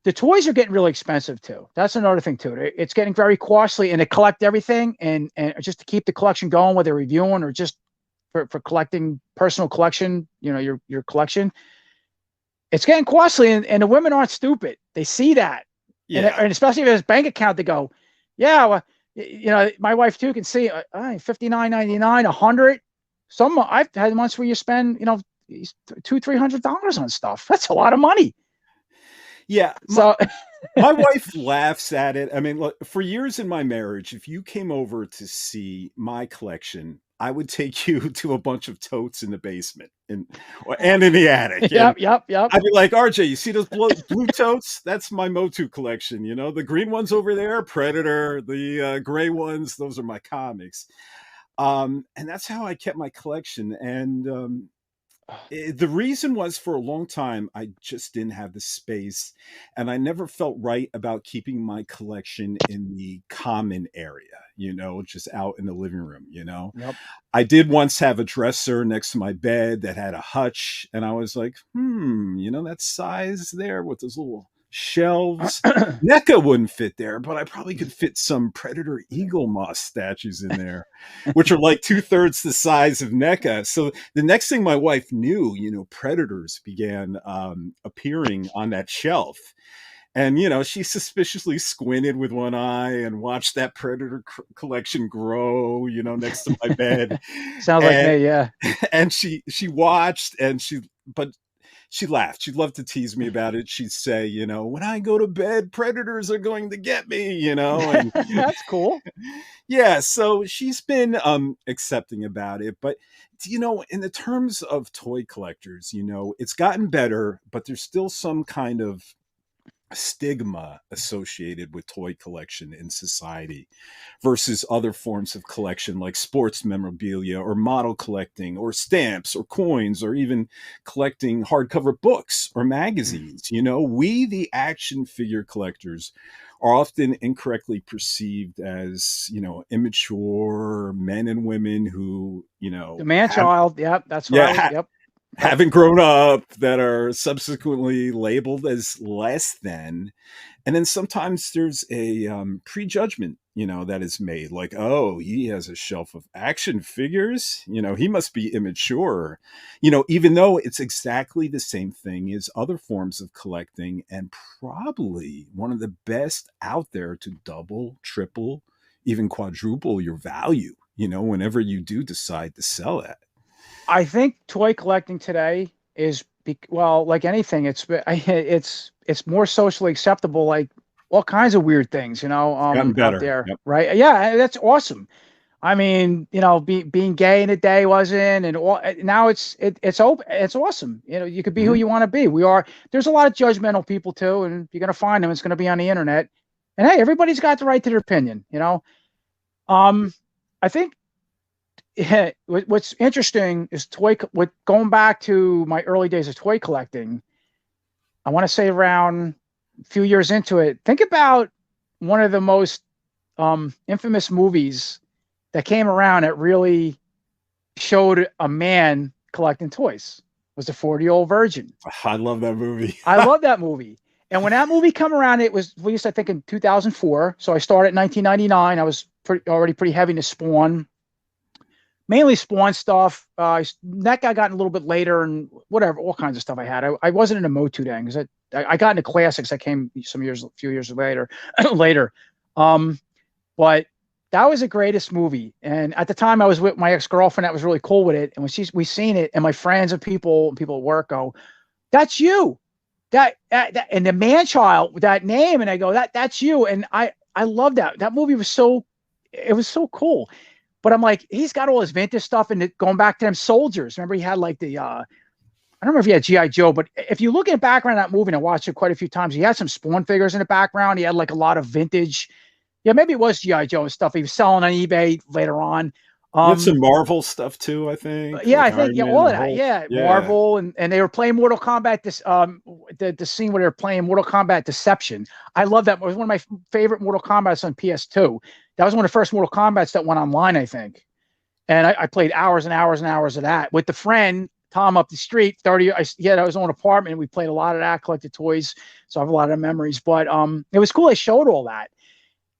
the toys are getting really expensive too. That's another thing too. It's getting very costly, and to collect everything and just to keep the collection going, whether reviewing or just for collecting personal collection, your collection, it's getting costly, and the women aren't stupid. They see that, and
yeah.
especially if there's bank account, they go, yeah, well, my wife too can see $59.99, $100. Some I've had months where you spend $200-$300 on stuff. That's a lot of money.
Yeah,
So
my wife laughs at it. I mean, look, for years in my marriage, if you came over to see my collection, I would take you to a bunch of totes in the basement and in the attic. And
yep.
I'd be like, RJ, you see those blue totes? That's my Motu collection. The green ones over there, Predator. The gray ones, those are my comics. And that's how I kept my collection. And the reason was, for a long time I just didn't have the space, and I never felt right about keeping my collection in the common area, just out in the living room.
Yep.
I did once have a dresser next to my bed that had a hutch, and I was like, that size there with those little shelves. NECA wouldn't fit there, but I probably could fit some Predator Eagle Moss statues in there, which are like 2/3 the size of NECA. So the next thing my wife knew, Predators began appearing on that shelf. And, she suspiciously squinted with one eye and watched that Predator collection grow, next to my bed.
Sounds like
And,
me, yeah.
and she watched, but she laughed. She'd love to tease me about it. She'd say, when I go to bed, predators are going to get me, and
That's cool.
yeah, so she's been accepting about it. But in the terms of toy collectors, it's gotten better, but there's still some kind of stigma associated with toy collection in society versus other forms of collection like sports memorabilia or model collecting or stamps or coins or even collecting hardcover books or magazines. We, the action figure collectors, are often incorrectly perceived as, immature men and women who,
The man child. Yep. That's what I was.
yeah,
Yep. Yep.
haven't grown up, that are subsequently labeled as less than. And then sometimes there's a prejudgment, that is made, like, oh, he has a shelf of action figures, he must be immature, even though it's exactly the same thing as other forms of collecting, and probably one of the best out there to double, triple, even quadruple your value, whenever you do decide to sell it.
I think toy collecting today is well, like anything, it's it's more socially acceptable, like all kinds of weird things,
Gotten better.
out there.
Yep.
Right. Yeah. That's awesome. I mean, being gay in a day wasn't, and now it's open. It's awesome. You could be who you want to be. There's a lot of judgmental people too, and you're going to find them. It's going to be on the internet. And hey, everybody's got the right to their opinion, I think what's interesting is going back to my early days of toy collecting. I want to say around a few years into it, think about one of the most infamous movies that came around that really showed a man collecting toys. Was the 40-Year-Old Virgin.
I love that movie.
I love that movie. And when that movie came around, it was released, I think, in 2004. So I started in 1999. I was already pretty heavy into Spawn. Mainly Spawn stuff. That guy got in a little bit later and whatever, all kinds of stuff I had. I wasn't into Motu then because I got into classics. I came a few years later. But that was the greatest movie. And at the time I was with my ex-girlfriend that was really cool with it. And when we seen it, and my friends and people at work go, "That's you. That and the man child with that name." And I go, that's you. And I love that. That movie was so cool. But I'm like, he's got all his vintage stuff and going back to them soldiers. Remember he had like the I don't remember if he had G.I. Joe, but if you look at the background of that movie, and I watched it quite a few times, he had some Spawn figures in the background. He had like a lot of vintage. Yeah, maybe it was G.I. Joe and stuff. He was selling on eBay later on.
Some Marvel stuff too, I think.
Yeah, like I think all of that. Yeah, Marvel, and they were playing Mortal Kombat. The scene where they were playing Mortal Kombat Deception. I love that. It was one of my favorite Mortal Kombats on PS2. That was one of the first Mortal Kombats that went online, I think. And I played hours and hours and hours of that with the friend Tom up the street. He had his own apartment. We played a lot of that, collected toys, so I have a lot of memories. But it was cool. They showed all that.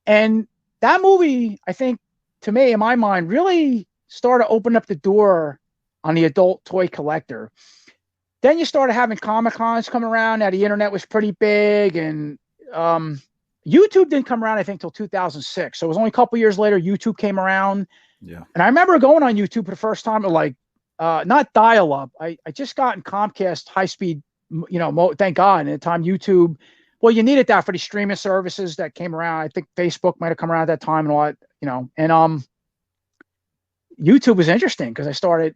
And that movie, I think, to me, in my mind, really started to open up the door on the adult toy collector. Then you started having Comic-Cons come around. Now the internet was pretty big, and YouTube didn't come around, I think, till 2006. So it was only a couple years later YouTube came around.
Yeah.
And I remember going on YouTube for the first time, not dial-up. I just got in Comcast high-speed, thank God. And at the time, YouTube, well, you needed that for the streaming services that came around. I think Facebook might have come around at that time and all that, and YouTube was interesting because I started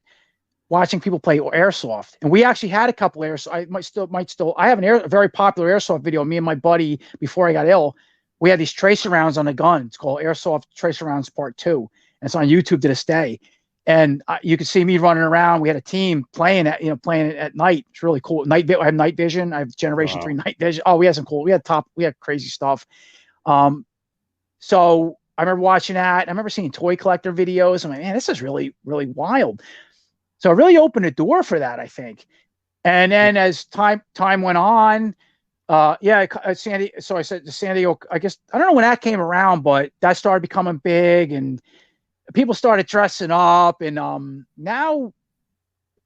watching people play airsoft, and we actually had a couple airsoft. I might still. I have a very popular airsoft video. Me and my buddy, before I got ill, we had these tracer rounds on the gun. It's called Airsoft Tracer Rounds Part 2, and it's on YouTube to this day. And you could see me running around. We had a team playing it at night. It's really cool. I have night vision. I have Generation 3 night vision. Oh, we had some cool. We had crazy stuff. So I remember watching that. I remember seeing toy collector videos. I'm like, man, this is really, really wild. So it really opened a door for that, I think. And then as time went on, Sandy. So I said to San Diego, I guess, I don't know when that came around, but that started becoming big and people started dressing up. And now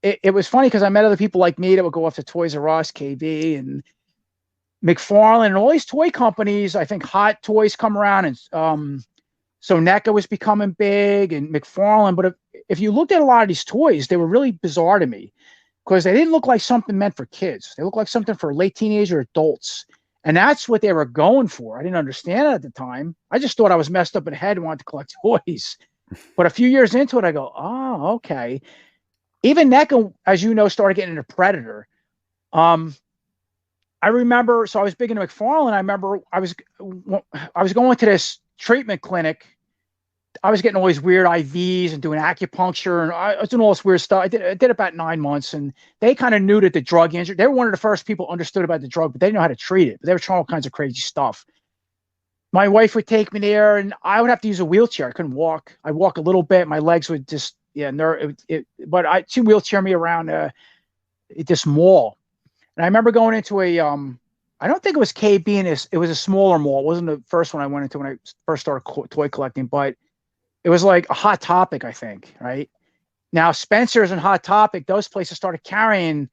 it was funny because I met other people like me that would go off to Toys R Us, KB, and McFarlane, and all these toy companies. I think Hot Toys come around, and so NECA was becoming big, and McFarlane. But if you looked at a lot of these toys, they were really bizarre to me because they didn't look like something meant for kids. They looked like something for late teenager adults. And that's what they were going for. I didn't understand it at the time. I just thought I was messed up in the head and wanted to collect toys. But a few years into it, I go, oh, okay. Even NECA, as you know, started getting into Predator. I remember, so I was big into McFarlane. I remember I was going to this treatment clinic. I was getting all these weird IVs and doing acupuncture, and I was doing all this weird stuff. I did about 9 months, and they kind of knew that the drug injury. They were one of the first people understood about the drug, but they didn't know how to treat it. But they were trying all kinds of crazy stuff. My wife would take me there, and I would have to use a wheelchair. I couldn't walk. I'd walk a little bit. My legs would just, but she wheelchair me around this mall. And I remember going into I don't think it was KB, and it was a smaller mall. It wasn't the first one I went into when I first started toy collecting, but it was like a Hot Topic, I think, right? Now, Spencer's and Hot Topic, those places started carrying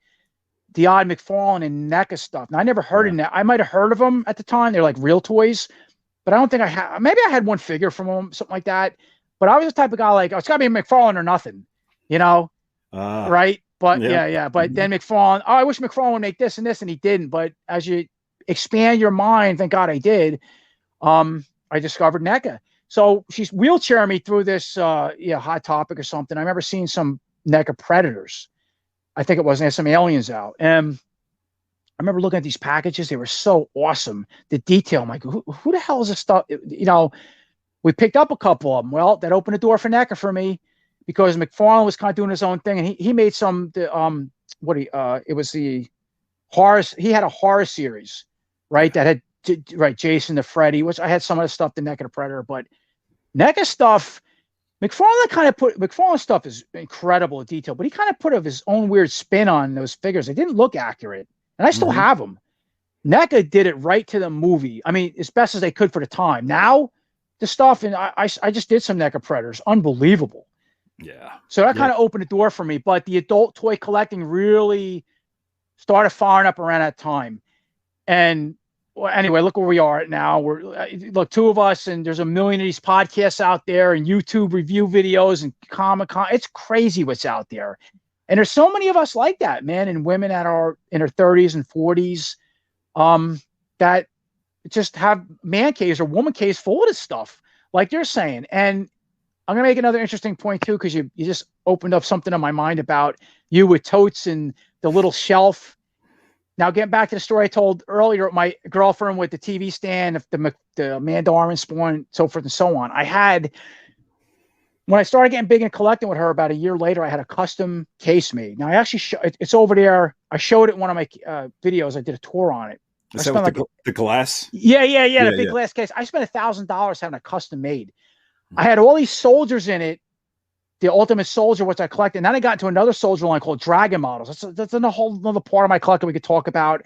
the odd McFarlane and NECA stuff. Now, I never heard of that. I might have heard of them at the time. They're like real toys, but I don't think I had. Maybe I had one figure from them, something like that. But I was the type of guy like, oh, it's got to be McFarlane or nothing, right? But yeah. But then McFarlane, I wish McFarlane would make this and this, and he didn't. But as you expand your mind, thank God I did, I discovered NECA. So she's wheelchairing me through this Hot Topic or something. I remember seeing some NECA predators. I think it was, and some aliens out. And I remember looking at these packages. They were so awesome. The detail, I'm like, who the hell is this stuff? We picked up a couple of them. Well, that opened the door for NECA for me, because McFarlane was kind of doing his own thing, and he made some it was the horror. He had a horror series, right? That had Jason the Freddy, which I had some of the stuff, the NECA the Predator, but NECA stuff, McFarlane stuff is incredible detail, but he kind of put his own weird spin on those figures. They didn't look accurate, and I still have them. NECA did it right to the movie. I mean, as best as they could for the time. Now, the stuff, and I just did some NECA Predators, unbelievable.
Yeah.
So that kind of opened the door for me. But the adult toy collecting really started firing up around that time. And well, anyway, look where we are now. Look, two of us, and there's a million of these podcasts out there, and YouTube review videos, and Comic-Con. It's crazy what's out there. And there's so many of us like that, man, and women that are in their 30s and 40s that just have man caves or woman caves full of this stuff, like you're saying. And I'm going to make another interesting point, too, because you just opened up something in my mind about you with totes and the little shelf. Now, getting back to the story I told earlier, my girlfriend with the TV stand, the Amanda Armin spawn, so forth and so on. When I started getting big and collecting with her about a year later, I had a custom case made. Now, I actually it's over there. I showed it in one of my videos. I did a tour on it.
Is that with the glass?
Yeah, the big glass case. I spent $1,000 having a custom made. I had all these soldiers in it, the Ultimate Soldier, which I collected. And then I got into another soldier line called Dragon Models. That's a whole other part of my collection we could talk about.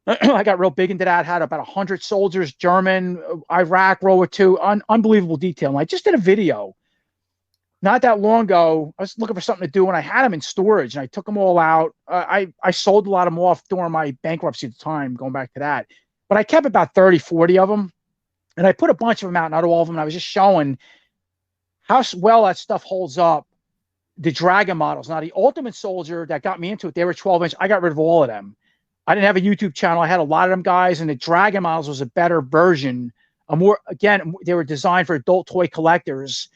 I got real big into that. Had about 100 soldiers, German, Iraq, World War II. Unbelievable detail. And I just did a video not that long ago. I was looking for something to do, and I had them in storage, and I took them all out. I sold a lot of them off during my bankruptcy at the time, going back to that. But I kept about 30, 40 of them, and I put a bunch of them out, not all of them. And I was just showing how well that stuff holds up. The Dragon models. Now, the Ultimate Soldier that got me into it, they were 12-inch. I got rid of all of them. I didn't have a YouTube channel. I had a lot of them guys, and the Dragon models was a better version. They were designed for adult toy collectors,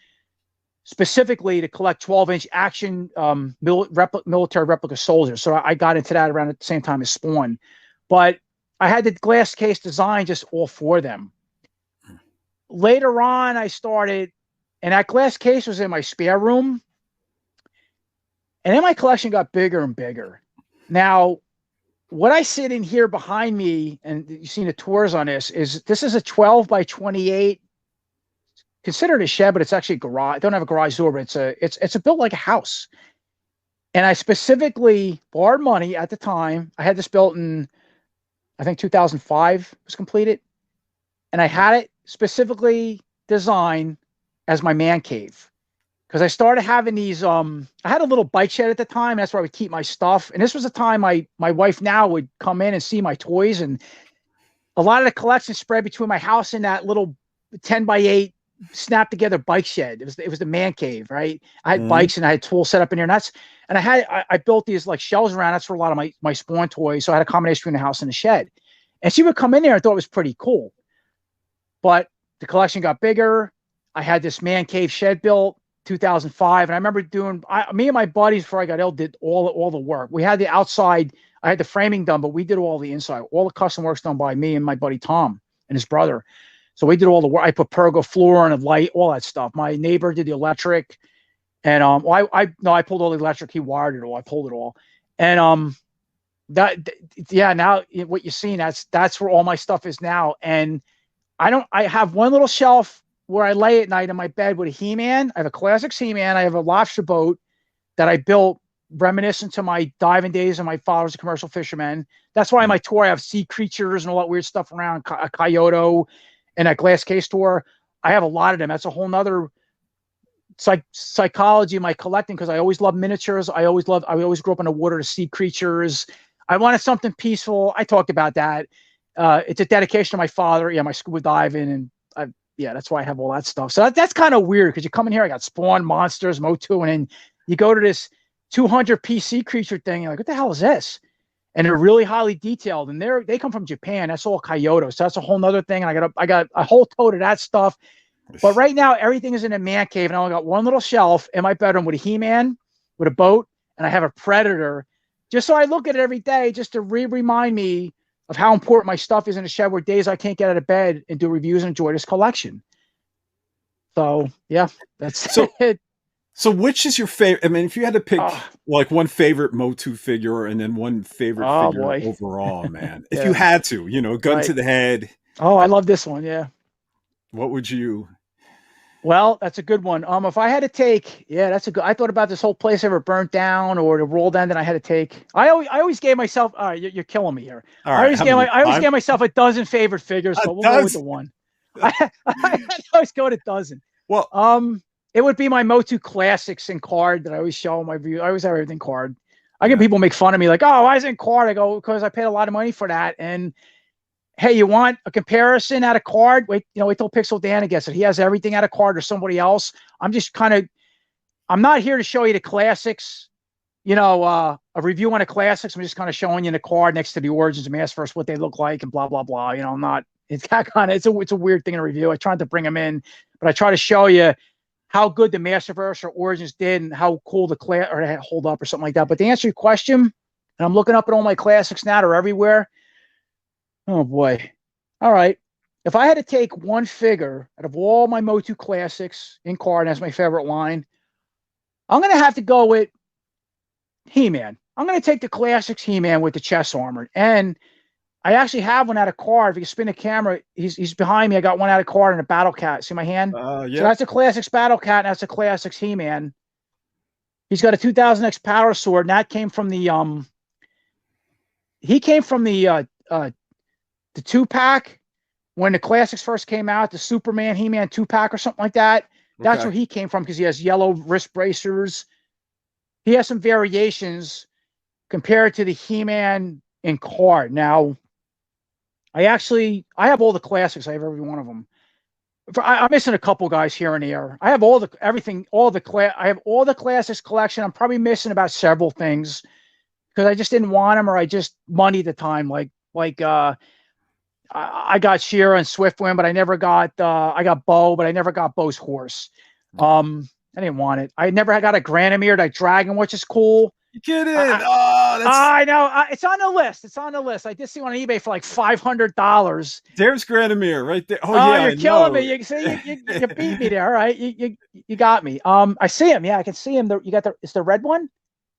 specifically to collect 12-inch action military replica soldiers. So I got into that around at the same time as Spawn. But I had the glass case design just all for them. Later on, I started, and that glass case was in my spare room. And then my collection got bigger and bigger. Now, what I sit in here behind me, and you've seen the tours on this is a 12 by 28. Considered a shed, but it's actually a garage. I don't have a garage door, but it's built like a house. And I specifically borrowed money at the time. I had this built in, I think 2005 was completed. And I had it specifically designed as my man cave. Because I started having these, I had a little bike shed at the time. That's where I would keep my stuff. And this was a time my wife now would come in and see my toys. And a lot of the collection spread between my house and that little 10 by 8 snapped together bike shed. It was the man cave, right? I had bikes and I had tools set up in there. And I built these like shelves around. That's for a lot of my Spawn toys. So I had a combination between the house and the shed. And she would come in there and thought it was pretty cool. But the collection got bigger. I had this man cave shed built 2005. And I remember me and my buddies before I got ill did all the work. We had the outside, I had the framing done, but we did all the inside. All the custom work's done by me and my buddy Tom and his brother. So we did all the work. I put pergo floor and a light, all that stuff. My neighbor did the electric, and I pulled all the electric. He wired it all. I pulled it all, and now what you're seeing, that's where all my stuff is now. And I have one little shelf where I lay at night in my bed with a He-Man. I have a classic He-Man. I have a lobster boat that I built reminiscent to my diving days and my father's a commercial fisherman. That's why in my tour I have sea creatures and all that weird stuff around, a coyote. And that glass case store, I have a lot of them. That's a whole nother psychology of my collecting, because I always love miniatures. I always grew up in the water to see creatures. I wanted something peaceful. I talked about that. It's a dedication to my father. Yeah, my scuba diving, and that's why I have all that stuff. So that's kind of weird, because you come in here, I got Spawn, monsters, Motu, and then you go to this 200 PC creature thing. You're like, what the hell is this? and they're really highly detailed, and they come from Japan. That's all Kyoto, so that's a whole nother thing. And I got a whole tote of that stuff. But right now, everything is in a man cave, and I only got one little shelf in my bedroom with a He-Man, with a boat, and I have a Predator, just so I look at it every day, just to remind me of how important my stuff is in the shed, where days I can't get out of bed and do reviews and enjoy this collection. So yeah, that's it.
So which is your favorite? I mean, if you had to pick like one favorite Motu figure and then one favorite figure overall, man, if you had to, you know, gun to the head.
Oh, I love this one. Yeah.
What would you?
Well, that's a good one. If I had to take, that's a good. I thought about this whole place ever burnt down or the world end, and I had to take. I always gave myself. All right, you're killing me here. I always gave myself a dozen favorite figures, but we'll go with the one. I always go with a dozen.
Well,
it would be my Motu Classics in card that I always show in my review. I always have everything card. I get people make fun of me like, oh, why isn't card? I go, because I paid a lot of money for that. And hey, you want a comparison at a card? Wait till Pixel Dana gets it. He has everything at a card or somebody else. I'm not here to show you the classics, a review on the classics. I'm just kind of showing you the card next to the Origins and Masterverse, what they look like and blah, blah, blah. I'm not, it's that kind of, it's a weird thing in a review. I tried to bring them in, but I try to show you how good the Masterverse or Origins did and how cool the class or hold up or something like that. But to answer your question, and I'm looking up at all my classics now, they're everywhere. Oh boy. All right. If I had to take one figure out of all my Motu Classics in card, and that's my favorite line, I'm going to have to go with He-Man. I'm going to take the Classics He-Man with the chest armor. And I actually have one out of card. If you can spin the camera, he's behind me. I got one out of card and a Battle Cat. See my hand?
Yeah.
So that's a Classics Battle Cat, and that's a Classics He-Man. He's got a 2000X Power Sword, and that came from the 2-pack when the Classics first came out, the Superman He-Man 2-pack or something like that. That's where he came from, because he has yellow wrist bracers. He has some variations compared to the He-Man in card. Now, I have all the classics. I have every one of them. I'm missing a couple guys here and there. I have I have all the classics collection. I'm probably missing about several things because I just didn't want them, or I just money at the time. I got She-Ra and Swiftwind, but I never got. I got Bo, but I never got Bo's horse. I didn't want it. I never got a Granomir, that dragon, which is cool.
You kidding?
I know. It's on the list. It's on the list. I did see one on eBay for like $500.
There's Granomir right there. Oh yeah,
you're killing me. You see, you beat me there. All right, you got me. I see him. Yeah, I can see him. It's the red one.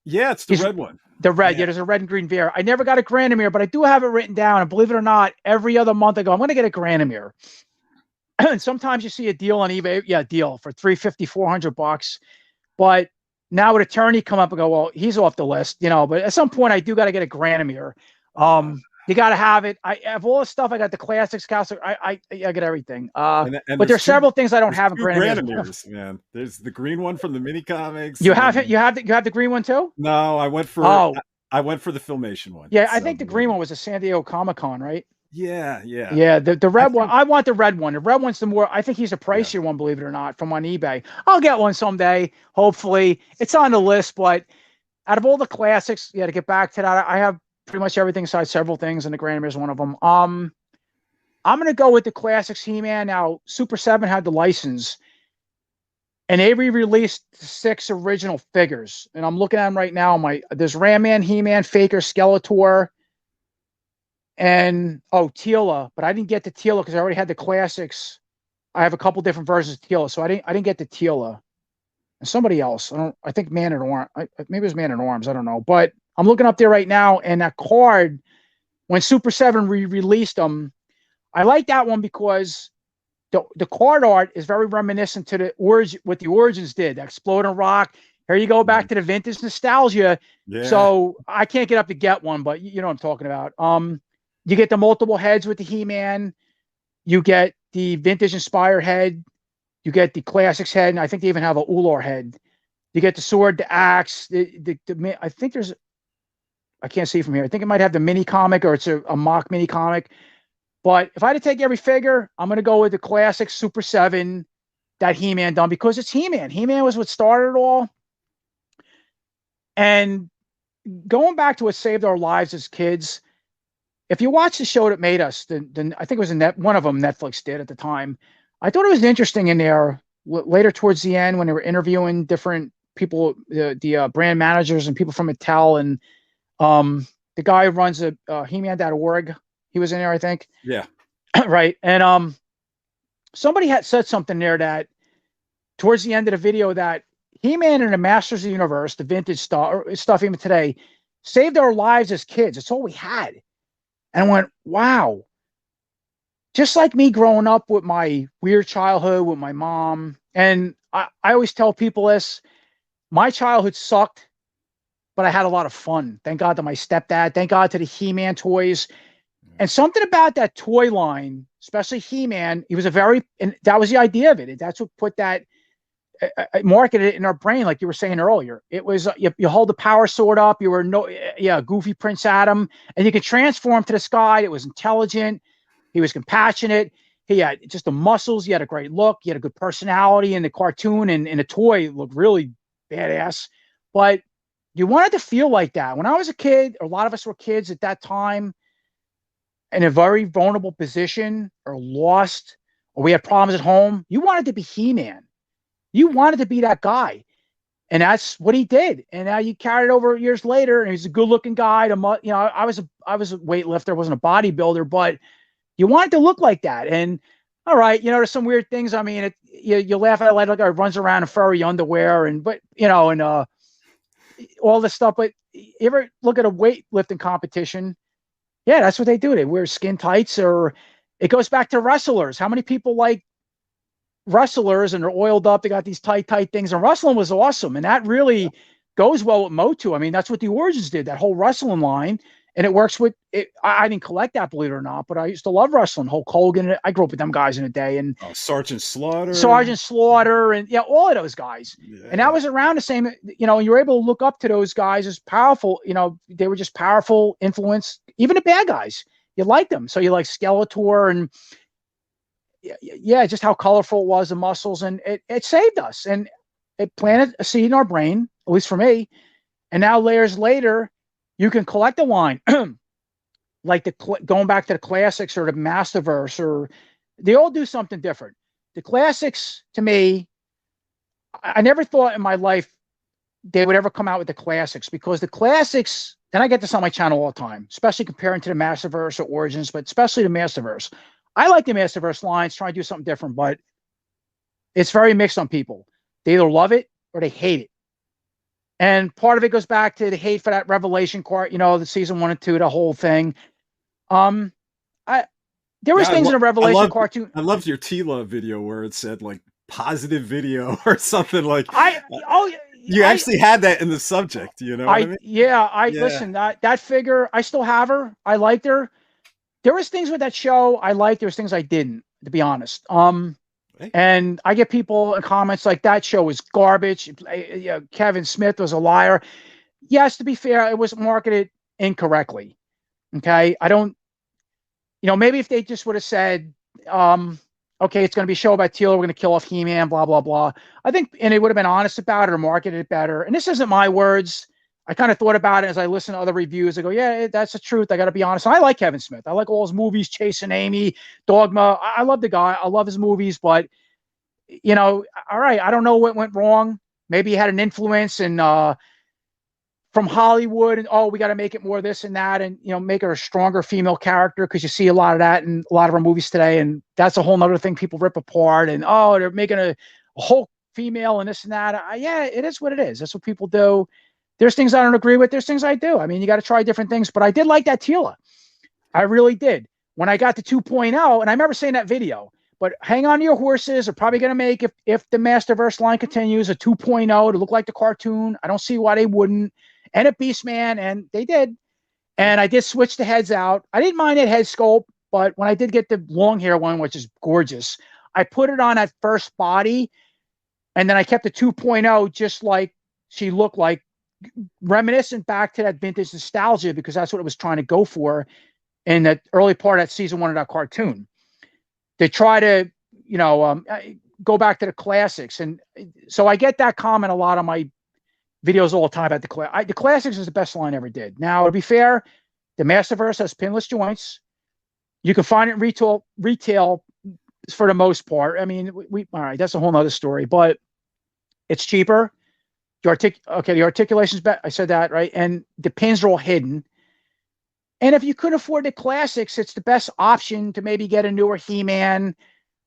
Yeah, it's the red one.
The red. Yeah, there's a red and green Veer. I never got a Granomir, but I do have it written down. And believe it or not, every other month I go, I'm going to get a Granomir. And sometimes you see a deal on eBay. Yeah, deal for $350, $400. But now would Eternity come up and go, well, he's off the list, but at some point I do got to get a Granomir. You got to have it. I have all the stuff. I got the classics, I get everything. And but there's several things I don't have in
Granomirs, man. There's the green one from the mini comics.
You have it. You have the green one too?
No, I went for the Filmation one.
Yeah, I think the green one was a San Diego Comic-Con, right?
Yeah.
The red one. I want the red one. The red one's the more. I think he's a pricier one, believe it or not, from on eBay. I'll get one someday. Hopefully, it's on the list. But out of all the classics, to get back to that, I have pretty much everything besides several things, and the Granomir is one of them. I'm gonna go with the classics He-Man. Now, Super 7 had the license, and they re-released 6 original figures, and I'm looking at them right now. There's Ram Man, He-Man, Faker, Skeletor. And Teela, but I didn't get the Teela because I already had the classics. I have a couple different versions of Teela, so I didn't get the Teela. And somebody else, I think Man at Arms, maybe it was Man at Arms, I don't know. But I'm looking up there right now, and that card, when Super 7 released them, I like that one because the card art is very reminiscent to what the Origins did. Exploding Rock. Here you go back to the vintage nostalgia. Yeah. So I can't get up to get one, but you know what I'm talking about. You get the multiple heads with the He-Man. You get the vintage inspired head. You get the classics head, and I think they even have a Ulor head. You get the sword, the axe. I think there's. I can't see from here. I think it might have the mini comic, or it's a mock mini comic. But if I had to take every figure, I'm going to go with the classic Super 7 that He-Man done, because it's He-Man. He-Man was what started it all. And going back to what saved our lives as kids, if you watch the show that made us, then I think it was one of them Netflix did at the time. I thought it was interesting in there later towards the end when they were interviewing different people, the brand managers and people from Mattel, and the guy who runs HE-MAN.org. He was in there, I think.
Yeah.
Right. And somebody had said something there that towards the end of the video that He-Man and the Masters of the Universe, the vintage stuff even today, saved our lives as kids. It's all we had. And I went, wow. Just like me growing up with my weird childhood with my mom. And I always tell people this, my childhood sucked, but I had a lot of fun. Thank God to my stepdad. Thank God to the He-Man toys. And something about that toy line, especially He-Man, and that was the idea of it. That's what put that, marketed it in our brain, like you were saying earlier. It was, you hold the power sword up, you were goofy Prince Adam, and you could transform to the sky. It was intelligent. He was compassionate. He had just the muscles. He had a great look. He had a good personality in the cartoon, and in the toy looked really badass. But you wanted to feel like that. When I was a kid, a lot of us were kids at that time, in a very vulnerable position or lost, or we had problems at home. You wanted to be He-Man. You wanted to be that guy. And that's what he did. And now you carry it over years later, and he's a good-looking guy. I was a weightlifter, wasn't a bodybuilder, but you wanted to look like that. And all right, there's some weird things. I mean, you laugh at it like a guy runs around in furry underwear, and all this stuff. But you ever look at a weightlifting competition? Yeah, that's what they do. They wear skin tights, or it goes back to wrestlers. How many people like wrestlers and they're oiled up? They got these tight things, and wrestling was awesome. And that really goes well with Motu. I mean, that's what the Origins did, that whole wrestling line. And it works with it. I didn't collect that, believe it or not, but I used to love wrestling. Hulk Hogan. I grew up with them guys in a day. And
Sergeant Slaughter,
and all of those guys. Yeah. And that was around the same, you were able to look up to those guys as powerful. They were just powerful influence. Even the bad guys, you liked them. So you like Skeletor, and just how colorful it was, the muscles, and it saved us, and it planted a seed in our brain, at least for me. And now layers later, you can collect a line like going back to the classics or the Masterverse, or they all do something different. The classics, to me, I never thought in my life they would ever come out with the classics, because the classics, and I get this on my channel all the time, especially comparing to the Masterverse or Origins, but especially the Masterverse. I like the Masterverse lines, trying to do something different, but it's very mixed on people. They either love it or they hate it. And part of it goes back to the hate for that Revelation card, the season 1 and 2, the whole thing. There was things in a Revelation cartoon.
I loved your Tila video where it said like positive video or something like. You actually had that in the subject, what I mean?
Listen, that figure, I still have her. I liked her. There was things with that show I liked. There was things I didn't, to be honest. And I get people in comments like, that show was garbage. Kevin Smith was a liar. Yes, to be fair, it was marketed incorrectly. Okay. I don't, maybe if they just would have said, okay, it's going to be a show about Teela, we're going to kill off He-Man, blah, blah, blah. I think, and they would have been honest about it or marketed it better. And this isn't my words. I kind of thought about it as I listen to other reviews. I go, yeah, that's the truth. I got to be honest. And I like Kevin Smith. I like all his movies, Chasing Amy, Dogma. I love the guy. I love his movies, but all right, I don't know what went wrong. Maybe he had an influence from Hollywood, and we got to make it more this and that, and make her a stronger female character, because you see a lot of that in a lot of our movies today, and that's a whole nother thing people rip apart. And they're making a whole female and this and that. Yeah, it is what it is. That's what people do. There's things I don't agree with. There's things I do. I mean, you got to try different things. But I did like that Teela. I really did. When I got to 2.0, and I remember saying that video, but hang on to your horses. They're probably going to make, if the Masterverse line continues, a 2.0 to look like the cartoon. I don't see why they wouldn't. And a Beastman, and they did. And I did switch the heads out. I didn't mind that head sculpt, but when I did get the long hair one, which is gorgeous, I put it on that first body, and then I kept the 2.0 just like she looked like, reminiscent back to that vintage nostalgia, because that's what it was trying to go for in that early part of that season 1 of that cartoon. They try to, go back to the classics. And so I get that comment a lot on my videos all the time about the Classics is the best line I ever did. Now, to be fair, the Masterverse has pinless joints. You can find it in retail for the most part. I mean, all right, that's a whole nother story, but it's cheaper. The articulation's better. I said that, right? And the pins are all hidden. And if you couldn't afford the Classics, it's the best option to maybe get a newer He-Man,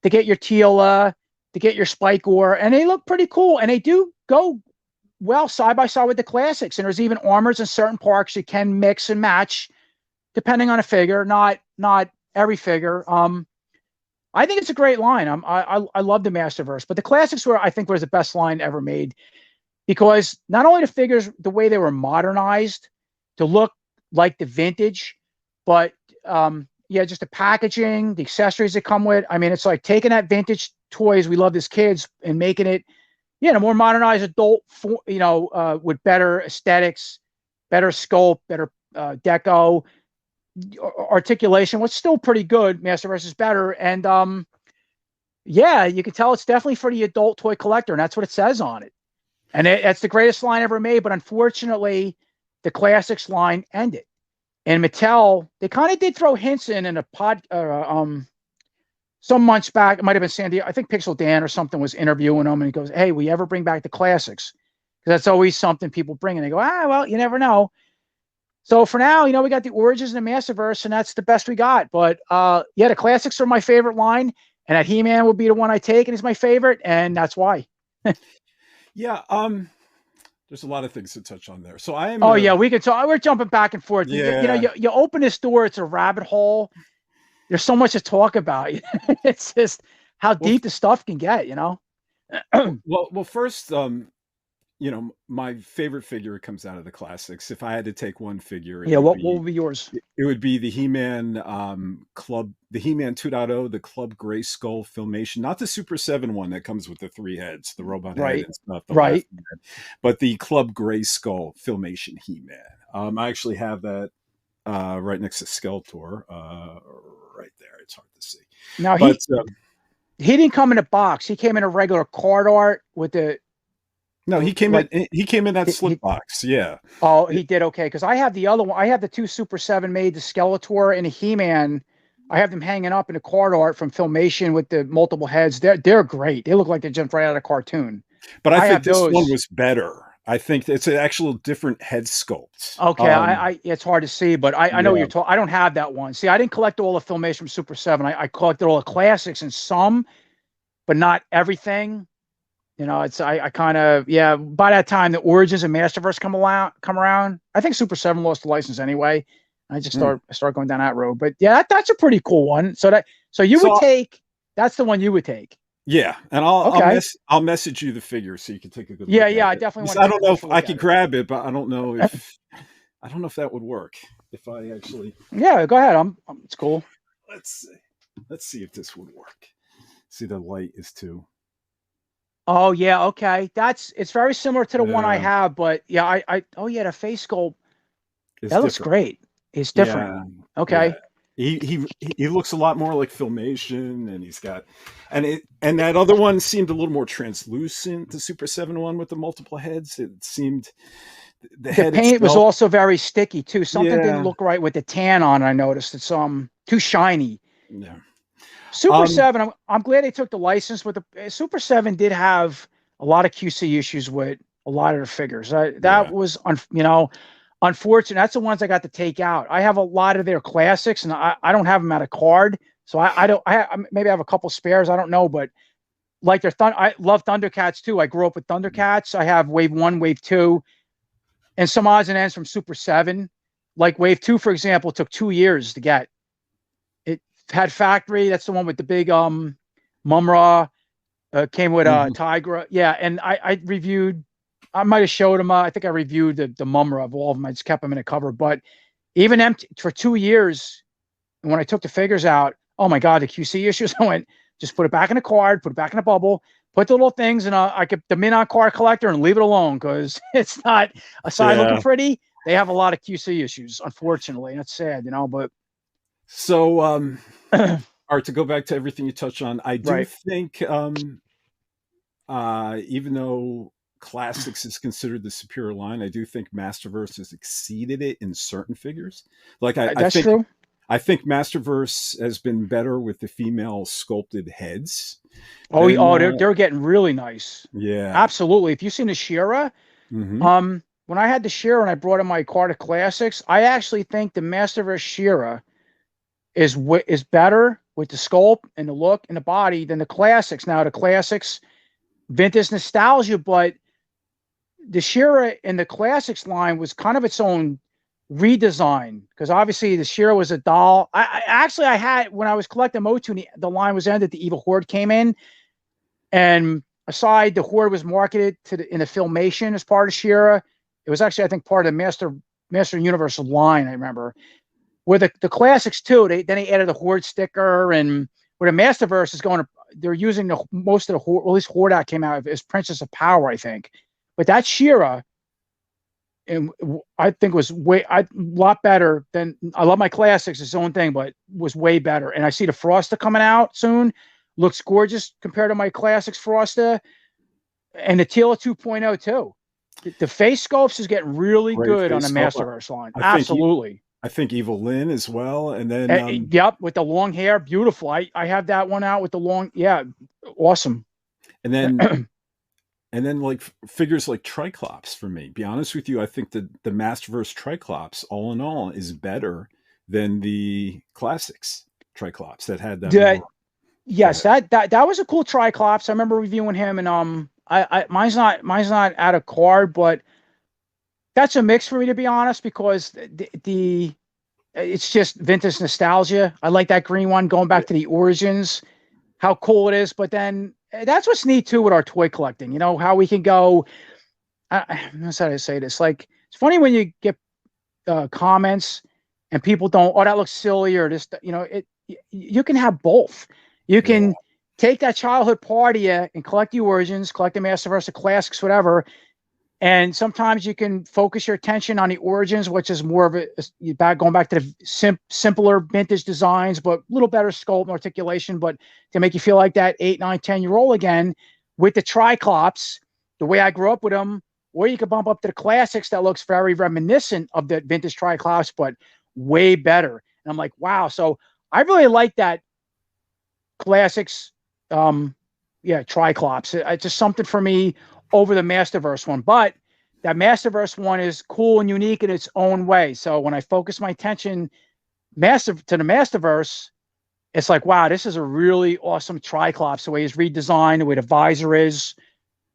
to get your Teela, to get your Spike Ore, and they look pretty cool. And they do go well side by side with the Classics. And there's even armors in certain parks you can mix and match depending on a figure, not every figure. I think it's a great line. I love the Masterverse, but the Classics I think was the best line ever made, because not only the figures, the way they were modernized to look like the vintage, but just the packaging, the accessories that come with. I mean, it's like taking that vintage toys we loved as kids and making it, a more modernized adult, with better aesthetics, better sculpt, better deco, articulation. What's still pretty good. Masterverse is better, and you can tell it's definitely for the adult toy collector, and that's what it says on it. And that's the greatest line ever made. But unfortunately, the Classics line ended. And Mattel, they kind of did throw hints in a some months back. It might have been Sandy. I think Pixel Dan or something was interviewing them, and he goes, "Hey, will you ever bring back the Classics?" Because that's always something people bring, and they go, well, you never know. So for now, we got the Origins and the Masterverse, and that's the best we got. But the Classics are my favorite line, and that He-Man will be the one I take, and he's my favorite, and that's why.
Yeah. There's a lot of things to touch on there. So I am.
We can talk. We're jumping back and forth.
Yeah.
You open this door, it's a rabbit hole. There's so much to talk about. It's just how deep the stuff can get.
Well, first, my favorite figure comes out of the Classics. If I had to take one figure,
what would be yours?
It would be the He-Man the He-Man 2.0, the Club Gray Skull Filmation, not the Super 7 one that comes with the 3 heads, the robot head and stuff, right? But the Club Gray Skull Filmation He-Man. I actually have that right next to Skeletor, right there. It's hard to see.
Now he didn't come in a box. He came in a regular card art with the.
No, he came in that slip box. Yeah.
Oh, he did. Okay. Cause I have the other one. I have the 2 Super 7 made, the Skeletor and the He-Man. I have them hanging up in a card art from Filmation with the multiple heads. They're great. They look like they jumped right out of a cartoon.
But I think this one was better. I think it's an actual different head sculpt.
Okay. It's hard to see, but I know what you're talking. I don't have that one. See, I didn't collect all the Filmation from Super 7. I collected all the Classics and some, but not everything. It's I kind of by that time the Origins and Masterverse come around. I think Super 7 lost the license anyway. I just start going down that road. But that's a pretty cool one. So you would take, that's the one you would take.
Yeah, and I'll message you the figure so you can take a good look.
Yeah, I definitely want to.
I don't know if I could grab it, but I don't know if that would work. If I actually.
Yeah, go ahead. It's cool.
Let's see if this would work. See, the light is too.
Oh yeah, okay. It's very similar to the one I have, but the face sculpt. That looks great. It's different. Yeah, okay.
Yeah. He looks a lot more like Filmation, and he's got, and that other one seemed a little more translucent. The Super 7 one with the multiple heads, it seemed the head
paint was also very sticky too. Something didn't look right with the tan on. I noticed it's too shiny.
Yeah.
Super 7, I'm glad they took the license with the Super 7 did have a lot of QC issues with a lot of the figures. That was unfortunate. That's the ones I got to take out. I have a lot of their Classics, and I don't have them at a card, so maybe I have a couple spares. I don't know, but like I love Thundercats too. I grew up with Thundercats. I have Wave 1, Wave 2, and some odds and ends from Super 7. Like Wave 2, for example, took 2 years to get. It had factory. That's the one with the big Mumra. Came with Tigra. Yeah, and I reviewed. I might have showed him. I think I reviewed the Mumra of all of them. I just kept them in a cover. But even empty for 2 years, and when I took the figures out, oh my God, the QC issues. I went, just put it back in a card, put it back in a bubble, put the little things in I kept the Min-On card collector and leave it alone, because it's not aside looking pretty. They have a lot of QC issues, unfortunately. That's sad, but.
So, Art, to go back to everything you touched on, I do think, even though Classics is considered the superior line. I do think Masterverse has exceeded it in certain figures. Like
That's true.
I think Masterverse has been better with the female sculpted heads.
They're getting really nice.
Yeah.
Absolutely. If you've seen the Shira, when I had the Shira and I brought in my card of classics, I actually think the Masterverse Shira is better with the sculpt and the look and the body than the classics. Now the classics, vintage nostalgia, but the Shira in the classics line was kind of its own redesign, because obviously the Shira was a doll. I had, when I was collecting Motu, the line was ended, the Evil Horde came in, and aside, the Horde was marketed in the Filmation as part of Shira. It was actually, I think, part of the Master Universal line, I remember. With the classics too, then they added a Horde sticker, and where the Masterverse is going to, they're using most of the Horde, or at least Horde out came out as Princess of Power, I think. But that Shira, and I think was a lot better than, I love my classics, its own thing, but was way better. And I see the Frosta coming out soon. Looks gorgeous compared to my classics Frosta. And the Tila 2.0 too. The face sculpts is getting really good on the Masterverse line. Absolutely.
I think Evil Lynn as well. And then
yep, with the long hair, beautiful. I have that one out with the long, awesome.
And then and then like figures like Triclops for me. Be honest with you, I think the Masterverse Triclops, all in all, is better than the classics Triclops that had that.
Yes, that was a cool Triclops. I remember reviewing him, and mine's not out of card, but that's a mix for me, to be honest, because it's just vintage nostalgia. I like that green one going back to the origins, how cool it is. But then that's what's neat too with our toy collecting. You know how we can go. That's how I say this. Like, it's funny when you get comments and people don't. Oh, that looks silly, or this. You know, you can have both. You can take that childhood party and collect the origins, collect the Masterverse, the classics, whatever. And sometimes you can focus your attention on the origins, which is more of going back to the simpler vintage designs, but a little better sculpt and articulation, but to make you feel like that 8, 9, 10-year-old again with the Triclops, the way I grew up with them. Or you could bump up to the classics that looks very reminiscent of the vintage Triclops, but way better. And I'm like, wow. So I really like that classics, Triclops. It's just something for me over the Masterverse one. But that Masterverse one is cool and unique in its own way. So when I focus my attention to the Masterverse, it's like, wow, this is a really awesome Triclops, the way he's redesigned, the way the visor is.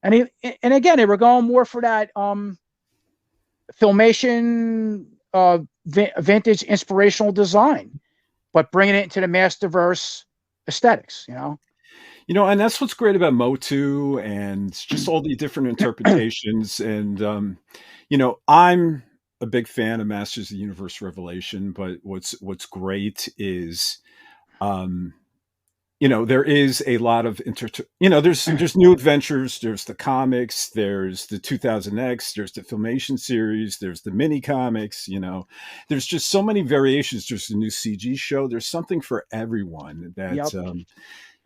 And again, they were going more for that Filmation vintage inspirational design, but bringing it into the Masterverse aesthetics,
and that's what's great about Motu and just all the different interpretations. And I'm a big fan of Masters of the Universe Revelation, but what's great is there is a lot of there's new adventures, there's the comics, there's the 2000X, there's the Filmation series, there's the mini comics, there's just so many variations. There's the new CG show. There's something for everyone that,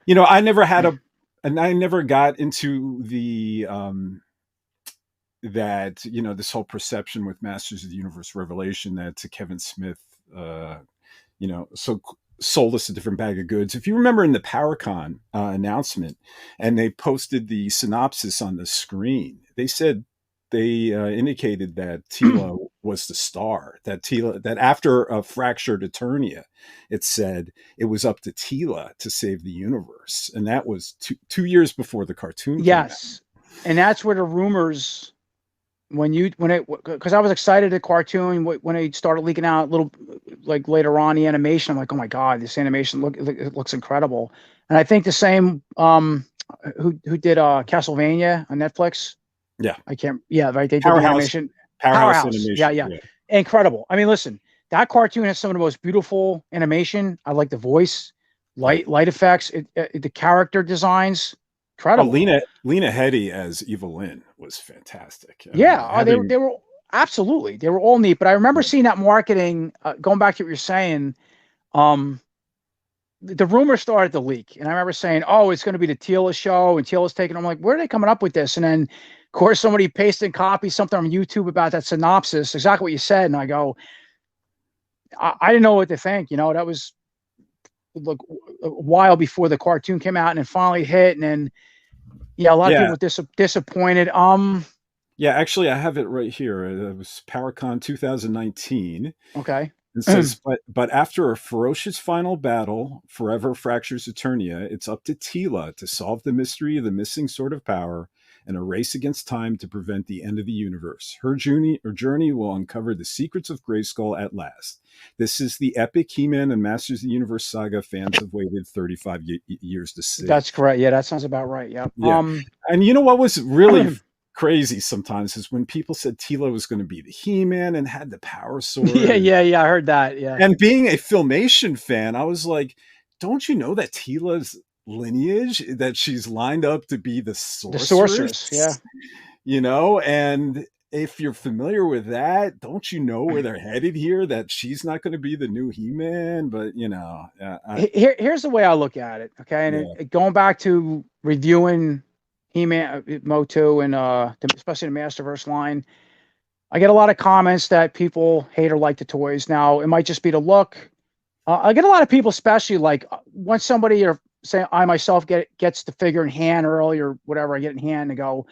I never had I never got into the, this whole perception with Masters of the Universe Revelation that Kevin Smith, sold us a different bag of goods. If you remember in the PowerCon announcement, and they posted the synopsis on the screen, they said they indicated that Tila was the star. That after a fractured Eternia, it said it was up to Tila to save the universe, and that was 2 years before the cartoon.
Yes, and that's where the rumors. Because I was excited at cartoon when it started leaking out like later on the animation. I'm like, oh my God, this animation looks incredible. And I think the same who did Castlevania on Netflix.
Yeah,
I can't. Yeah, right. They did the animation. Powerhouse animation. Yeah. Incredible. I mean, listen, that cartoon has some of the most beautiful animation. I like the voice, light effects, the character designs. Incredible.
Oh, Lena Headey as Evil Lynn was fantastic.
They were absolutely, they were all neat. But I remember seeing that marketing. Going back to what you're saying, the rumor started to leak, and I remember saying, "Oh, it's going to be the Tila show," and Tila's taking. I'm like, where are they coming up with this? And then course, somebody pasted and copied something on YouTube about that synopsis, exactly what you said. And I go, I didn't know what to think. That was like a while before the cartoon came out and it finally hit. And then, yeah, a lot of people were disappointed.
Yeah, actually, I have it right here. It was PowerCon 2019.
Okay.
It says, but after a ferocious final battle, forever fractures Eternia, it's up to Tila to solve the mystery of the missing sword of power and a race against time to prevent the end of the universe. Her journey will uncover the secrets of Grayskull at last. This is the epic He-Man and Masters of the Universe saga fans have waited 35 years to see.
That's correct. Yeah, that sounds about right. Yep.
Yeah. And you know what was really crazy sometimes is when people said Tila was going to be the He-Man and had the power sword.
Yeah. I heard that. Yeah.
And being a Filmation fan, I was like, don't you know that Tila's lineage, that she's lined up to be the sorceress?
Yeah.
And if you're familiar with that, don't you know where they're headed here? That she's not going to be the new He-Man, but
here's the way I look at it. Okay. And going back to reviewing He-Man, Motu, and especially the Masterverse line, I get a lot of comments that people hate or like the toys. Now, it might just be the look. I get a lot of people, especially like once somebody or say I myself gets the figure in hand early or whatever, I get it in hand and go,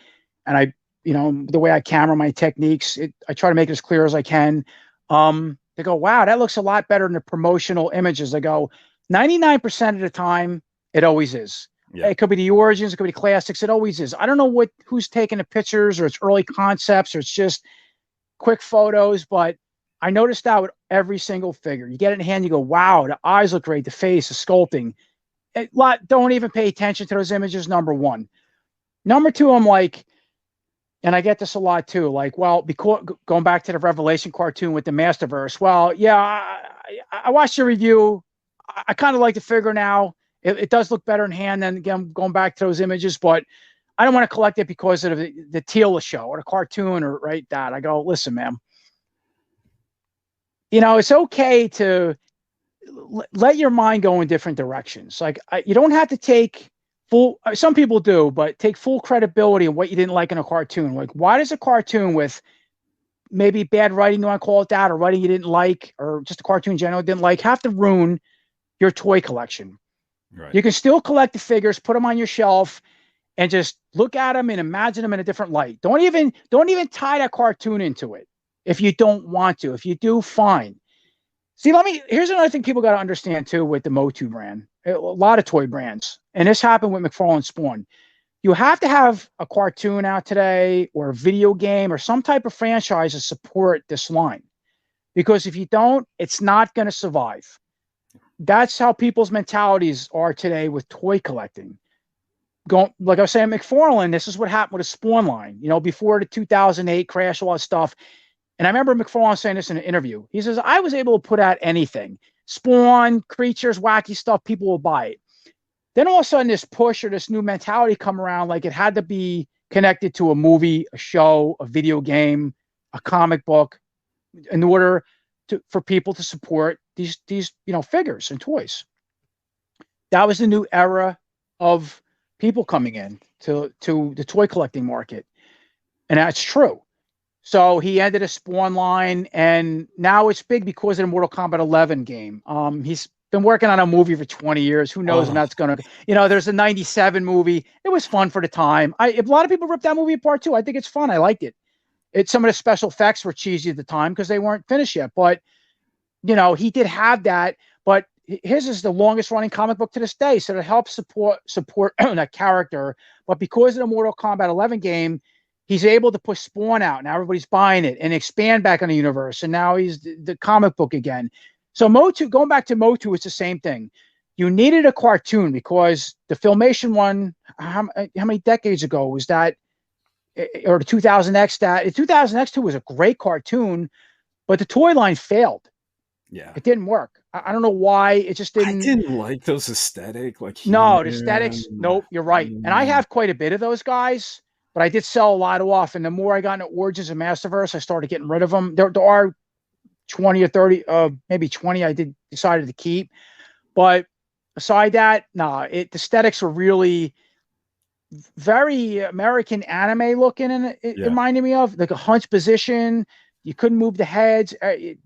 and I, the way I camera my techniques, I try to make it as clear as I can. They go, wow, that looks a lot better than the promotional images. I go, 99% of the time, it always is. Yeah. It could be the origins, it could be classics. It always is. I don't know who's taking the pictures, or it's early concepts, or it's just quick photos, but I noticed that with every single figure. You get it in hand, you go, wow, the eyes look great, the face, the sculpting. Don't even pay attention to those images, number one. Number two, I'm like, and I get this a lot too, like, well, because going back to the Revelation cartoon with the Masterverse, well, yeah, I watched your review. I kind of like the figure now. It does look better in hand than, again, going back to those images, but I don't want to collect it because of the Tila show or the cartoon or that. I go, listen, man, it's okay to let your mind go in different directions. Like you don't have to take some people do, but take full credibility of what you didn't like in a cartoon. Like, why does a cartoon with maybe bad writing, you want to call it that, or writing you didn't like, or just a cartoon in general didn't like, have to ruin your toy collection? Right. You can still collect the figures, put them on your shelf, and just look at them and imagine them in a different light. Don't even tie that cartoon into it if you don't want to. If you do, fine. See, here's another thing people got to understand too with the Motu brand. A lot of toy brands, and this happened with McFarlane Spawn. You have to have a cartoon out today or a video game or some type of franchise to support this line. Because if you don't, it's not going to survive. That's how people's mentalities are today with toy collecting. Like I was saying, McFarlane, this is what happened with a Spawn line, before the 2008 crash, all that stuff. And I remember McFarlane saying this in an interview. He says, I was able to put out anything. Spawn, creatures, wacky stuff, people will buy it. Then all of a sudden this push or this new mentality come around, like it had to be connected to a movie, a show, a video game, a comic book, in order for people to support these figures and toys. That was the new era of people coming in to the toy collecting market. And that's true. So he ended a Spawn line, and now it's big because of the Mortal Kombat 11 game. He's been working on a movie for 20 years. Who knows when that's going to, there's a 97 movie. It was fun for the time. A lot of people ripped that movie apart too. I think it's fun. I liked it. Some of the special effects were cheesy at the time because they weren't finished yet, but he did have that, but his is the longest running comic book to this day. So it helps support that character. But because of the Mortal Kombat 11 game, he's able to push Spawn out. Now everybody's buying it and expand back on the universe. And now he's the comic book again. So Motu, going back to Motu, it's the same thing. You needed a cartoon because the Filmation one, how many decades ago was that? Or the 2000X, the 2000X2 was a great cartoon, but the toy line failed.
Yeah.
It didn't work. I don't know why. It just didn't.
I didn't like those aesthetic.
No, the aesthetics. Nope, you're right. And I have quite a bit of those guys, but I did sell a lot off. And the more I got into Origins and Masterverse, I started getting rid of them. There are 20 or 30, maybe 20 I decided to keep. But aside that, the aesthetics were really, very American anime looking, and it reminded me of like a hunch position. You couldn't move the heads.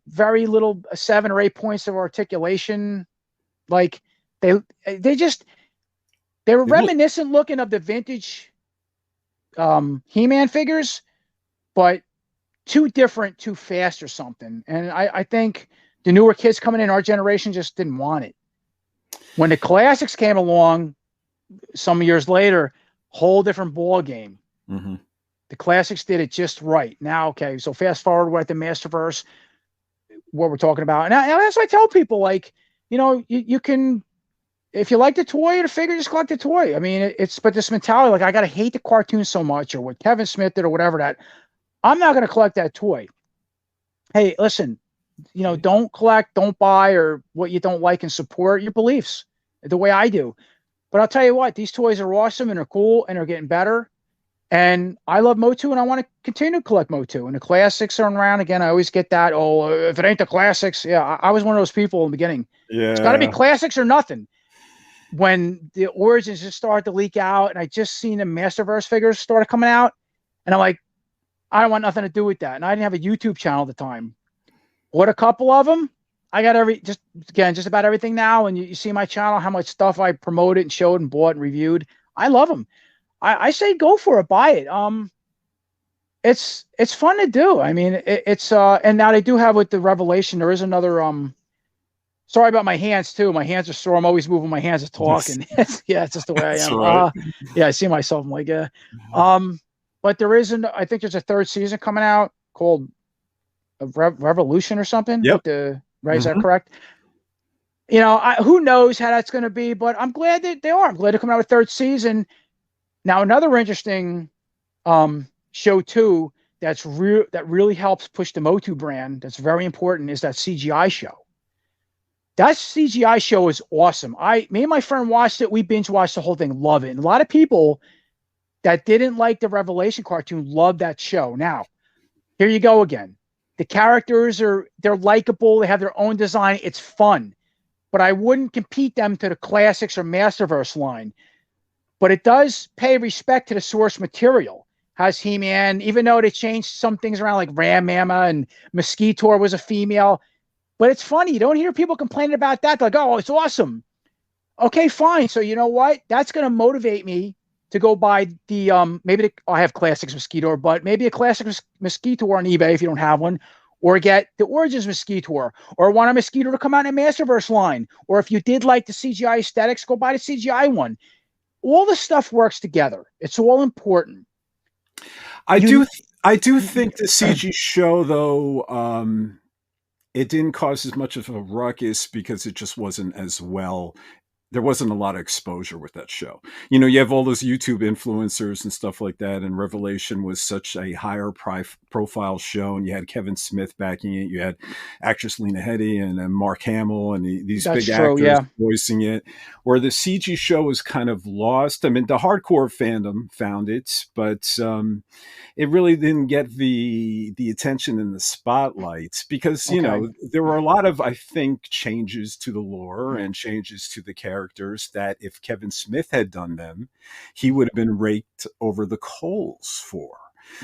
Very little 7 or 8 points of articulation. Like they were reminiscent looking of the vintage He-Man figures, but too different, too fast or something. And I think the newer kids coming in our generation just didn't want it. When the classics came along some years later, whole different ball game.
Mm-hmm.
The classics did it just right. Now, okay, so fast forward, we're at the Masterverse, what we're talking about. And as I tell people, like, you know, you can, if you like the toy or the figure, just collect the toy. I mean, but this mentality, like, I got to hate the cartoon so much, or what Kevin Smith did, or whatever, that I'm not going to collect that toy. Hey, listen, you know, don't collect, don't buy, or what you don't like, and support your beliefs the way I do. But I'll tell you what, these toys are awesome and they're cool and they're getting better. And I love Motu and I want to continue to collect Motu. And the classics are around again. I always get that. Oh, if it ain't the classics. Yeah, I was one of those people in the beginning.
Yeah.
It's got to be classics or nothing. When the origins just started to leak out and I just seen the Masterverse figures started coming out. And I'm like, I don't want nothing to do with that. And I didn't have a YouTube channel at the time. Bought a couple of them. I got just about everything now. And you see my channel, how much stuff I promoted and showed and bought and reviewed. I love them. I say go for it, buy it. It's fun to do. I mean, it's and now they do have with the Revelation. There is another sorry about my hands too. My hands are sore. I'm always moving my hands to talk, and it's just the way I am.
Right.
Yeah, I see myself. I'm like, but there isn't. I think there's a 3rd season coming out called Revolution or something.
Yep.
Right? Is that correct? You know, who knows how that's going to be, but I'm glad that they are. I'm glad they're coming out with 3rd season. Now, another interesting show too that really helps push the Motu brand, that's very important, is that CGI show. That CGI show is awesome. Me and my friend watched it. We binge watched the whole thing. Love it. And a lot of people that didn't like the Revelation cartoon love that show. Now, here you go again. The characters they're likable. They have their own design. It's fun. But I wouldn't compete them to the classics or Masterverse line. But it does pay respect to the source material. Has He-Man, even though they changed some things around, like Ram Mama and Mosquitor was a female. But it's funny. You don't hear people complaining about that. They're like, oh, it's awesome. Okay, fine. So you know what? That's going to motivate me to go buy the, I have Classics Mosquitor, but maybe a Classic Mosquitor on eBay if you don't have one. Or get the Origins Mosquitor. Or want a Mosquitor to come out in a Masterverse line. Or if you did like the CGI aesthetics, go buy the CGI one. All the stuff works together. It's all important.
I do think the CG show, though, it didn't cause as much of a ruckus because it just wasn't as well. There wasn't a lot of exposure with that show. You know, you have all those YouTube influencers and stuff like that, and Revelation was such a higher profile show, and you had Kevin Smith backing it. You had actress Lena Headey and Mark Hamill and these big actors voicing it, where the CG show was kind of lost. I mean, the hardcore fandom found it, but it really didn't get the attention in the spotlights because, you know, there were a lot of, I think, changes to the lore and changes to the characters that if Kevin Smith had done them, he would have been raked over the coals for.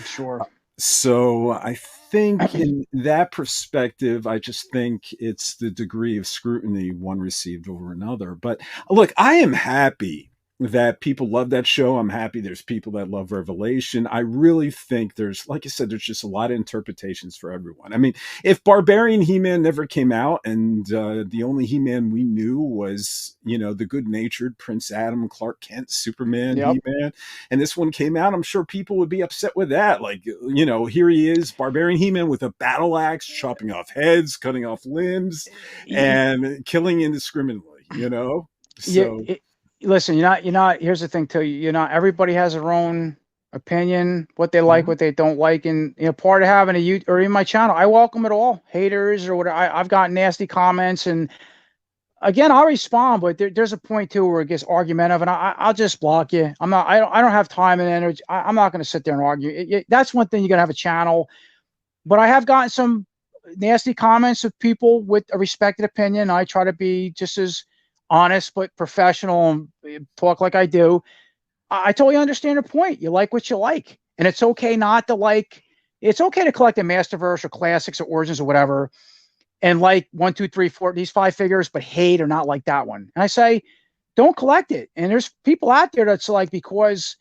Sure.
So I think in that perspective, I just think it's the degree of scrutiny one received over another. But look, I am happy that people love that show. I'm happy there's people that love Revelation. I really think there's, like I said, there's just a lot of interpretations for everyone. I mean, if Barbarian He-Man never came out and the only He-Man we knew was, you know, the good-natured Prince Adam, Clark Kent, Superman, He-Man, and this one came out, I'm sure people would be upset with that. Like, you know, here he is, Barbarian He-Man with a battle axe, chopping off heads, cutting off limbs, and killing indiscriminately, you know? So...
Listen, you're not, here's the thing too, everybody has their own opinion, what they like, what they don't like. And, you know, part of having or even my channel, I welcome it all, haters or whatever. I've got nasty comments, and again, I'll respond, but there's a point too where it gets argumentative, and I'll just block you. I don't have time and energy. I'm not going to sit there and argue. That's one thing. You got to have a channel, but I have gotten some nasty comments of people with a respected opinion. I try to be just as honest but professional and talk like I do. I totally understand your point. You like what you like, and it's okay not to like. It's okay to collect a Masterverse or classics or origins or whatever, and like 1, 2, 3, 4, these 5 figures, but hate or not like that one. And I say, don't collect it. And there's people out there that's like, because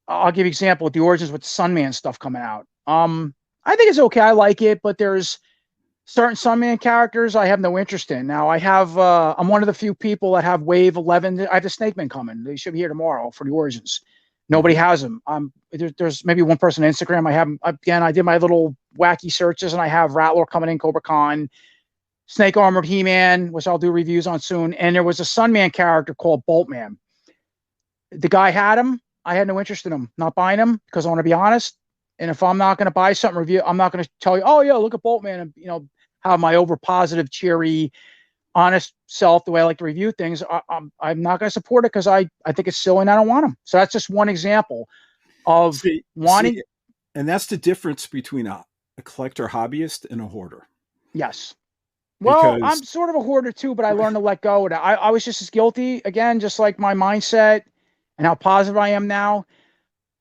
I'll give you an example with the origins with the Sunman stuff coming out. I think it's okay. I like it, but there's certain Sunman characters I have no interest in. Now I'm one of the few people that have Wave 11. I have the Snake Man coming. They should be here tomorrow for the origins. Nobody has them. There's maybe one person on Instagram. I have them. Again, I did my little wacky searches, and I have Rattler coming in, Cobra Khan, Snake Armored He-Man, which I'll do reviews on soon. And there was a Sunman character called Boltman. The guy had him. I had no interest in him. Not buying him because I want to be honest. And if I'm not going to buy something review, I'm not going to tell you, oh yeah, look at Boltman, and have my over positive, cheery, honest self, the way I like to review things. I'm not going to support it because I think it's silly and I don't want them. So that's just one example of wanting.
And that's the difference between a collector hobbyist and a hoarder.
Yes. Well, I'm sort of a hoarder too, but I learned to let go. I was just as guilty, again, just like my mindset and how positive I am now.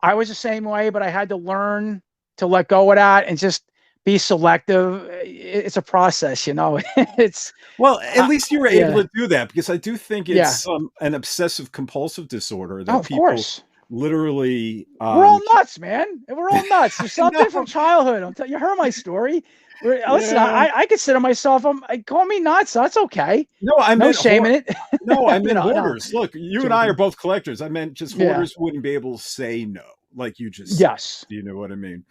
I was the same way, but I had to learn to let go of that and just be selective. It's a process, it's
at least you were able to do that, because I do think it's an obsessive compulsive disorder that people literally,
we're all nuts, man. We're all nuts. There's something from childhood. You heard my story. Listen, I consider myself, call me nuts. That's okay.
No, I meant
shame in it.
No, I meant hoarders. Look, you and I are both collectors. I meant just hoarders wouldn't be able to say no, like you just said.
Yes.
You know what I mean?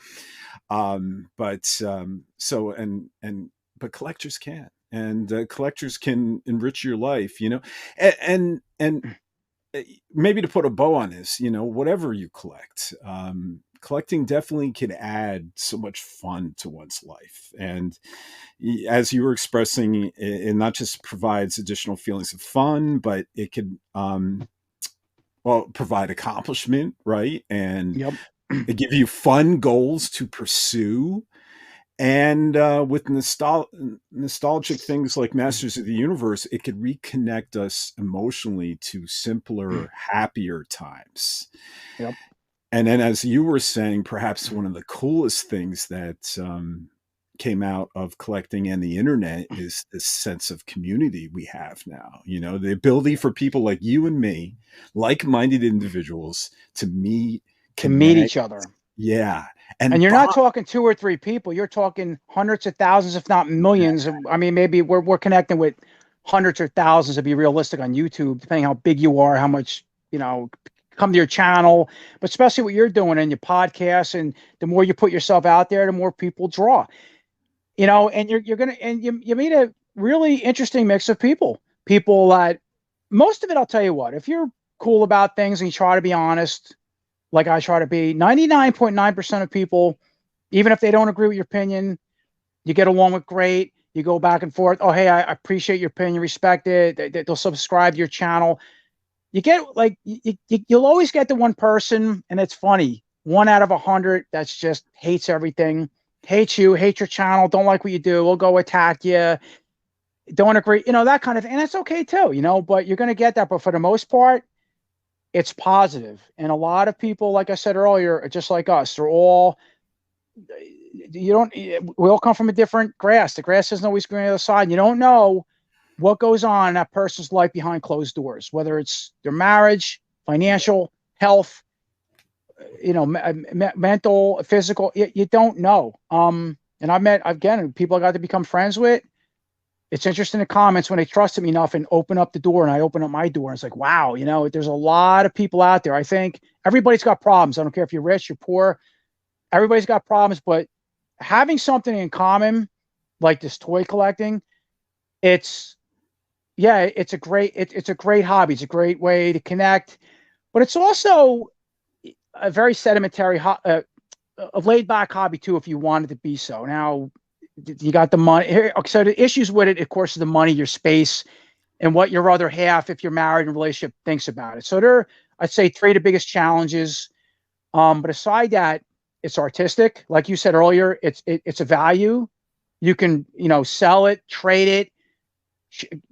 But collectors can, and collectors can enrich your life, and maybe to put a bow on this, whatever you collect, collecting definitely can add so much fun to one's life. And as you were expressing, it not just provides additional feelings of fun, but it could, provide accomplishment, right? And it give you fun goals to pursue. And with nostalgic things like Masters of the Universe, it could reconnect us emotionally to simpler, happier times.
Yep.
And then, as you were saying, perhaps one of the coolest things that came out of collecting and the internet is this sense of community we have now. The ability for people like you and me, like-minded individuals, to meet
each other.
Yeah.
And you're not talking 2 or 3 people. You're talking hundreds of thousands, if not millions. Yeah. I mean, maybe we're connecting with hundreds or thousands, to be realistic, on YouTube, depending how big you are, how much, come to your channel, but especially what you're doing in your podcast. And the more you put yourself out there, the more people draw, and you're going to, and you meet a really interesting mix of people that, most of it, I'll tell you what, if you're cool about things and you try to be honest, like I try to be, 99.9% of people, even if they don't agree with your opinion, you get along with great. You go back and forth. Oh, hey, I appreciate your opinion, respect it. They'll subscribe to your channel. You get you'll always get the one person, and it's funny, 1 out of 100 that's just hates everything, hates you, hates your channel, don't like what you do, will go attack you, don't agree, that kind of thing. And that's okay too, but you're going to get that. But for the most part, it's positive. And a lot of people, like I said earlier, are just like us. They're all, we all come from a different grass. The grass isn't always green on the other side. You don't know what goes on in that person's life behind closed doors, whether it's their marriage, financial, health, mental, physical. You don't know. And I met, again, people I got to become friends with. It's interesting, the comments when they trusted me enough and open up the door, and I open up my door, and it's like, wow, there's a lot of people out there. I think everybody's got problems. I don't care if you're rich, you're poor. Everybody's got problems, but having something in common, like this toy collecting, it's a great hobby. It's a great way to connect, but it's also a very sedimentary, a laid back hobby too, if you want it to be so. Now, you got the money here. So the issues with it, of course, is the money, your space, and what your other half, if you're married in a relationship, thinks about it. So there, I'd say 3 of the biggest challenges. But aside that, it's artistic. Like you said earlier, it's a value. You can, sell it, trade it,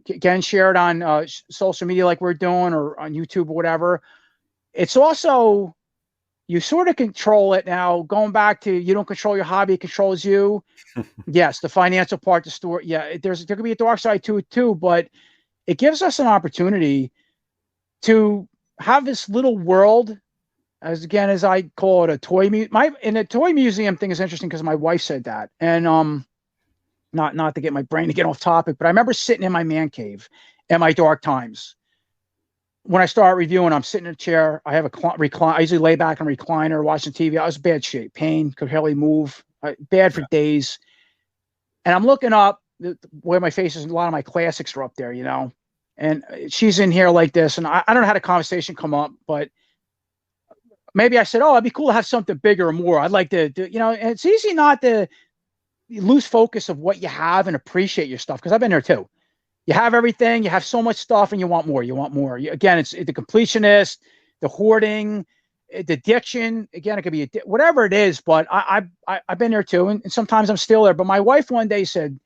again, share it on social media like we're doing, or on YouTube or whatever. it's also, you sort of control it now. Going back to, you don't control your hobby, it controls you. Yes, the financial part, the store. Yeah, there could be a dark side to it too, but it gives us an opportunity to have this little world, as I call it, a toy in a toy museum thing is interesting because my wife said that. And not to get my brain to get off topic, but I remember sitting in my man cave at my dark times. When I start reviewing, I'm sitting in a chair. I have a recline. I usually lay back in a recliner watching TV. I was in bad shape, pain, could hardly move, bad for days. And I'm looking up where my face is. A lot of my classics are up there, you know. And she's in here like this, and I don't know how the conversation come up, but maybe I said, "Oh, it'd be cool to have something bigger or more. I'd like to do," you know. And it's easy not to lose focus of what you have and appreciate your stuff, because I've been there too. You have everything, you have so much stuff, and you want more. You want more. Again, it's the completionist, the hoarding, the addiction. Again, it could be whatever it is, but I've been there too, and sometimes I'm still there. But my wife one day said,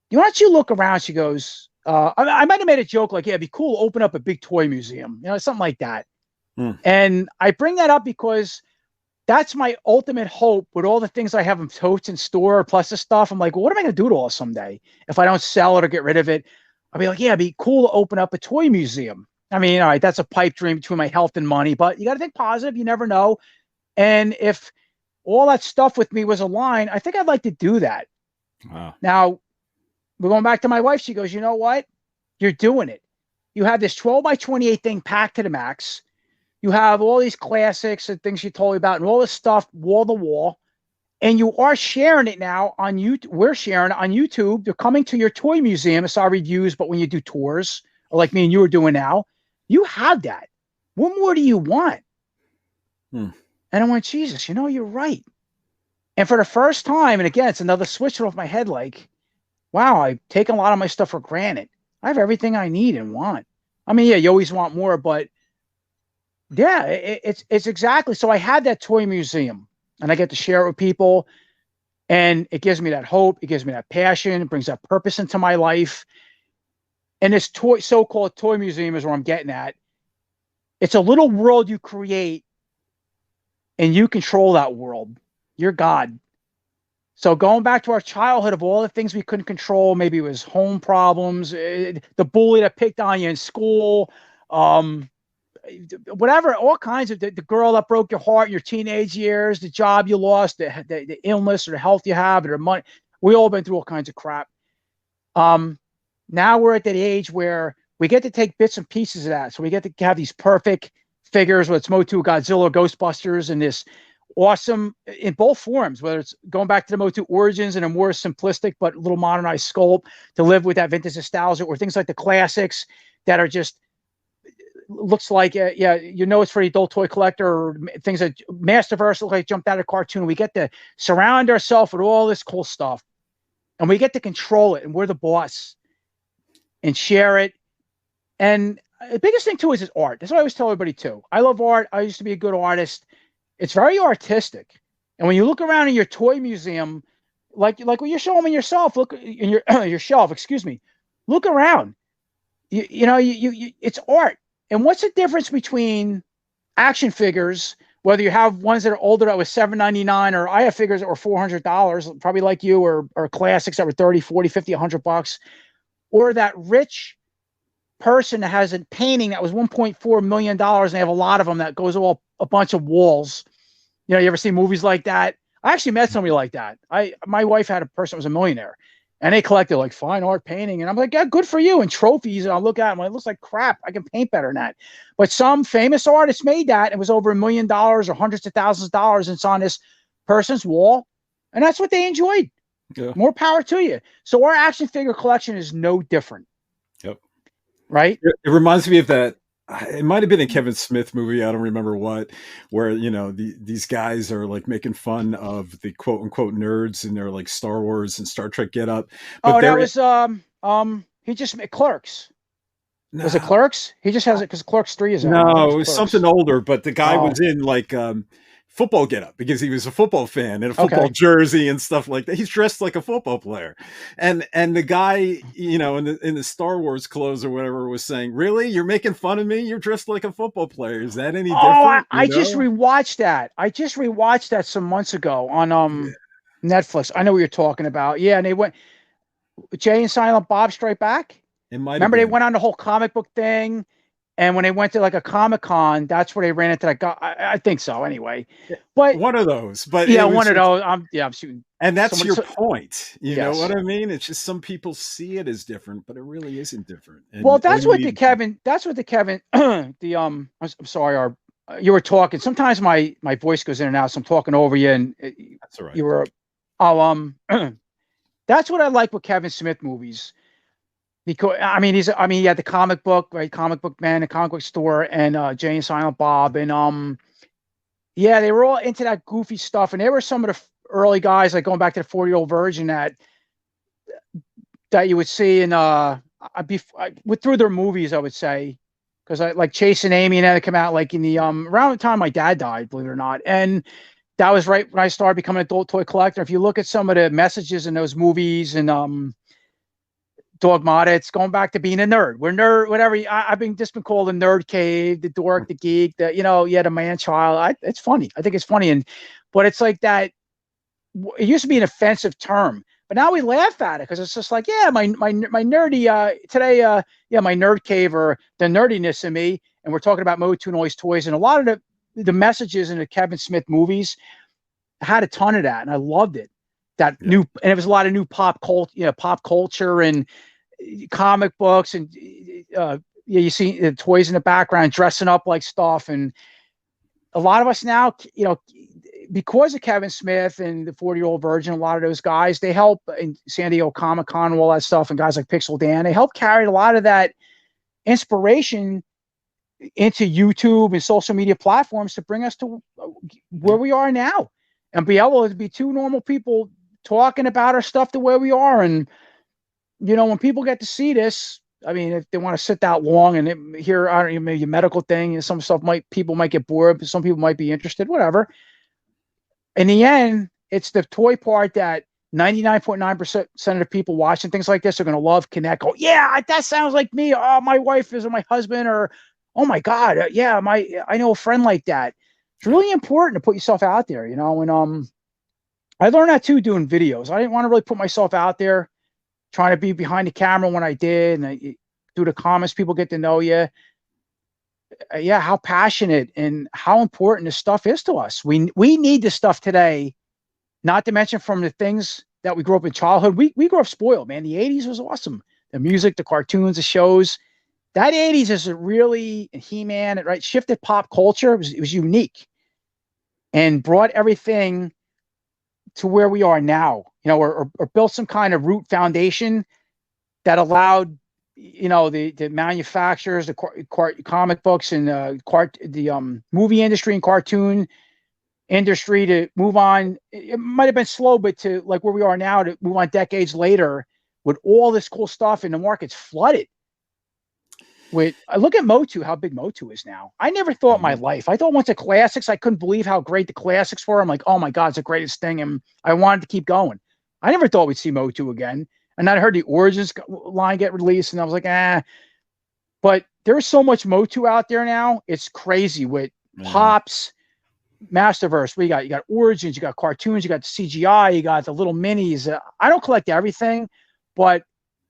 "Why don't you look around?" She goes, I might have made a joke like, "Yeah, it'd be cool to open up a big toy museum," you know, something like that. And I bring that up because that's my ultimate hope with all the things I have in totes and store, plus the stuff. I'm like, well, what am I going to do to all someday if I don't sell it or get rid of it? I'll be like, yeah, it'd be cool to open up a toy museum. I mean, all right, that's a pipe dream between my health and money, but you got to think positive. You never know. And if all that stuff with me was aligned, I think I'd like to do that.
Wow.
Now, we're going back to my wife. She goes, you know what? You're doing it. You have this 12 by 28 thing packed to the max. You have all these classics and things you told me about and all this stuff wall to wall. And you are sharing it now on YouTube. We're sharing it on YouTube. They're coming to your toy museum. It's our reviews, but when you do tours, or like me and you are doing now, you have that. What more do you want? And I went, Jesus, you know, you're right. And for the first time, and again, it's another switch off my head, like, wow, I've taken a lot of my stuff for granted. I have everything I need and want. I mean, yeah, you always want more, but yeah, it's exactly. So I had that toy museum, and I get to share it with people, and it gives me that hope. It gives me that passion. It brings that purpose into my life. And this so-called toy museum is where I'm getting at. It's a little world you create, and you control that world. You're God. So going back to our childhood of all the things we couldn't control, maybe it was home problems, the bully that picked on you in school, whatever, all kinds of the girl that broke your heart in your teenage years, the job you lost, the illness or the health you have, or the money. We all been through all kinds of crap. Now we're at that age where we get to take bits and pieces of that. So we get to have these perfect figures, whether it's Motu, Godzilla, Ghostbusters, and this awesome in both forms, whether it's going back to the Motu origins and a more simplistic but a little modernized sculpt to live with that vintage nostalgia, or things like the classics that are just looks like, yeah, you know, it's for the adult toy collector, or things that Masterverse look like jumped out of a cartoon. We get to surround ourselves with all this cool stuff, and we get to control it, and we're the boss and share it. And the biggest thing too is art. That's what I always tell everybody too. I love art. I used to be a good artist. It's very artistic. And when you look around in your toy museum, like what you're showing yourself, look in your shelf, excuse me, look around. You know, it's art. And what's the difference between action figures, whether you have ones that are older that was $7.99, or I have figures that were $400, probably like you, or classics that were $30, $40, $50, $100, or that rich person that has a painting that was $1.4 million, and they have a lot of them that goes all a bunch of walls. You know, you ever see movies like that? I actually met somebody like that. My wife had a person that was a millionaire, and they collected like fine art painting. And I'm like, yeah, good for you. And trophies. And I'll look at them. It looks like crap. I can paint better than that. But some famous artist made that. It was over $1 million or hundreds of thousands of dollars. And it's on this person's wall. And that's what they enjoyed. Yeah. More power to you. So our action figure collection is no different.
Yep.
Right?
It reminds me of that. It might have been a Kevin Smith movie. I don't remember what, where, you know, these guys are like making fun of the quote unquote nerds, and they're like Star Wars and Star Trek get up.
But that was, he just made Clerks. No. Was it Clerks? He just has it because Clerks 3 is out.
No, it was something older, but the guy was in like football getup because he was a football fan and a football
Okay.
jersey and stuff like that. He's dressed like a football player, and the guy, you know, in the Star Wars clothes or whatever, was saying, "Really, you're making fun of me? You're dressed like a football player. Is that any
Oh,
different?"
I
You
just
know?
rewatched that. I just rewatched that some months ago on Netflix. I know what you're talking about. Yeah, and they went Jay and Silent Bob Strike Back.
It might have
Remember they
been.
went on the whole comic book thing, and when they went to like a Comic Con, that's where they ran into that guy. I think so, anyway. But
One of those, but
yeah,
it
one
was
of
just,
those. I'm shooting.
and that's
Someone,
your point. You know
yes.
what I mean? It's just some people see it as different, but it really isn't different.
Well,
And all
that's
you
what the
need,
Kevin. That's what the Kevin. I'm sorry. Our you were talking. Sometimes my voice goes in and out, so I'm talking over you, and
that's all right.
you were. Oh, that's what I like with Kevin Smith movies. Because he had the comic book, right? Comic book man, the comic book store, and Jay and Silent Bob, and yeah, they were all into that goofy stuff, and they were some of the early guys, like going back to the 40-year-old virgin that you would see in with through their movies, I would say, because I like Chase and Amy, and then it come out like in the around the time my dad died, believe it or not, and that was right when I started becoming an adult toy collector. If you look at some of the messages in those movies and Dogmata, it's going back to being a nerd. We're nerd, whatever. I've been just been called a nerd cave, the dork, the geek, the man child. It's funny. I think it's funny, but it's like that. It used to be an offensive term, but now we laugh at it because it's just like, yeah, my nerdy today, yeah, my nerd cave or the nerdiness in me, and we're talking about Motu Noise toys, and a lot of the messages in the Kevin Smith movies had a ton of that, and I loved it. That
Yeah.
new, and it was a lot of new pop culture and comic books, and you see the toys in the background dressing up like stuff, and a lot of us now, because of Kevin Smith and the 40-year-old virgin, a lot of those guys, they help in San Diego Comic Con and all that stuff, and guys like Pixel Dan, they help carry a lot of that inspiration into YouTube and social media platforms to bring us to where we are now, and be able to be two normal people talking about our stuff the way we are. And when people get to see this, I mean, if they want to sit that long and hear, I don't know, maybe a medical thing, and some stuff people might get bored, but some people might be interested, whatever. In the end, it's the toy part that 99.9% of the people watching things like this are going to love, connect, go, yeah, that sounds like me. Oh, my wife is, or my husband, or, oh my God, yeah, I know a friend like that. It's really important to put yourself out there, and I learned that too doing videos. I didn't want to really put myself out there, trying to be behind the camera when I did, and through the comments, people get to know you. Yeah, how passionate and how important this stuff is to us. We need this stuff today, not to mention from the things that we grew up in childhood. We grew up spoiled, man. The 80s was awesome. The music, the cartoons, the shows. That 80s is really He-Man, right? Shifted pop culture. It was unique and brought everything to where we are now, or built some kind of root foundation that allowed the manufacturers, the comic books and the movie industry and cartoon industry to move on. It might have been slow, but to like where we are now, to move on decades later with all this cool stuff, and the market's flooded. I look at Motu, how big Motu is now. I never thought in my life. I thought once the classics, I couldn't believe how great the classics were. I'm like, oh my God, it's the greatest thing. And I wanted to keep going. I never thought we'd see Motu again. And then I heard the Origins line get released, and I was like, But there's so much Motu out there now. It's crazy with Pops, Masterverse. You got Origins, you got cartoons, you got the CGI, you got the little minis. I don't collect everything, but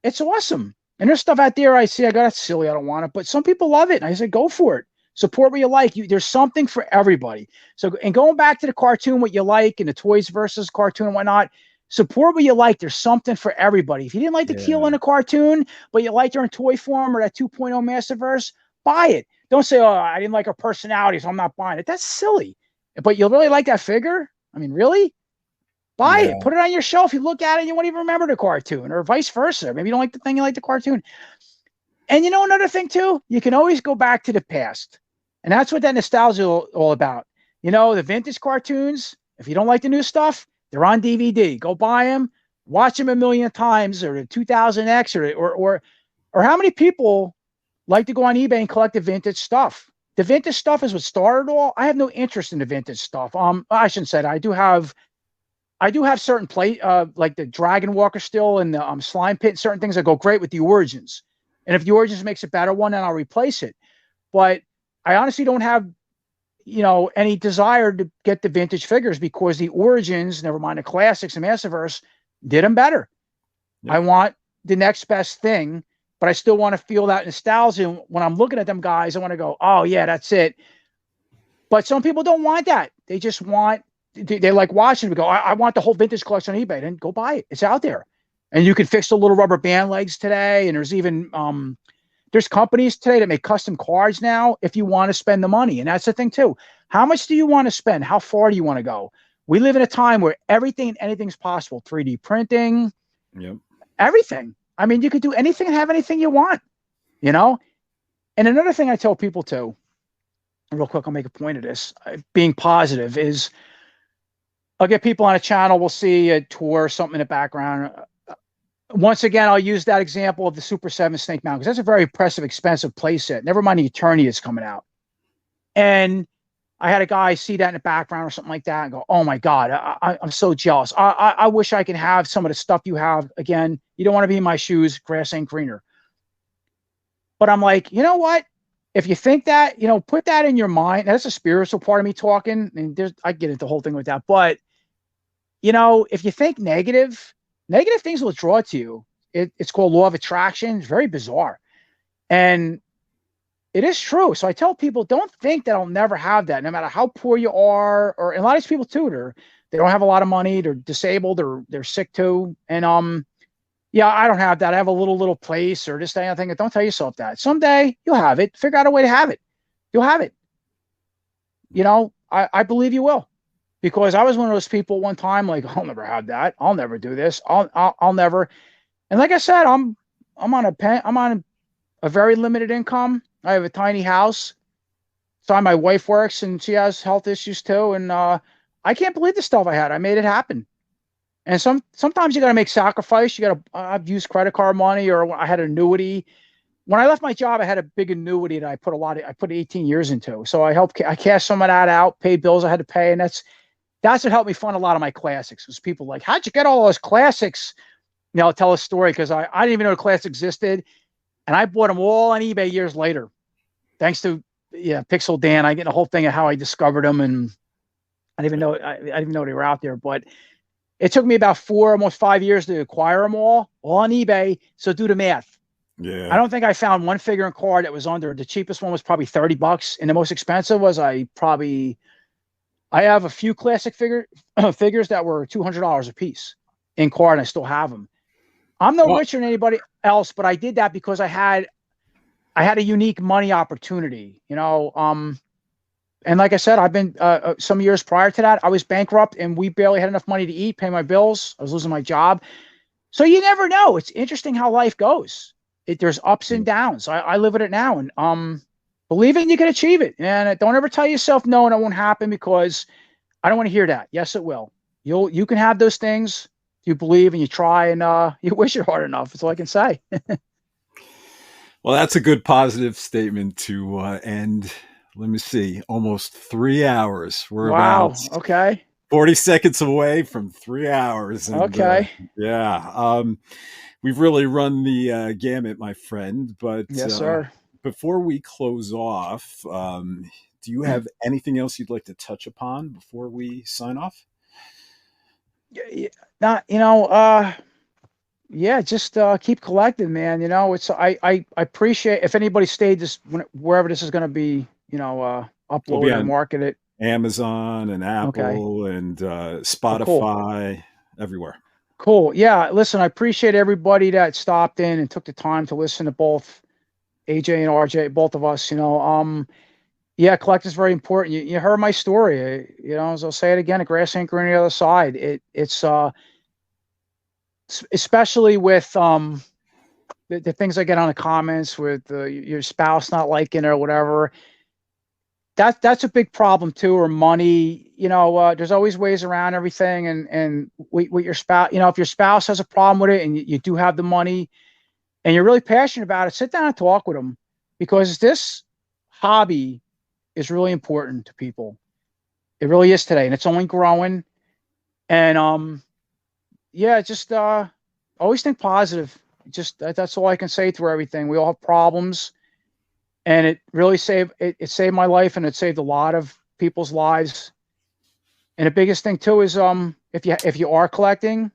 it's awesome. And there's stuff out there I see, I got it silly, I don't want it, but some people love it. And I say, go for it. Support what you like. There's something for everybody. So, and going back to the cartoon, what you like, and the toys versus cartoon and whatnot, support what you like. There's something for everybody. If you didn't like the Keel in a cartoon, but you liked her in toy form or that 2.0 Masterverse, buy it. Don't say, oh, I didn't like her personality, so I'm not buying it. That's silly. But you'll really like that figure? I mean, really? Buy it. Put it on your shelf. You look at it, you won't even remember the cartoon, or vice versa. Maybe you don't like the thing, you like the cartoon. And another thing too, you can always go back to the past. And that's what that nostalgia is all about. The vintage cartoons, if you don't like the new stuff, they're on DVD. Go buy them, watch them a million times, or the 2000X, or how many people like to go on eBay and collect the vintage stuff? the vintage stuff is what started all. I have no interest in the vintage stuff. I shouldn't say that. I do have certain like the Dragon Walker still and the Slime Pit and certain things that go great with the Origins. And if the Origins makes a better one, then I'll replace it. But I honestly don't have, any desire to get the vintage figures because the Origins, never mind the classics and Masterverse, did them better. Yep. I want the next best thing, but I still want to feel that nostalgia. When I'm looking at them guys, I want to go, oh yeah, that's it. But some people don't want that. They just want, they like watching them go, I want the whole vintage collection on eBay. Then go buy it. It's out there. And you can fix the little rubber band legs today. And there's even, there's companies today that make custom cards now if you want to spend the money. And that's the thing too. How much do you want to spend? How far do you want to go? We live in a time where everything and anything's possible. 3D printing, everything. I mean, you could do anything and have anything you want, And another thing I tell people too, real quick, I'll make a point of this, being positive is, I'll get people on a channel, we'll see a tour, something in the background. Once again, I'll use that example of the Super 7 Snake Mountain, because that's a very impressive, expensive playset. Never mind the Eternia that's coming out. And I had a guy see that in the background or something like that and go, oh my God, I'm so jealous. I wish I could have some of the stuff you have. Again, you don't want to be in my shoes, grass ain't greener. But I'm like, you know what? If you think that, put that in your mind. That's a spiritual part of me talking. And I get into the whole thing with that. But, if you think negative things will draw to you. It's called law of attraction. It's very bizarre. And it is true. So I tell people, don't think that I'll never have that, no matter how poor you are. And a lot of these people too, they don't have a lot of money. They're disabled or they're sick too. And, yeah, I don't have that. I have a little place or this thing. I think, don't tell yourself that. Someday you'll have it. Figure out a way to have it. You'll have it. I believe you will, because I was one of those people one time, like, I'll never have that. I'll never do this. I'll never. And like I said, I'm on a very limited income. I have a tiny house. So my wife works and she has health issues too. And I can't believe the stuff I had. I made it happen. And sometimes you got to make sacrifice. I've used credit card money, or I had an annuity. When I left my job, I had a big annuity that I put 18 years into. So I cashed some of that out, paid bills I had to pay. And that's what helped me fund a lot of my classics. Was people like, how'd you get all those classics? I'll tell a story, because I didn't even know the classics existed. And I bought them all on eBay years later. Thanks to Pixel Dan, I get the whole thing of how I discovered them, and I didn't even know they were out there. But it took me about almost 5 years to acquire them all on eBay. So do the math. Yeah, I don't think I found one figure and card that was under. The cheapest one was probably $30, and the most expensive was I have a few classic figures that were $200 a piece in card, and I still have them. I'm no richer than anybody else, but I did that because I had a unique money opportunity, and like I said, I've been some years prior to that, I was bankrupt and we barely had enough money to eat, pay my bills. I was losing my job. So you never know. It's interesting how life goes. There's ups and downs. I live with it now, and believe it, you can achieve it. And don't ever tell yourself no, and it won't happen, because I don't want to hear that. Yes, it will. You can have those things. You believe and you try, and you wish it hard enough. That's all I can say.
Well, that's a good positive statement to end. Let me see, almost 3 hours. We're about 40 seconds away from 3 hours. And, we've really run the gamut, my friend. But
yes, sir.
Before we close off, do you have anything else you'd like to touch upon before we sign off?
Just keep collecting, man. I appreciate if anybody stayed wherever this is going to be, uploaded and marketed.
Amazon and Apple and Spotify, everywhere.
Cool. Yeah. Listen, I appreciate everybody that stopped in and took the time to listen to both AJ and RJ, both of us. Collecting is very important. You heard my story. As I'll say it again, the grass ain't green on the other side. It's especially with the things I get on the comments with your spouse not liking it or whatever. That's a big problem too, or money. There's always ways around everything, and with your spouse, if your spouse has a problem with it and you do have the money and you're really passionate about it, sit down and talk with them, because this hobby is really important to people. It really is today, and it's only growing. And yeah, just always think positive. Just that's all I can say through everything. We all have problems, and it really it saved my life, and it saved a lot of people's lives. And the biggest thing too is if you are collecting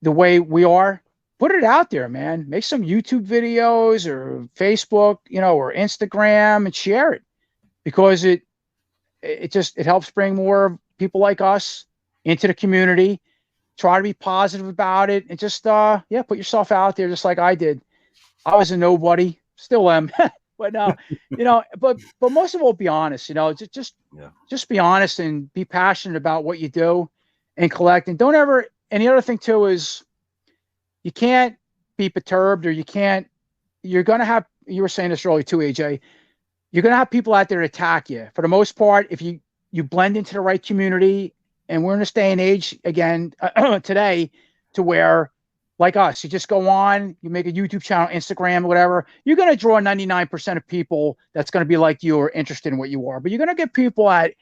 the way we are, put it out there, man. Make some YouTube videos or Facebook, or Instagram, and share it, because it helps bring more people like us into the community. Try to be positive about it, and just put yourself out there, just like I did. I was a nobody, still am, but but most of all, be honest. Just be honest and be passionate about what you do and collect. And don't ever. And the other thing too is, you can't be perturbed, or you're gonna have. You were saying this earlier too, AJ. You're gonna have people out there to attack you. For the most part, if you blend into the right community. And we're in this day and age again today, to where, like us, you just go on, you make a YouTube channel, Instagram, whatever. You're going to draw 99% of people that's going to be like you or interested in what you are. But you're going to get people that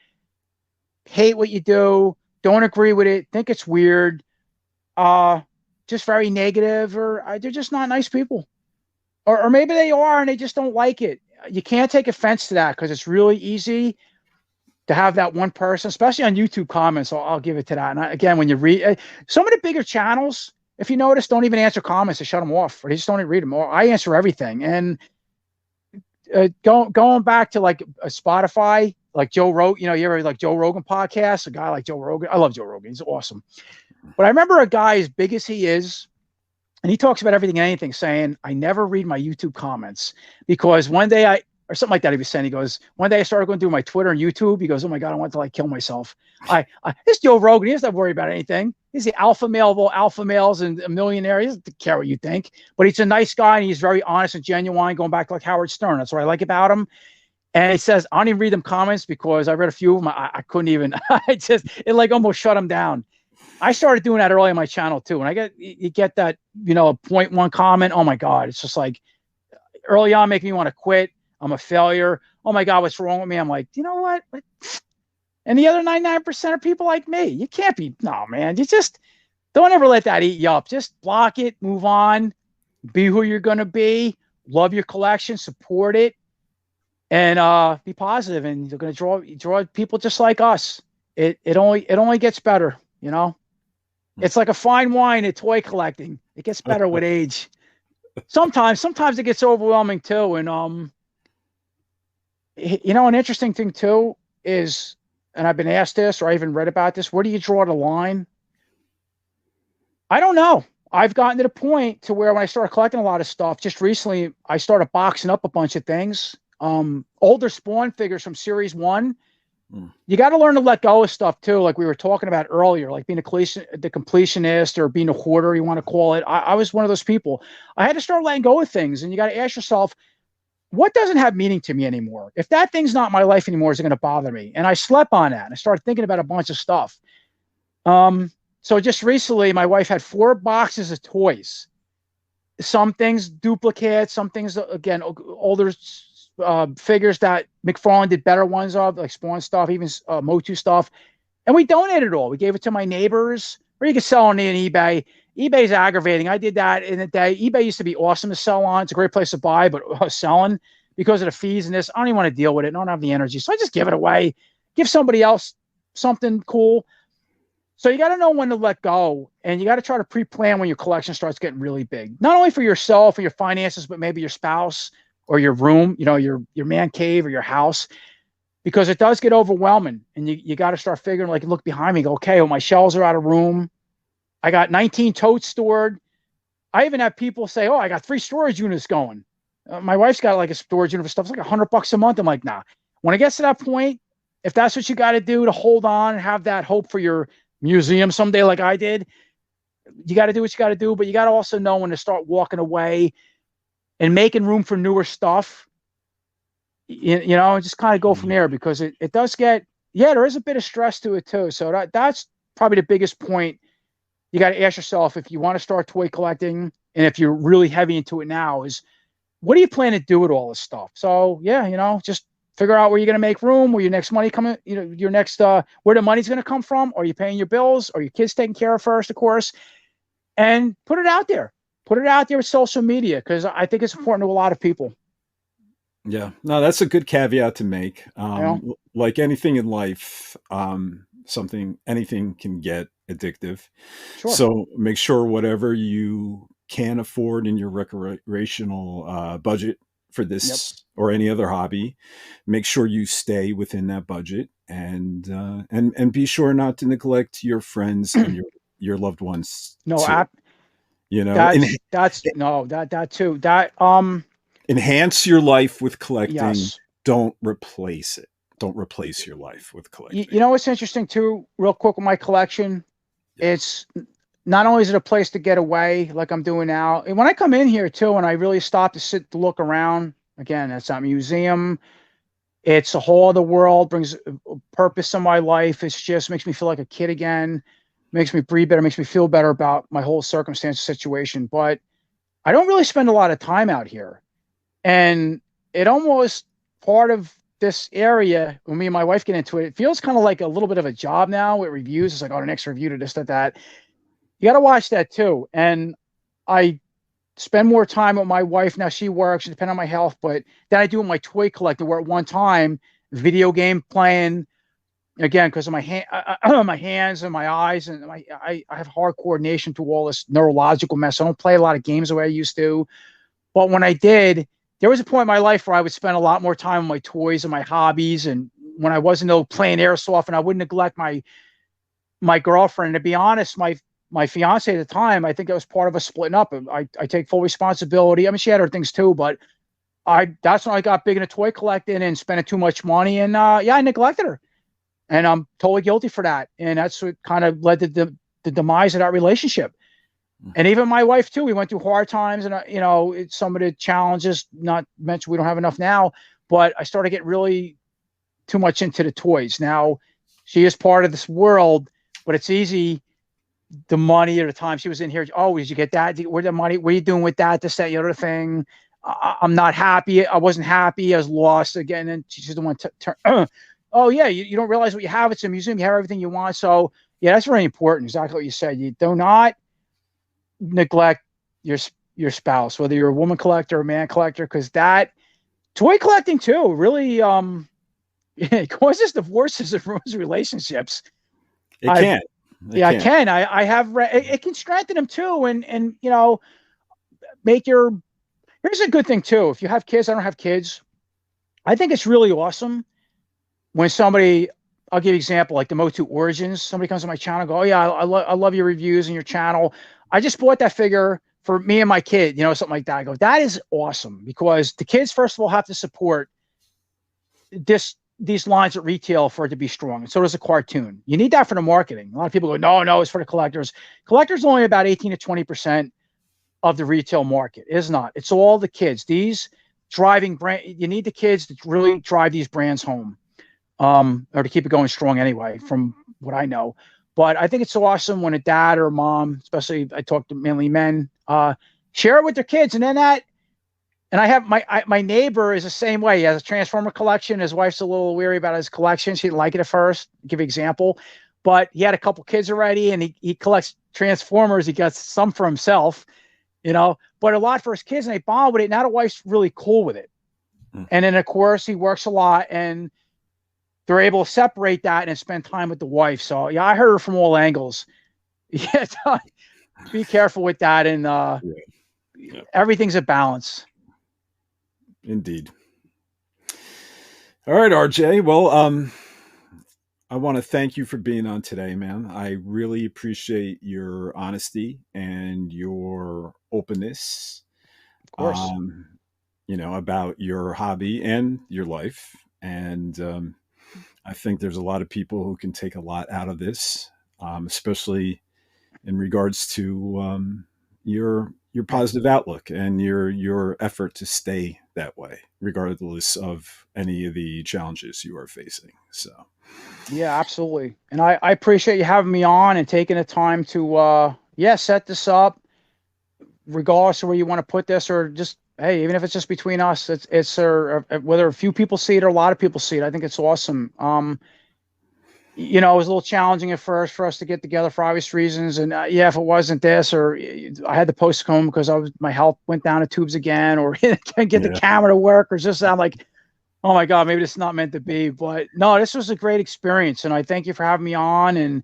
hate what you do, don't agree with it, think it's weird, just very negative, or they're just not nice people. Or maybe they are and they just don't like it. You can't take offense to that, because it's really easy to have that one person, especially on YouTube comments. I'll give it to that. And again, when you read some of the bigger channels, if you notice, don't even answer comments. They shut them off, or they just don't even read them. Or I answer everything. And going back to like a Spotify, like Joe Rogan, you ever like Joe Rogan podcast, a guy like Joe Rogan. I love Joe Rogan. He's awesome. But I remember a guy as big as he is, and he talks about everything and anything, saying, I never read my YouTube comments, because one day or something like that. He was saying, he goes, one day I started going through my Twitter and YouTube. He goes, oh my God, I want to kill myself. This Joe Rogan, he doesn't have to worry about anything. He's the alpha male of all alpha males and a millionaire. He doesn't care what you think, but he's a nice guy, and he's very honest and genuine, going back to like Howard Stern. That's what I like about him. And he says, I don't even read them comments, because I read a few of them. I couldn't even, it like almost shut him down. I started doing that early on my channel too. And you get that, a 0.1 comment. Oh my God. It's just like early on making me want to quit. I'm a failure. Oh my God, what's wrong with me? I'm like, you know what? And the other 99% are people like me. You can't be, no, man. You just don't ever let that eat you up. Just block it, move on, be who you're going to be, love your collection, support it, and be positive. And you're going to draw people just like us. It only gets better, It's like a fine wine at toy collecting. It gets better with age. Sometimes it gets overwhelming too. And an interesting thing too is, and I've been asked this, or I even read about this, where do you draw the line? I don't know. I've gotten to the point to where when I started collecting a lot of stuff, just recently, I started boxing up a bunch of things. Older Spawn figures from Series 1. You got to learn to let go of stuff too, like we were talking about earlier, like being the completionist or being a hoarder, you want to call it. I was one of those people. I had to start letting go of things, and you got to ask yourself, what doesn't have meaning to me anymore? If that thing's not my life anymore, is it going to bother me? And I slept on that, and I started thinking about a bunch of stuff. So just recently, my wife had 4 boxes of toys. Some things duplicates, some things, again, older figures that McFarlane did better ones of, like Spawn stuff, even Motu stuff. And we donated it all. We gave it to my neighbors, or you could sell on eBay. eBay's aggravating. I did that in the day. eBay used to be awesome to sell on. It's a great place to buy, but selling, because of the fees and this, I don't even want to deal with it. I don't have the energy. So I just give it away, give somebody else something cool. So you got to know when to let go, and you got to try to pre-plan when your collection starts getting really big, not only for yourself and your finances, but maybe your spouse or your room, your man cave or your house, because it does get overwhelming. And you got to start figuring, like, look behind me, go, okay, well, my shelves are out of room. I got 19 totes stored. I even have people say, oh, I got 3 storage units going. My wife's got like a storage unit for stuff. It's like $100 a month. I'm like, nah. When it gets to that point, if that's what you got to do to hold on and have that hope for your museum someday, like I did, you got to do what you got to do. But you got to also know when to start walking away and making room for newer stuff. Just kind of go from there, because it does get, there is a bit of stress to it too. So that's probably the biggest point. You got to ask yourself, if you want to start toy collecting, and if you're really heavy into it now, is what do you plan to do with all this stuff? So just figure out where you're going to make room, where your next money coming, your next, where the money's going to come from. Are you paying your bills? Are your kids taken care of first, of course? And put it out there. Put it out there with social media, because I think it's important to a lot of people.
Yeah, no, that's a good caveat to make. Like anything in life, anything can get addictive.
Sure.
So make sure whatever you can afford in your recreational budget for this or any other hobby, make sure you stay within that budget, and be sure not to neglect your friends and your loved ones.
No,
too.
that too.
Enhance your life with collecting.
Yes.
Don't replace it. Don't replace your life with collecting.
You know what's interesting too, real quick, with my collection? It's not only is it a place to get away like I'm doing now, and when I come in here too, and I really stop to sit to look around, again, it's a museum. It's a whole other world, brings a purpose in my life. It's just makes me feel like a kid again, makes me breathe better, makes me feel better about my whole circumstance situation. But I don't really spend a lot of time out here. And it almost, part of this area, when me and my wife get into it, it feels kind of like a little bit of a job now with reviews. It's like, oh, the next review to this, that. You got to watch that too. And I spend more time with my wife. Now she works, depending on my health, but then I do with my toy collecting, where at one time, video game playing, again, because of my hands and my eyes, and I have hard coordination to all this neurological mess. I don't play a lot of games the way I used to. But when I did, there was a point in my life where I would spend a lot more time on my toys and my hobbies. And when I wasn't playing airsoft, and I wouldn't neglect my girlfriend. To be honest, my fiance at the time, I think it was part of us splitting up. I take full responsibility. I mean, she had her things too, but that's when I got big into toy collecting and spending too much money. And I neglected her, and I'm totally guilty for that. And that's what kind of led to the demise of that relationship. And even my wife too, we went through hard times, and it's some of the challenges, not mentioned, we don't have enough now, but I started getting really too much into the toys. Now she is part of this world, but it's easy. The money at the time she was in here, oh, did you get that? Where's the money? What are you doing with that? This, that, the other thing. I'm not happy. I wasn't happy. I was lost again. And she's the one to turn. Oh yeah, you don't realize what you have. It's a museum. You have everything you want. So yeah, that's very important. Exactly what you said. You do not neglect your spouse, whether you're a woman collector or a man collector, because that toy collecting too really it causes divorces and ruins relationships.
It can.
I can. I have it can strengthen them too, and make your. Here's a good thing too. If you have kids, I don't have kids. I think it's really awesome when somebody. I'll give you an example, like the Motu Origins. Somebody comes to my channel and go, oh yeah, I love your reviews and your channel. I just bought that figure for me and my kid, something like that. I go, that is awesome, because the kids, first of all, have to support these lines at retail for it to be strong. And so does a cartoon. You need that for the marketing. A lot of people go, no, it's for the collectors. Collectors only about 18 to 20% of the retail market. It is not. It's all the kids. These driving brand, you need the kids to really drive these brands home, or to keep it going strong anyway, from what I know. But I think it's so awesome when a dad or a mom, especially I talk to mainly men, share it with their kids. And then and I have my neighbor is the same way. He has a Transformer collection. His wife's a little weary about his collection. She didn't like it at first. I'll give you an example. But he had a couple kids already, and he collects Transformers. He got some for himself, but a lot for his kids, and they bond with it. Now the wife's really cool with it. And then, of course, he works a lot, and they're able to separate that and spend time with the wife. So yeah, I heard her from all angles. Yeah, be careful with that, and everything's a balance.
Indeed. All right, RJ. Well, I want to thank you for being on today, man. I really appreciate your honesty and your openness.
Of course.
About your hobby and your life. And I think there's a lot of people who can take a lot out of this, especially in regards to your positive outlook and your effort to stay that way, regardless of any of the challenges you are facing. So,
yeah, absolutely. And I appreciate you having me on and taking the time to set this up, regardless of where you want to put this, or just hey, even if it's just between us, it's whether a few people see it or a lot of people see it, I think it's awesome. It was a little challenging at first for us to get together for obvious reasons. And yeah, if it wasn't this, or I had to postpone because my health went down the tubes again, or can't get the camera to work, or just I'm like, oh my God, maybe this is not meant to be. But no, this was a great experience, and I thank you for having me on. And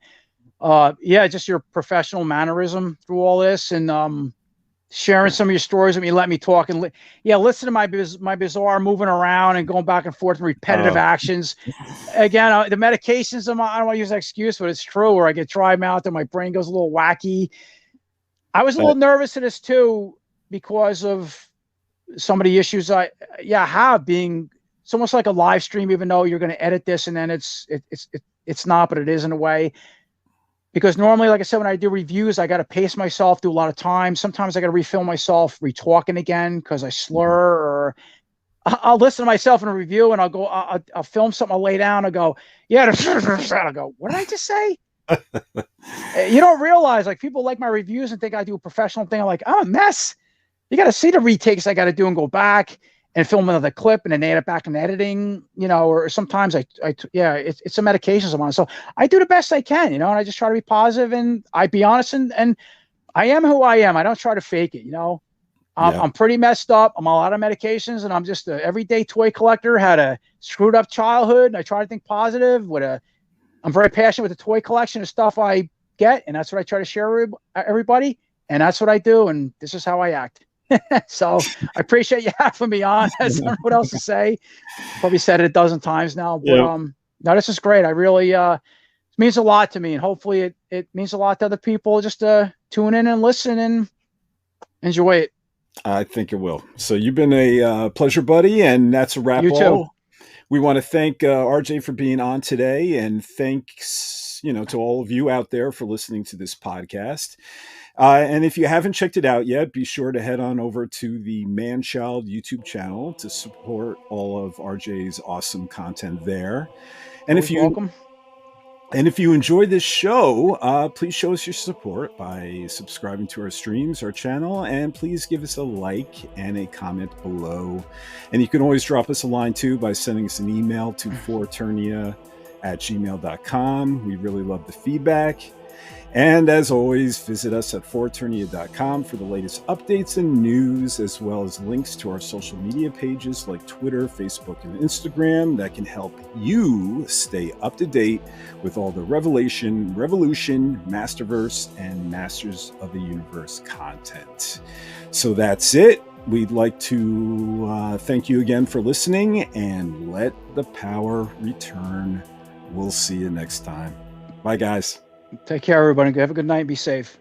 just your professional mannerism through all this, and sharing some of your stories with me, let me talk, and listen to my bizarre moving around and going back and forth and repetitive actions. Again, the medications, I don't want to use that excuse, but it's true, where I get dry mouth and my brain goes a little wacky. I was a little nervous at this too, because of some of the issues I have, being it's almost like a live stream, even though you're going to edit this and then it's not, but it is in a way. Because normally, like I said, when I do reviews, I got to pace myself, do a lot of time. Sometimes I got to refilm myself, re-talking again because I slur, or I'll listen to myself in a review and I'll film something, I'll lay down, I'll go, I'll go, what did I just say? You don't realize, like, people like my reviews and think I do a professional thing. I'm like, I'm a mess. You got to see the retakes I got to do and go back and film another clip and then add it back in editing, or sometimes it's some medications I'm on. So I do the best I can, and I just try to be positive, and I be honest, and I am who I am. I don't try to fake it, I'm pretty messed up. I'm on a lot of medications, and I'm just an everyday toy collector, had a screwed up childhood, and I try to think positive I'm very passionate with the toy collection of stuff I get, and that's what I try to share with everybody, and that's what I do, and this is how I act. So I appreciate you having me on. I don't know what else to say. Probably said it a dozen times now, but no, this is great. I really it means a lot to me, and hopefully it means a lot to other people, just to tune in and listen and enjoy it.
I think it will. So you've been a pleasure, buddy, and that's a wrap.
You too.
We want to thank RJ for being on today, and thanks to all of you out there for listening to this podcast. And if you haven't checked it out yet, be sure to head on over to the Manchild YouTube channel to support all of RJ's awesome content there. And
welcome.
And if you enjoyed this show, please show us your support by subscribing to our streams, our channel, and please give us a like and a comment below. And you can always drop us a line too by sending us an email to foreternia@gmail.com. We really love the feedback. And as always, visit us at foreternia.com for the latest updates and news, as well as links to our social media pages like Twitter, Facebook, and Instagram that can help you stay up to date with all the Revolution, Masterverse, and Masters of the Universe content. So that's it. We'd like to thank you again for listening, and let the power return. We'll see you next time. Bye, guys.
Take care, everybody. Have a good night. Be safe.